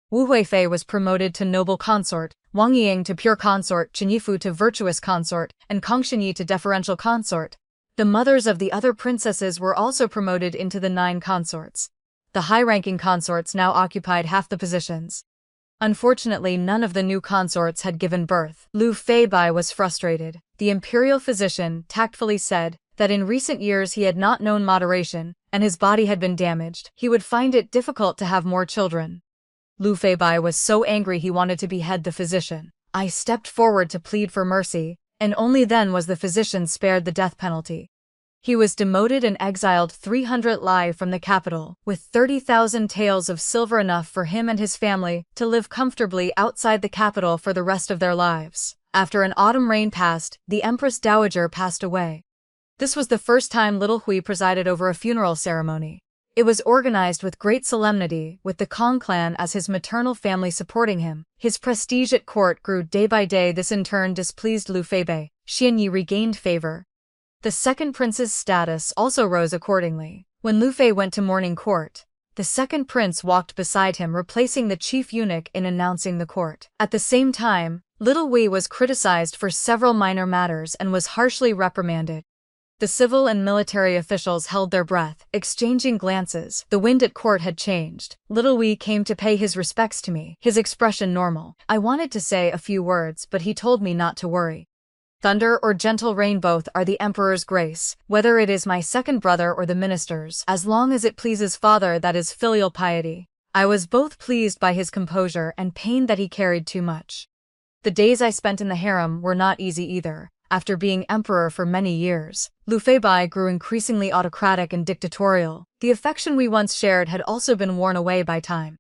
Wu Huifei was promoted to noble consort, Wang Ying to pure consort, Chen Yifu to virtuous consort, and Kong Shenyi to deferential consort. The mothers of the other princesses were also promoted into the 9 consorts. The high-ranking consorts now occupied half the positions. Unfortunately, none of the new consorts had given birth. Lu Feibai was frustrated. The imperial physician tactfully said that in recent years he had not known moderation, and his body had been damaged. He would find it difficult to have more children. Lu Feibai was so angry he wanted to behead the physician. I stepped forward to plead for mercy, and only then was the physician spared the death penalty. He was demoted and exiled 300 li from the capital, with 30,000 taels of silver, enough for him and his family to live comfortably outside the capital for the rest of their lives. After an autumn rain passed, the Empress Dowager passed away. This was the first time Little Hui presided over a funeral ceremony. It was organized with great solemnity, with the Kong clan as his maternal family supporting him. His prestige at court grew day by day. This in turn displeased Lu Feibai. Xianyi regained favor. The second prince's status also rose accordingly. When Lu Fei went to morning court, the second prince walked beside him, replacing the chief eunuch in announcing the court. At the same time, Little Wei was criticized for several minor matters and was harshly reprimanded. The civil and military officials held their breath, exchanging glances. The wind at court had changed. Little Wei came to pay his respects to me, his expression normal. I wanted to say a few words, but he told me not to worry. Thunder or gentle rain, both are the emperor's grace, whether it is my second brother or the minister's, as long as it pleases father, that is filial piety. I was both pleased by his composure and pained that he carried too much. The days I spent in the harem were not easy either. After being emperor for many years, Lu Feibai grew increasingly autocratic and dictatorial. The affection we once shared had also been worn away by time.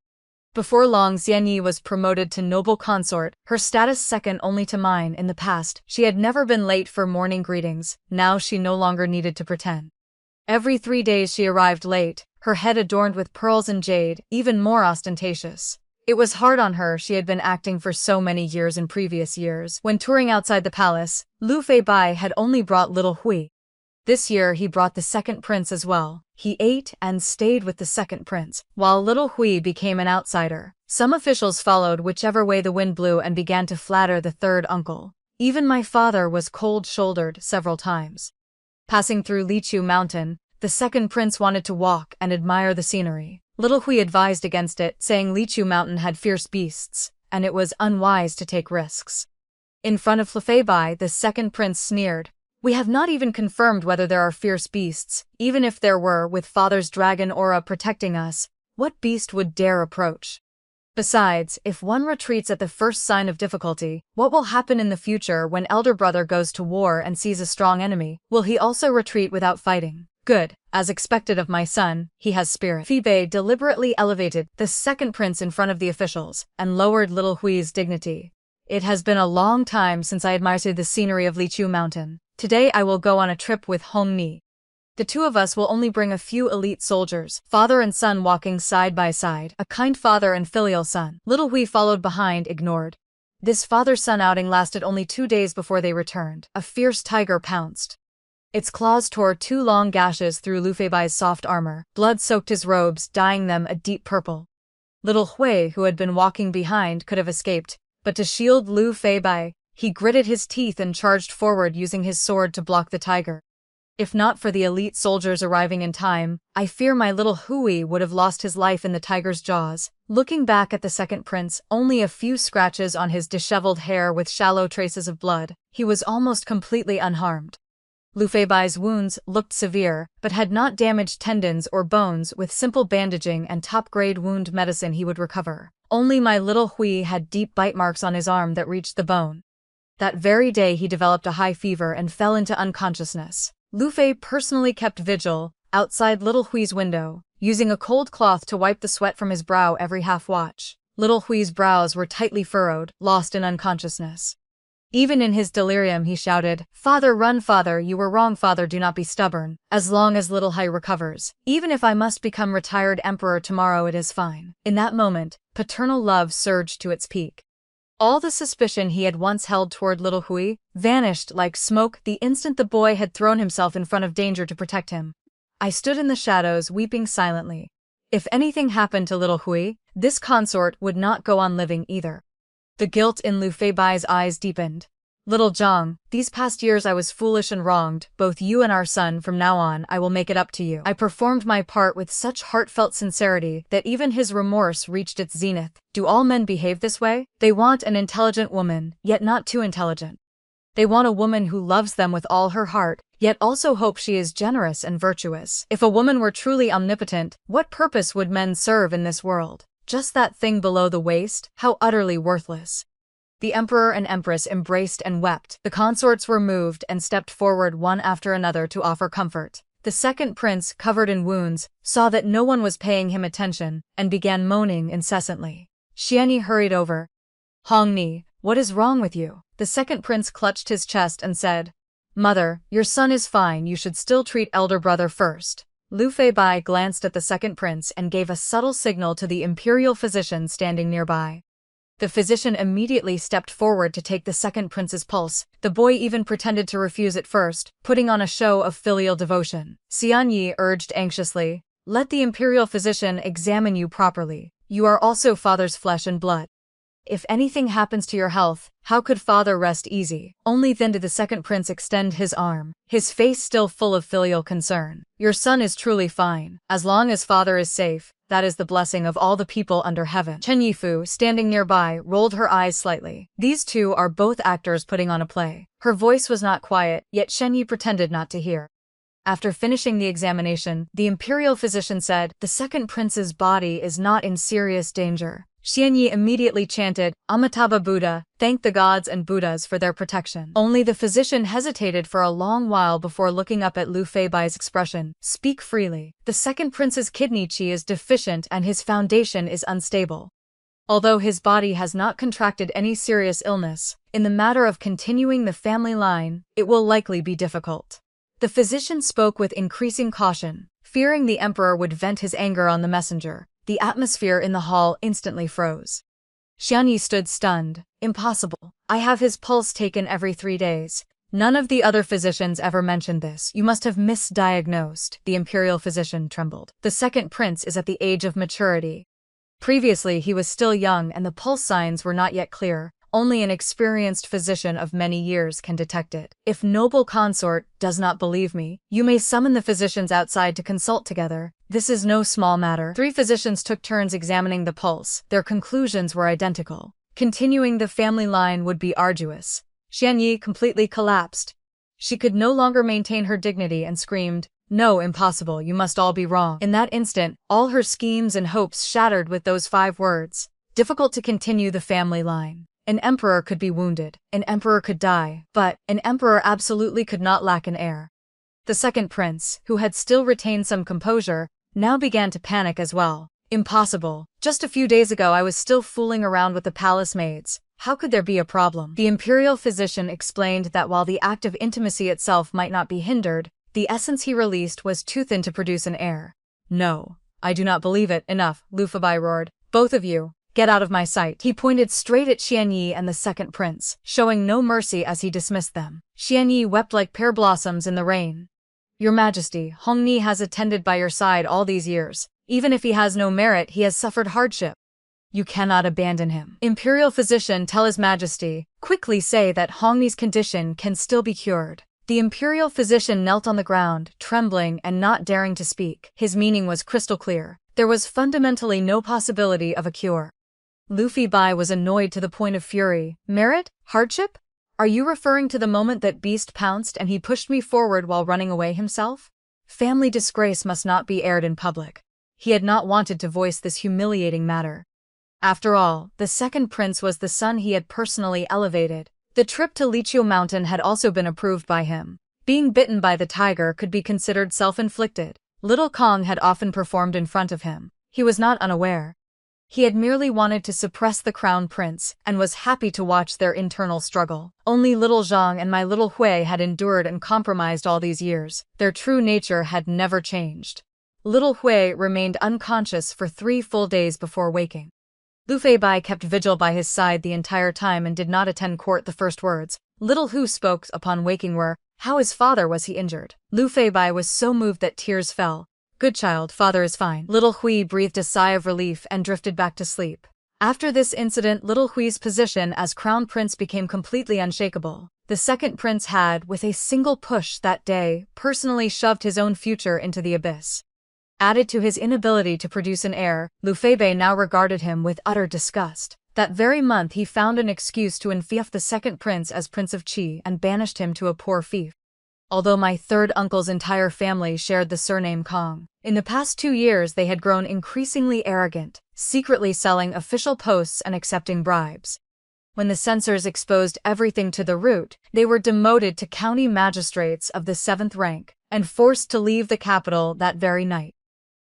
Before long, Xianyi was promoted to noble consort, her status second only to mine. In the past, she had never been late for morning greetings. Now she no longer needed to pretend. Every 3 days she arrived late, her head adorned with pearls and jade, even more ostentatious. It was hard on her. She had been acting for so many years in previous years. When touring outside the palace, Lu Feibai had only brought Little Hui. This year he brought the second prince as well. He ate and stayed with the second prince, while Little Hui became an outsider. Some officials followed whichever way the wind blew and began to flatter the third uncle. Even my father was cold-shouldered several times. Passing through Lichu Mountain, the second prince wanted to walk and admire the scenery. Little Hui advised against it, saying Lichu Mountain had fierce beasts, and it was unwise to take risks. In front of Lu Feibai, the second prince sneered. We have not even confirmed whether there are fierce beasts. Even if there were, with father's dragon aura protecting us, what beast would dare approach? Besides, if one retreats at the first sign of difficulty, what will happen in the future when elder brother goes to war and sees a strong enemy? Will he also retreat without fighting? Good. As expected of my son, he has spirit. Feibai deliberately elevated the second prince in front of the officials and lowered Little Hui's dignity. It has been a long time since I admired the scenery of Lichu Mountain. Today I will go on a trip with Hong Ni. The two of us will only bring a few elite soldiers, father and son walking side by side, a kind father and filial son. Little Hui followed behind, ignored. This father-son outing lasted only 2 days before they returned. A fierce tiger pounced. Its claws tore 2 long gashes through Lu Feibai's soft armor. Blood soaked his robes, dyeing them a deep purple. Little Hui, who had been walking behind, could have escaped, but to shield Lu Feibai, he gritted his teeth and charged forward using his sword to block the tiger. If not for the elite soldiers arriving in time, I fear my little Hui would have lost his life in the tiger's jaws. Looking back at the second prince, only a few scratches on his disheveled hair with shallow traces of blood, he was almost completely unharmed. Lu Feibai's wounds looked severe, but had not damaged tendons or bones. With simple bandaging and top-grade wound medicine he would recover. Only my little Hui had deep bite marks on his arm that reached the bone. That very day he developed a high fever and fell into unconsciousness. Lu Fei personally kept vigil, outside little Hui's window, using a cold cloth to wipe the sweat from his brow every half-watch. Little Hui's brows were tightly furrowed, lost in unconsciousness. Even in his delirium he shouted, "Father, run, father, you were wrong, father, do not be stubborn. As long as little Hui recovers, even if I must become retired emperor tomorrow, it is fine." In that moment, paternal love surged to its peak. All the suspicion he had once held toward little Hui vanished like smoke the instant the boy had thrown himself in front of danger to protect him. I stood in the shadows weeping silently. If anything happened to little Hui, this consort would not go on living either. The guilt in Lu Feibai's eyes deepened. "Little Zhang, these past years I was foolish and wronged, both you and our son. From now on, I will make it up to you." I performed my part with such heartfelt sincerity that even his remorse reached its zenith. Do all men behave this way? They want an intelligent woman, yet not too intelligent. They want a woman who loves them with all her heart, yet also hopes she is generous and virtuous. If a woman were truly omnipotent, what purpose would men serve in this world? Just that thing below the waist? How utterly worthless. The emperor and empress embraced and wept. The consorts were moved and stepped forward one after another to offer comfort. The second prince, covered in wounds, saw that no one was paying him attention, and began moaning incessantly. Xianyi hurried over. "Hongni, what is wrong with you?" The second prince clutched his chest and said, "Mother, your son is fine, you should still treat elder brother first." Lu Feibai glanced at the second prince and gave a subtle signal to the imperial physician standing nearby. The physician immediately stepped forward to take the second prince's pulse. The boy even pretended to refuse at first, putting on a show of filial devotion. Xianyi urged anxiously, "Let the imperial physician examine you properly. You are also father's flesh and blood. If anything happens to your health, how could father rest easy?" Only then did the second prince extend his arm, his face still full of filial concern. "Your son is truly fine. As long as father is safe, that is the blessing of all the people under heaven." Chen Yifu, standing nearby, rolled her eyes slightly. These two are both actors putting on a play. Her voice was not quiet, yet Shen Yi pretended not to hear. After finishing the examination, the imperial physician said, "The second prince's body is not in serious danger." Xianyi immediately chanted, "Amitabha Buddha, thank the gods and Buddhas for their protection." Only the physician hesitated for a long while before looking up at Lu Feibai's expression. "Speak freely. The second prince's kidney qi is deficient and his foundation is unstable. Although his body has not contracted any serious illness, in the matter of continuing the family line, it will likely be difficult." The physician spoke with increasing caution, fearing the emperor would vent his anger on the messenger. The atmosphere in the hall instantly froze. Xianyi stood stunned. "Impossible. I have his pulse taken every 3 days. None of the other physicians ever mentioned this. You must have misdiagnosed." The imperial physician trembled. "The second prince is at the age of maturity. Previously he was still young and the pulse signs were not yet clear. Only an experienced physician of many years can detect it. If noble consort does not believe me, you may summon the physicians outside to consult together. This is no small matter." 3 physicians took turns examining the pulse. Their conclusions were identical. Continuing the family line would be arduous. Xianyi completely collapsed. She could no longer maintain her dignity and screamed, "No, impossible, you must all be wrong." In that instant, all her schemes and hopes shattered with those 5 words. Difficult to continue the family line. An emperor could be wounded, an emperor could die, but an emperor absolutely could not lack an heir. The second prince, who had still retained some composure, now began to panic as well. "Impossible. Just a few days ago I was still fooling around with the palace maids. How could there be a problem?" The imperial physician explained that while the act of intimacy itself might not be hindered, the essence he released was too thin to produce an heir. "No, I do not believe it." "Enough," Lu Feibai roared. "Both of you, get out of my sight." He pointed straight at Xianyi and the second prince, showing no mercy as he dismissed them. Xianyi wept like pear blossoms in the rain. "Your Majesty, Hongni has attended by your side all these years. Even if he has no merit, he has suffered hardship. You cannot abandon him." Imperial physician, tell His Majesty, quickly say that Hongni's condition can still be cured. The imperial physician knelt on the ground, trembling and not daring to speak. His meaning was crystal clear. There was fundamentally no possibility of a cure. Luffy Bai was annoyed to the point of fury. Merit? Hardship? Are you referring to the moment that Beast pounced and he pushed me forward while running away himself? Family disgrace must not be aired in public. He had not wanted to voice this humiliating matter. After all, the second prince was the son he had personally elevated. The trip to Lichio Mountain had also been approved by him. Being bitten by the tiger could be considered self-inflicted. Little Kong had often performed in front of him. He was not unaware. He had merely wanted to suppress the crown prince, and was happy to watch their internal struggle. Only little Zhang and my little Hui had endured and compromised all these years. Their true nature had never changed. Little Hui remained unconscious for 3 full days before waking. Luffy Bai kept vigil by his side the entire time and did not attend court. The first words little Hu spoke upon waking were, "How is father? Was he injured?" Luffy Bai was so moved that tears fell. "Good child, father is fine." Little Hui breathed a sigh of relief and drifted back to sleep. After this incident, Little Hui's position as crown prince became completely unshakable. The second prince had, with a single push that day, personally shoved his own future into the abyss. Added to his inability to produce an heir, Luffy Bai now regarded him with utter disgust. That very month he found an excuse to enfeoff the second prince as Prince of Qi and banished him to a poor fief. Although my third uncle's entire family shared the surname Kong, in the past 2 years they had grown increasingly arrogant, secretly selling official posts and accepting bribes. When the censors exposed everything to the root, they were demoted to county magistrates of the 7th rank, and forced to leave the capital that very night.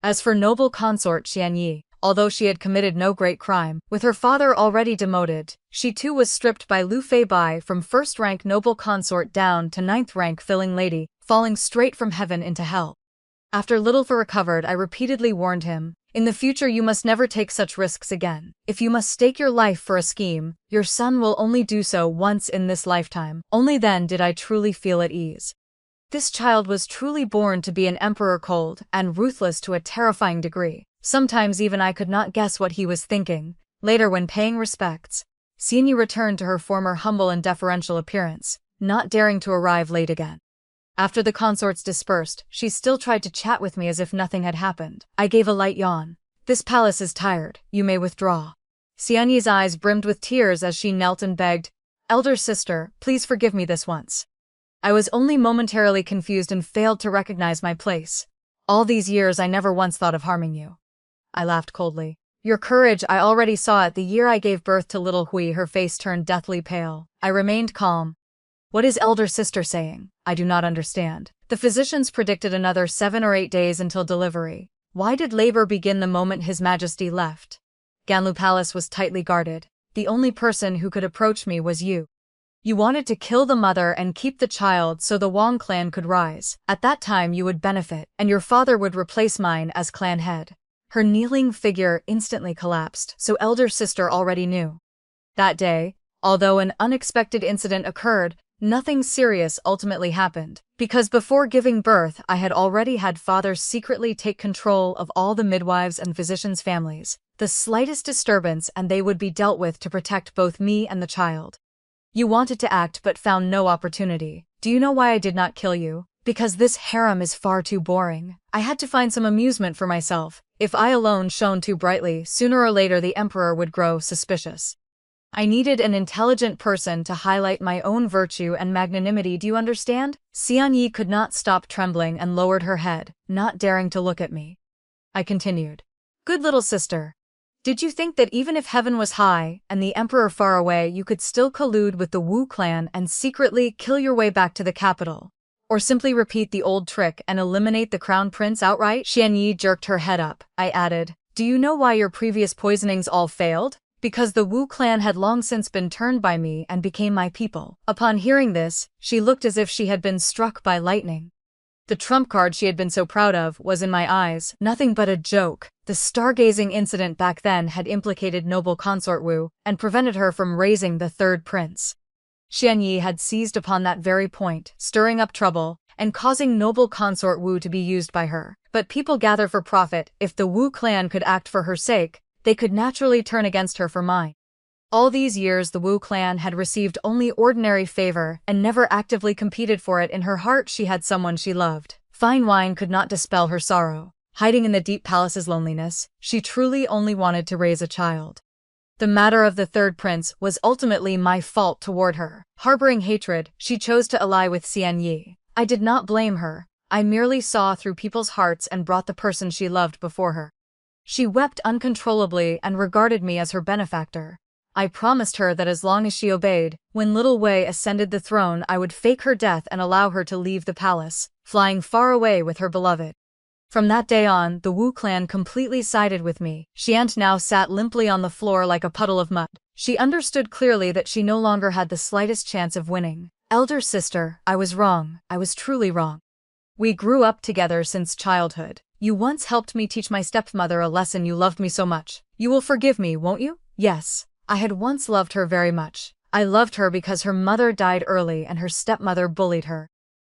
As for noble consort Xianyi, although she had committed no great crime, with her father already demoted, she too was stripped by Luffy Bai from 1st rank noble consort down to 9th rank filling lady, falling straight from heaven into hell. After Littlefoot recovered, I repeatedly warned him, "In the future you must never take such risks again. If you must stake your life for a scheme, your son will only do so once in this lifetime." Only then did I truly feel at ease. This child was truly born to be an emperor, cold and ruthless to a terrifying degree. Sometimes even I could not guess what he was thinking. Later, when paying respects, Xianyi returned to her former humble and deferential appearance, not daring to arrive late again. After the consorts dispersed, she still tried to chat with me as if nothing had happened. I gave a light yawn. "This palace is tired, you may withdraw." Xianyi's eyes brimmed with tears as she knelt and begged, "Elder sister, please forgive me this once. I was only momentarily confused and failed to recognize my place. All these years I never once thought of harming you." I laughed coldly. "Your courage I already saw it the year I gave birth to little Hui." Her face turned deathly pale. I remained calm. "What is elder sister saying? I do not understand." The physicians predicted another 7 or 8 days until delivery. Why did labor begin the moment His Majesty left? Ganlu Palace was tightly guarded. The only person who could approach me was you. You wanted to kill the mother and keep the child so the Wong clan could rise. At that time you would benefit, and your father would replace mine as clan head. Her kneeling figure instantly collapsed, so elder sister already knew. That day, although an unexpected incident occurred, nothing serious ultimately happened, because before giving birth I had already had father secretly take control of all the midwives and physicians' families. The slightest disturbance and they would be dealt with to protect both me and the child. You wanted to act but found no opportunity. Do you know why I did not kill you? Because this harem is far too boring. I had to find some amusement for myself. If I alone shone too brightly, sooner or later the emperor would grow suspicious. I needed an intelligent person to highlight my own virtue and magnanimity. Do you understand? Xianyi could not stop trembling and lowered her head, not daring to look at me. I continued. "Good little sister. Did you think that even if heaven was high and the emperor far away, you could still collude with the Wu clan and secretly kill your way back to the capital? Or simply repeat the old trick and eliminate the crown prince outright?" Xianyi jerked her head up. I added, "Do you know why your previous poisonings all failed? Because the Wu clan had long since been turned by me and became my people." Upon hearing this, she looked as if she had been struck by lightning. The trump card she had been so proud of was in my eyes nothing but a joke. The stargazing incident back then had implicated noble consort Wu and prevented her from raising the third prince. Xianyi had seized upon that very point, stirring up trouble and causing noble consort Wu to be used by her. But people gather for profit. If the Wu clan could act for her sake, they could naturally turn against her for mine. All these years the Wu clan had received only ordinary favor and never actively competed for it. In her heart she had someone she loved. Fine wine could not dispel her sorrow. Hiding in the deep palace's loneliness, she truly only wanted to raise a child. The matter of the third prince was ultimately my fault toward her. Harboring hatred, she chose to ally with Xian Yi. I did not blame her. I merely saw through people's hearts and brought the person she loved before her. She wept uncontrollably and regarded me as her benefactor. I promised her that as long as she obeyed, when little Wei ascended the throne I would fake her death and allow her to leave the palace, flying far away with her beloved. From that day on, the Wu clan completely sided with me. Xian now sat limply on the floor like a puddle of mud. She understood clearly that she no longer had the slightest chance of winning. Elder sister, I was wrong. I was truly wrong. We grew up together since childhood. You once helped me teach my stepmother a lesson. You loved me so much. You will forgive me, won't you? Yes. I had once loved her very much. I loved her because her mother died early and her stepmother bullied her.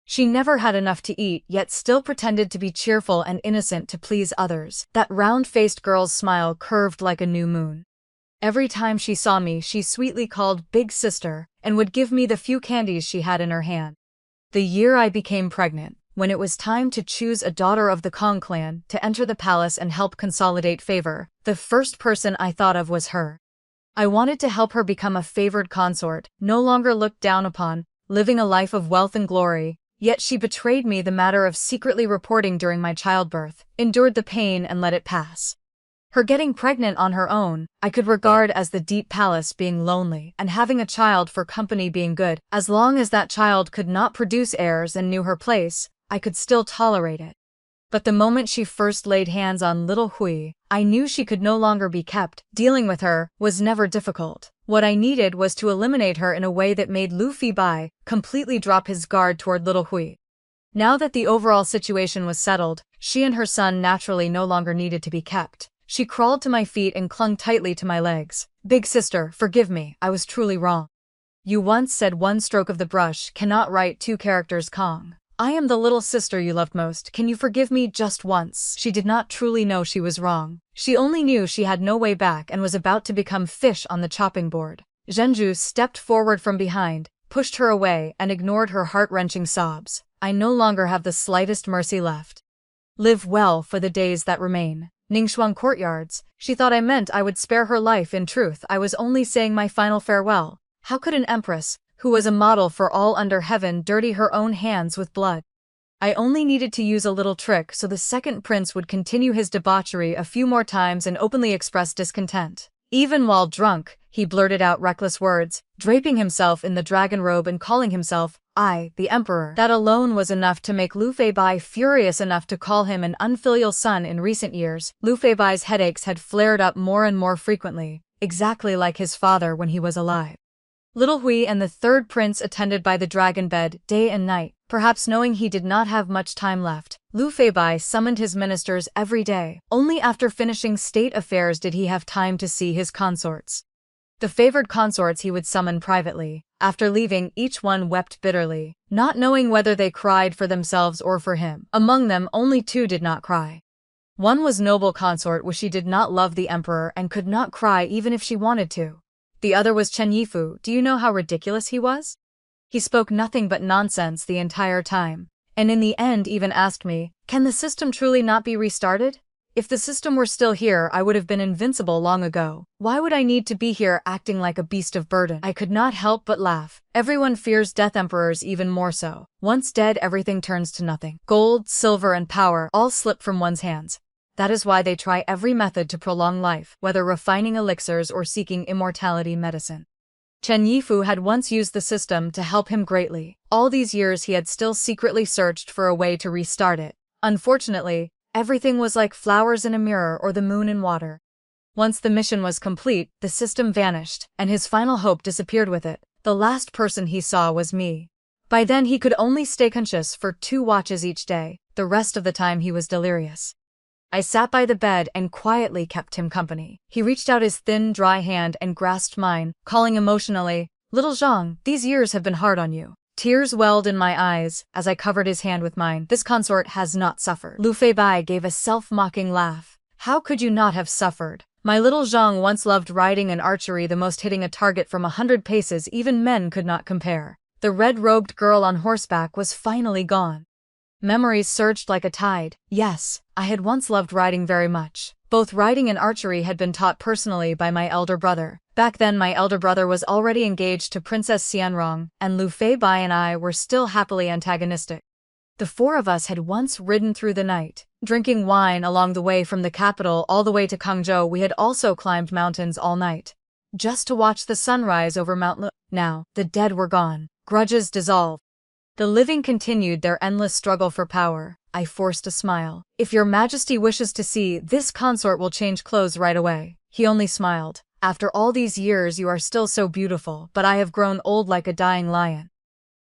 She never had enough to eat, yet still pretended to be cheerful and innocent to please others. That round-faced girl's smile curved like a new moon. Every time she saw me, she sweetly called Big Sister and would give me the few candies she had in her hand. The year I became pregnant, when it was time to choose a daughter of the Kong clan to enter the palace and help consolidate favor, the first person I thought of was her. I wanted to help her become a favored consort, no longer looked down upon, living a life of wealth and glory, yet she betrayed me. The matter of secretly reporting during my childbirth, endured the pain and let it pass. Her getting pregnant on her own, I could regard as the deep palace being lonely and having a child for company being good. As long as that child could not produce heirs and knew her place, I could still tolerate it. But the moment she first laid hands on little Hui, I knew she could no longer be kept. Dealing with her was never difficult. What I needed was to eliminate her in a way that made Lu Feibai completely drop his guard toward little Hui. Now that the overall situation was settled, she and her son naturally no longer needed to be kept. She crawled to my feet and clung tightly to my legs. Big sister, forgive me, I was truly wrong. You once said one stroke of the brush cannot write two characters. Kong. I am the little sister you loved most. Can you forgive me just once? She did not truly know she was wrong. She only knew she had no way back and was about to become fish on the chopping board. Zhenju stepped forward from behind, pushed her away, and ignored her heart-wrenching sobs. I no longer have the slightest mercy left. Live well for the days that remain. Ningxuan courtyards. She thought I meant I would spare her life. In truth, I was only saying my final farewell. How could an empress, who was a model for all under heaven, dirty her own hands with blood? I only needed to use a little trick so the second prince would continue his debauchery a few more times and openly express discontent. Even while drunk, he blurted out reckless words, draping himself in the dragon robe and calling himself, I, the emperor. That alone was enough to make Lu Feibai furious enough to call him an unfilial son. In recent years, Lu Feibai's headaches had flared up more and more frequently, exactly like his father when he was alive. Little Hui and the third prince attended by the dragon bed, day and night. Perhaps knowing he did not have much time left, Lu Feibai summoned his ministers every day. Only after finishing state affairs did he have time to see his consorts. The favored consorts he would summon privately. After leaving, each one wept bitterly, not knowing whether they cried for themselves or for him. Among them, only two did not cry. One was noble consort, where she did not love the emperor and could not cry even if she wanted to. The other was Chen Yifu. Do you know how ridiculous he was? He spoke nothing but nonsense the entire time, and in the end even asked me, can the system truly not be restarted? If the system were still here, I would have been invincible long ago. Why would I need to be here acting like a beast of burden? I could not help but laugh. Everyone fears death, emperors even more so. Once dead, everything turns to nothing. Gold, silver, and power all slip from one's hands. That is why they try every method to prolong life, whether refining elixirs or seeking immortality medicine. Chen Yifu had once used the system to help him greatly. All these years he had still secretly searched for a way to restart it. Unfortunately, everything was like flowers in a mirror or the moon in water. Once the mission was complete, the system vanished, and his final hope disappeared with it. The last person he saw was me. By then he could only stay conscious for 2 watches each day. The rest of the time he was delirious. I sat by the bed and quietly kept him company. He reached out his thin, dry hand and grasped mine, calling emotionally, Little Zhang, these years have been hard on you. Tears welled in my eyes as I covered his hand with mine. This consort has not suffered. Lu Feibai gave a self-mocking laugh. How could you not have suffered? My little Zhang once loved riding and archery, the most hitting a target from 100 paces even men could not compare. The red-robed girl on horseback was finally gone. Memories surged like a tide. Yes, I had once loved riding very much. Both riding and archery had been taught personally by my elder brother. Back then my elder brother was already engaged to Princess Xianrong, and Lu Feibai and I were still happily antagonistic. The four of us had once ridden through the night, drinking wine along the way from the capital all the way to Kangzhou. We had also climbed mountains all night, just to watch the sunrise over Mount Lu. Now, the dead were gone. Grudges dissolved. The living continued their endless struggle for power. I forced a smile. If your majesty wishes to see, this consort will change clothes right away. He only smiled. After all these years you are still so beautiful, but I have grown old like a dying lion.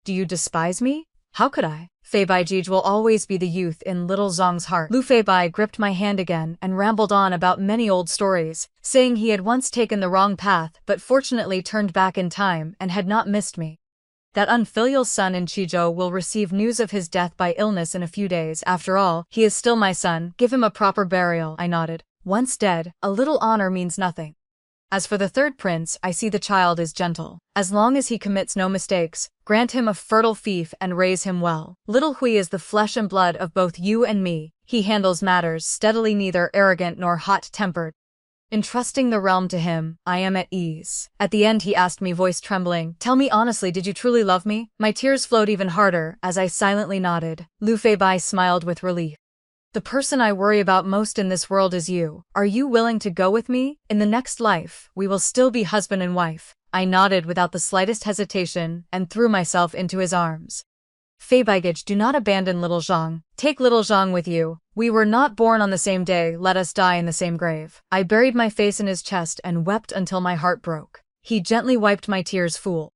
Do you despise me? How could I? Feibaijij will always be the youth in little Zhang's heart. Lu Feibai gripped my hand again and rambled on about many old stories, saying he had once taken the wrong path but fortunately turned back in time and had not missed me. That unfilial son in Qizhou will receive news of his death by illness in a few days. After all, he is still my son. Give him a proper burial. I nodded. Once dead, a little honor means nothing. As for the third prince, I see the child is gentle. As long as he commits no mistakes, grant him a fertile fief and raise him well. Little Hui is the flesh and blood of both you and me. He handles matters steadily, neither arrogant nor hot-tempered. Entrusting the realm to him, I am at ease. At the end he asked me, voice trembling, tell me honestly, did you truly love me? My tears flowed even harder as I silently nodded. Lu Feibai smiled with relief. The person I worry about most in this world is you. Are you willing to go with me? In the next life, we will still be husband and wife. I nodded without the slightest hesitation and threw myself into his arms. Feibaijij, do not abandon little Zhang. Take little Zhang with you. We were not born on the same day, let us die in the same grave. I buried my face in his chest and wept until my heart broke. He gently wiped my tears. Fool.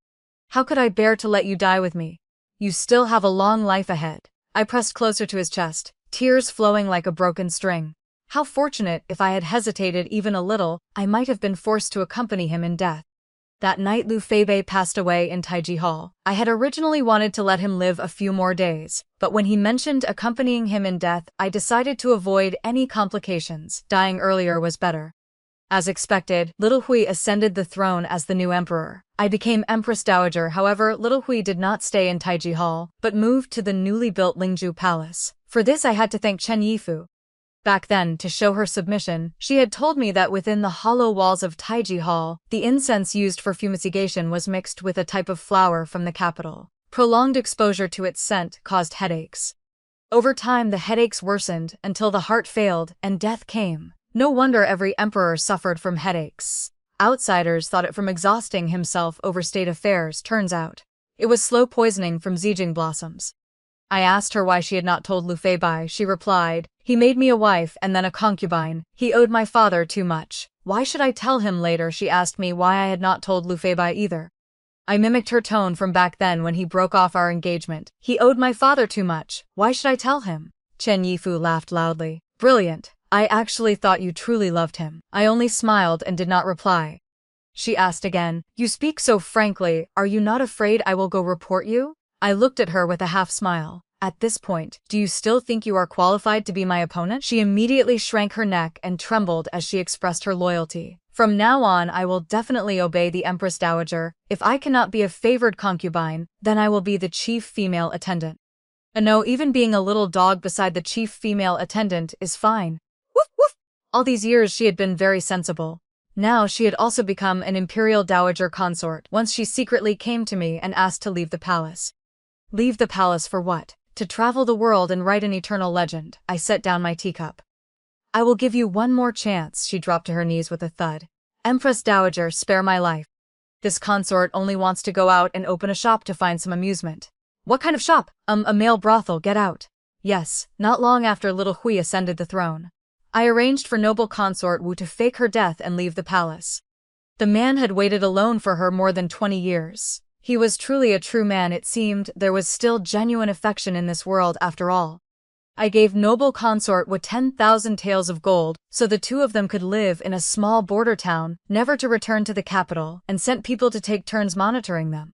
How could I bear to let you die with me? You still have a long life ahead. I pressed closer to his chest, tears flowing like a broken string. How fortunate! If I had hesitated even a little, I might have been forced to accompany him in death. That night Lu Feibai passed away in Taiji Hall. I had originally wanted to let him live a few more days, but when he mentioned accompanying him in death, I decided to avoid any complications. Dying earlier was better. As expected, little Hui ascended the throne as the new emperor. I became Empress Dowager. However, little Hui did not stay in Taiji Hall, but moved to the newly built Lingzhu Palace. For this I had to thank Chen Yifu. Back then, to show her submission, she had told me that within the hollow walls of Taiji Hall, the incense used for fumigation was mixed with a type of flower from the capital. Prolonged exposure to its scent caused headaches. Over time the headaches worsened until the heart failed and death came. No wonder every emperor suffered from headaches. Outsiders thought it from exhausting himself over state affairs. Turns out, it was slow poisoning from Zijing blossoms. I asked her why she had not told Lu Feibai. She replied, he made me a wife and then a concubine. He owed my father too much. Why should I tell him? Later she asked me why I had not told Lu Feibai either. I mimicked her tone from back then when he broke off our engagement. He owed my father too much. Why should I tell him? Chen Yifu laughed loudly. Brilliant. I actually thought you truly loved him. I only smiled and did not reply. She asked again, you speak so frankly, are you not afraid I will go report you? I looked at her with a half smile. At this point, do you still think you are qualified to be my opponent? She immediately shrank her neck and trembled as she expressed her loyalty. From now on I will definitely obey the Empress Dowager. If I cannot be a favored concubine, then I will be the chief female attendant. No, even being a little dog beside the chief female attendant is fine. Woof woof! All these years she had been very sensible. Now she had also become an imperial dowager consort. Once she secretly came to me and asked to leave the palace. Leave the palace for what? To travel the world and write an eternal legend. I set down my teacup. I will give you one more chance. She dropped to her knees with a thud. Empress Dowager, spare my life. This consort only wants to go out and open a shop to find some amusement. What kind of shop? A male brothel. Get out. Yes, not long after little Hui ascended the throne. I arranged for noble consort Wu to fake her death and leave the palace. The man had waited alone for her more than 20 years. He was truly a true man. It seemed there was still genuine affection in this world after all. I gave noble consort Wu 10,000 taels of gold, so the two of them could live in a small border town, never to return to the capital, and sent people to take turns monitoring them.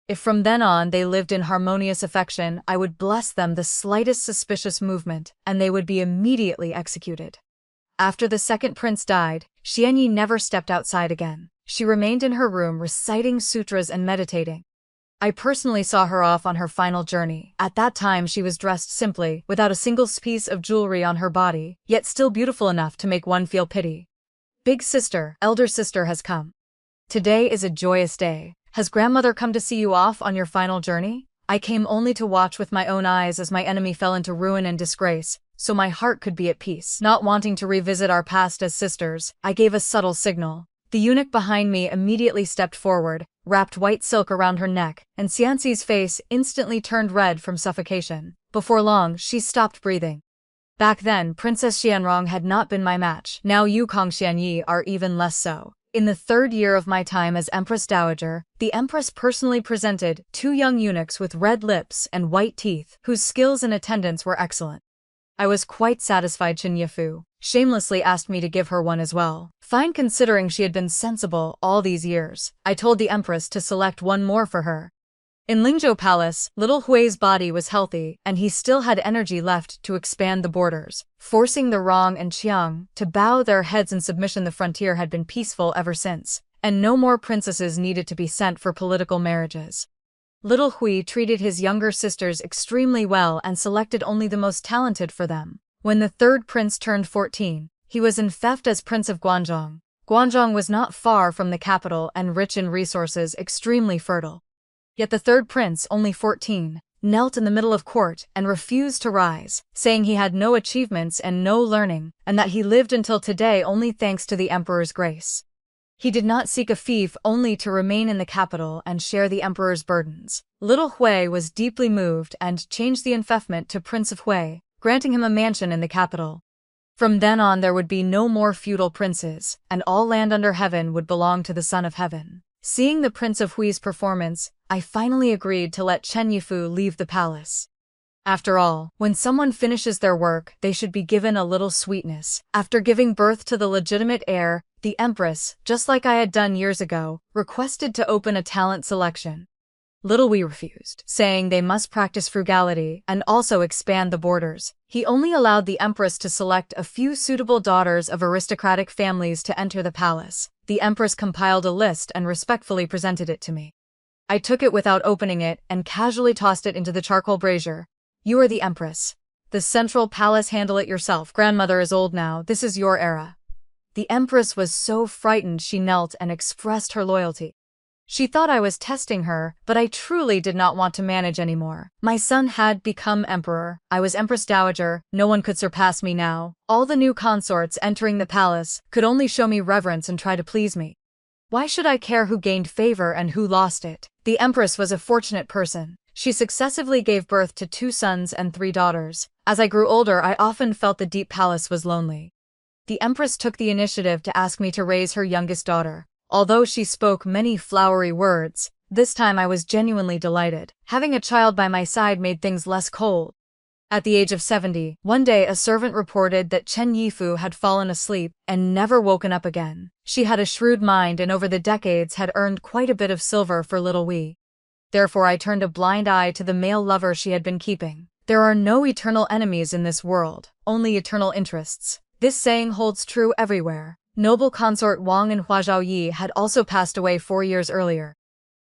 If from then on they lived in harmonious affection, I would bless them the slightest suspicious movement, and they would be immediately executed. After the second prince died, Xianyi never stepped outside again. She remained in her room reciting sutras and meditating. I personally saw her off on her final journey. At that time she was dressed simply, without a single piece of jewelry on her body, yet still beautiful enough to make one feel pity. Big sister, elder sister has come. Today is a joyous day. Has grandmother come to see you off on your final journey? I came only to watch with my own eyes as my enemy fell into ruin and disgrace, so my heart could be at peace. Not wanting to revisit our past as sisters, I gave a subtle signal. The eunuch behind me immediately stepped forward, wrapped white silk around her neck, and Xianxi's face instantly turned red from suffocation. Before long, she stopped breathing. Back then, Princess Xianrong had not been my match. Now Yukong Xianyi are even less so. In the third year of my time as Empress Dowager, the Empress personally presented 2 young eunuchs with red lips and white teeth, whose skills and attendance were excellent. I was quite satisfied. Chen Yifu shamelessly asked me to give her one as well. Fine, considering she had been sensible all these years. I told the Empress to select one more for her. In Lingzhou Palace, little Hui's body was healthy, and he still had energy left to expand the borders. Forcing the Rong and Qiang to bow their heads in submission, the frontier had been peaceful ever since, and no more princesses needed to be sent for political marriages. Little Hui treated his younger sisters extremely well and selected only the most talented for them. When the third prince turned 14, he was infected as Prince of Guanzhong. Guanzhong was not far from the capital and rich in resources, extremely fertile. Yet the third prince, only 14, knelt in the middle of court and refused to rise, saying he had no achievements and no learning, and that he lived until today only thanks to the emperor's grace. He did not seek a fief, only to remain in the capital and share the emperor's burdens. Little Hui was deeply moved and changed the enfeoffment to Prince of Hui, granting him a mansion in the capital. From then on there would be no more feudal princes, and all land under heaven would belong to the Son of Heaven. Seeing the Prince of Hui's performance, I finally agreed to let Chen Yifu leave the palace. After all, when someone finishes their work, they should be given a little sweetness. After giving birth to the legitimate heir, the Empress, just like I had done years ago, requested to open a talent selection. Little Hui refused, saying they must practice frugality and also expand the borders. He only allowed the Empress to select a few suitable daughters of aristocratic families to enter the palace. The Empress compiled a list and respectfully presented it to me. I took it without opening it and casually tossed it into the charcoal brazier. You are the Empress. The central palace, handle it yourself. Grandmother is old now, this is your era. The Empress was so frightened she knelt and expressed her loyalty. She thought I was testing her, but I truly did not want to manage anymore. My son had become emperor. I was Empress Dowager, no one could surpass me now. All the new consorts entering the palace could only show me reverence and try to please me. Why should I care who gained favor and who lost it? The Empress was a fortunate person. She successively gave birth to 2 sons and 3 daughters. As I grew older, I often felt the deep palace was lonely. The Empress took the initiative to ask me to raise her youngest daughter. Although she spoke many flowery words, this time I was genuinely delighted. Having a child by my side made things less cold. At the age of 70, one day a servant reported that Chen Yifu had fallen asleep and never woken up again. She had a shrewd mind and over the decades had earned quite a bit of silver for little Hui. Therefore I turned a blind eye to the male lover she had been keeping. There are no eternal enemies in this world, only eternal interests. This saying holds true everywhere. Noble consort Wang and Hua Zhaoyi had also passed away 4 years earlier.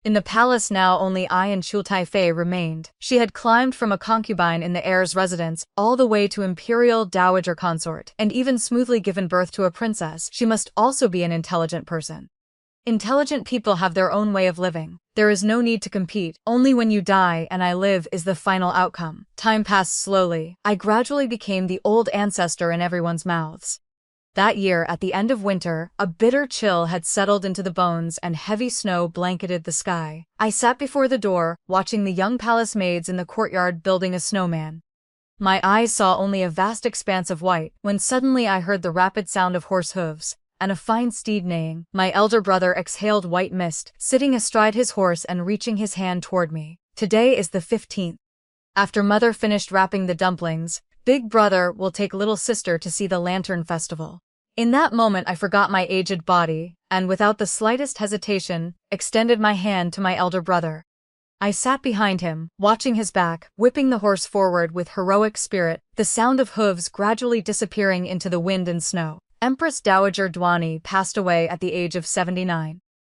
In the palace now only I and Chu Taifei remained. She had climbed from a concubine in the heir's residence all the way to imperial dowager consort, and even smoothly given birth to a princess. She must also be an intelligent person. Intelligent people have their own way of living. There is no need to compete. Only when you die and I live is the final outcome. Time passed slowly. I gradually became the old ancestor in everyone's mouths. That year, at the end of winter, a bitter chill had settled into the bones and heavy snow blanketed the sky. I sat before the door, watching the young palace maids in the courtyard building a snowman. My eyes saw only a vast expanse of white, when suddenly I heard the rapid sound of horse hooves and a fine steed neighing. My elder brother exhaled white mist, sitting astride his horse and reaching his hand toward me. Today is the 15th. After mother finished wrapping the dumplings, big brother will take little sister to see the lantern festival. In that moment I forgot my aged body, and without the slightest hesitation, extended my hand to my elder brother. I sat behind him, watching his back, whipping the horse forward with heroic spirit, the sound of hooves gradually disappearing into the wind and snow. Empress Dowager Duani passed away at the age of 79.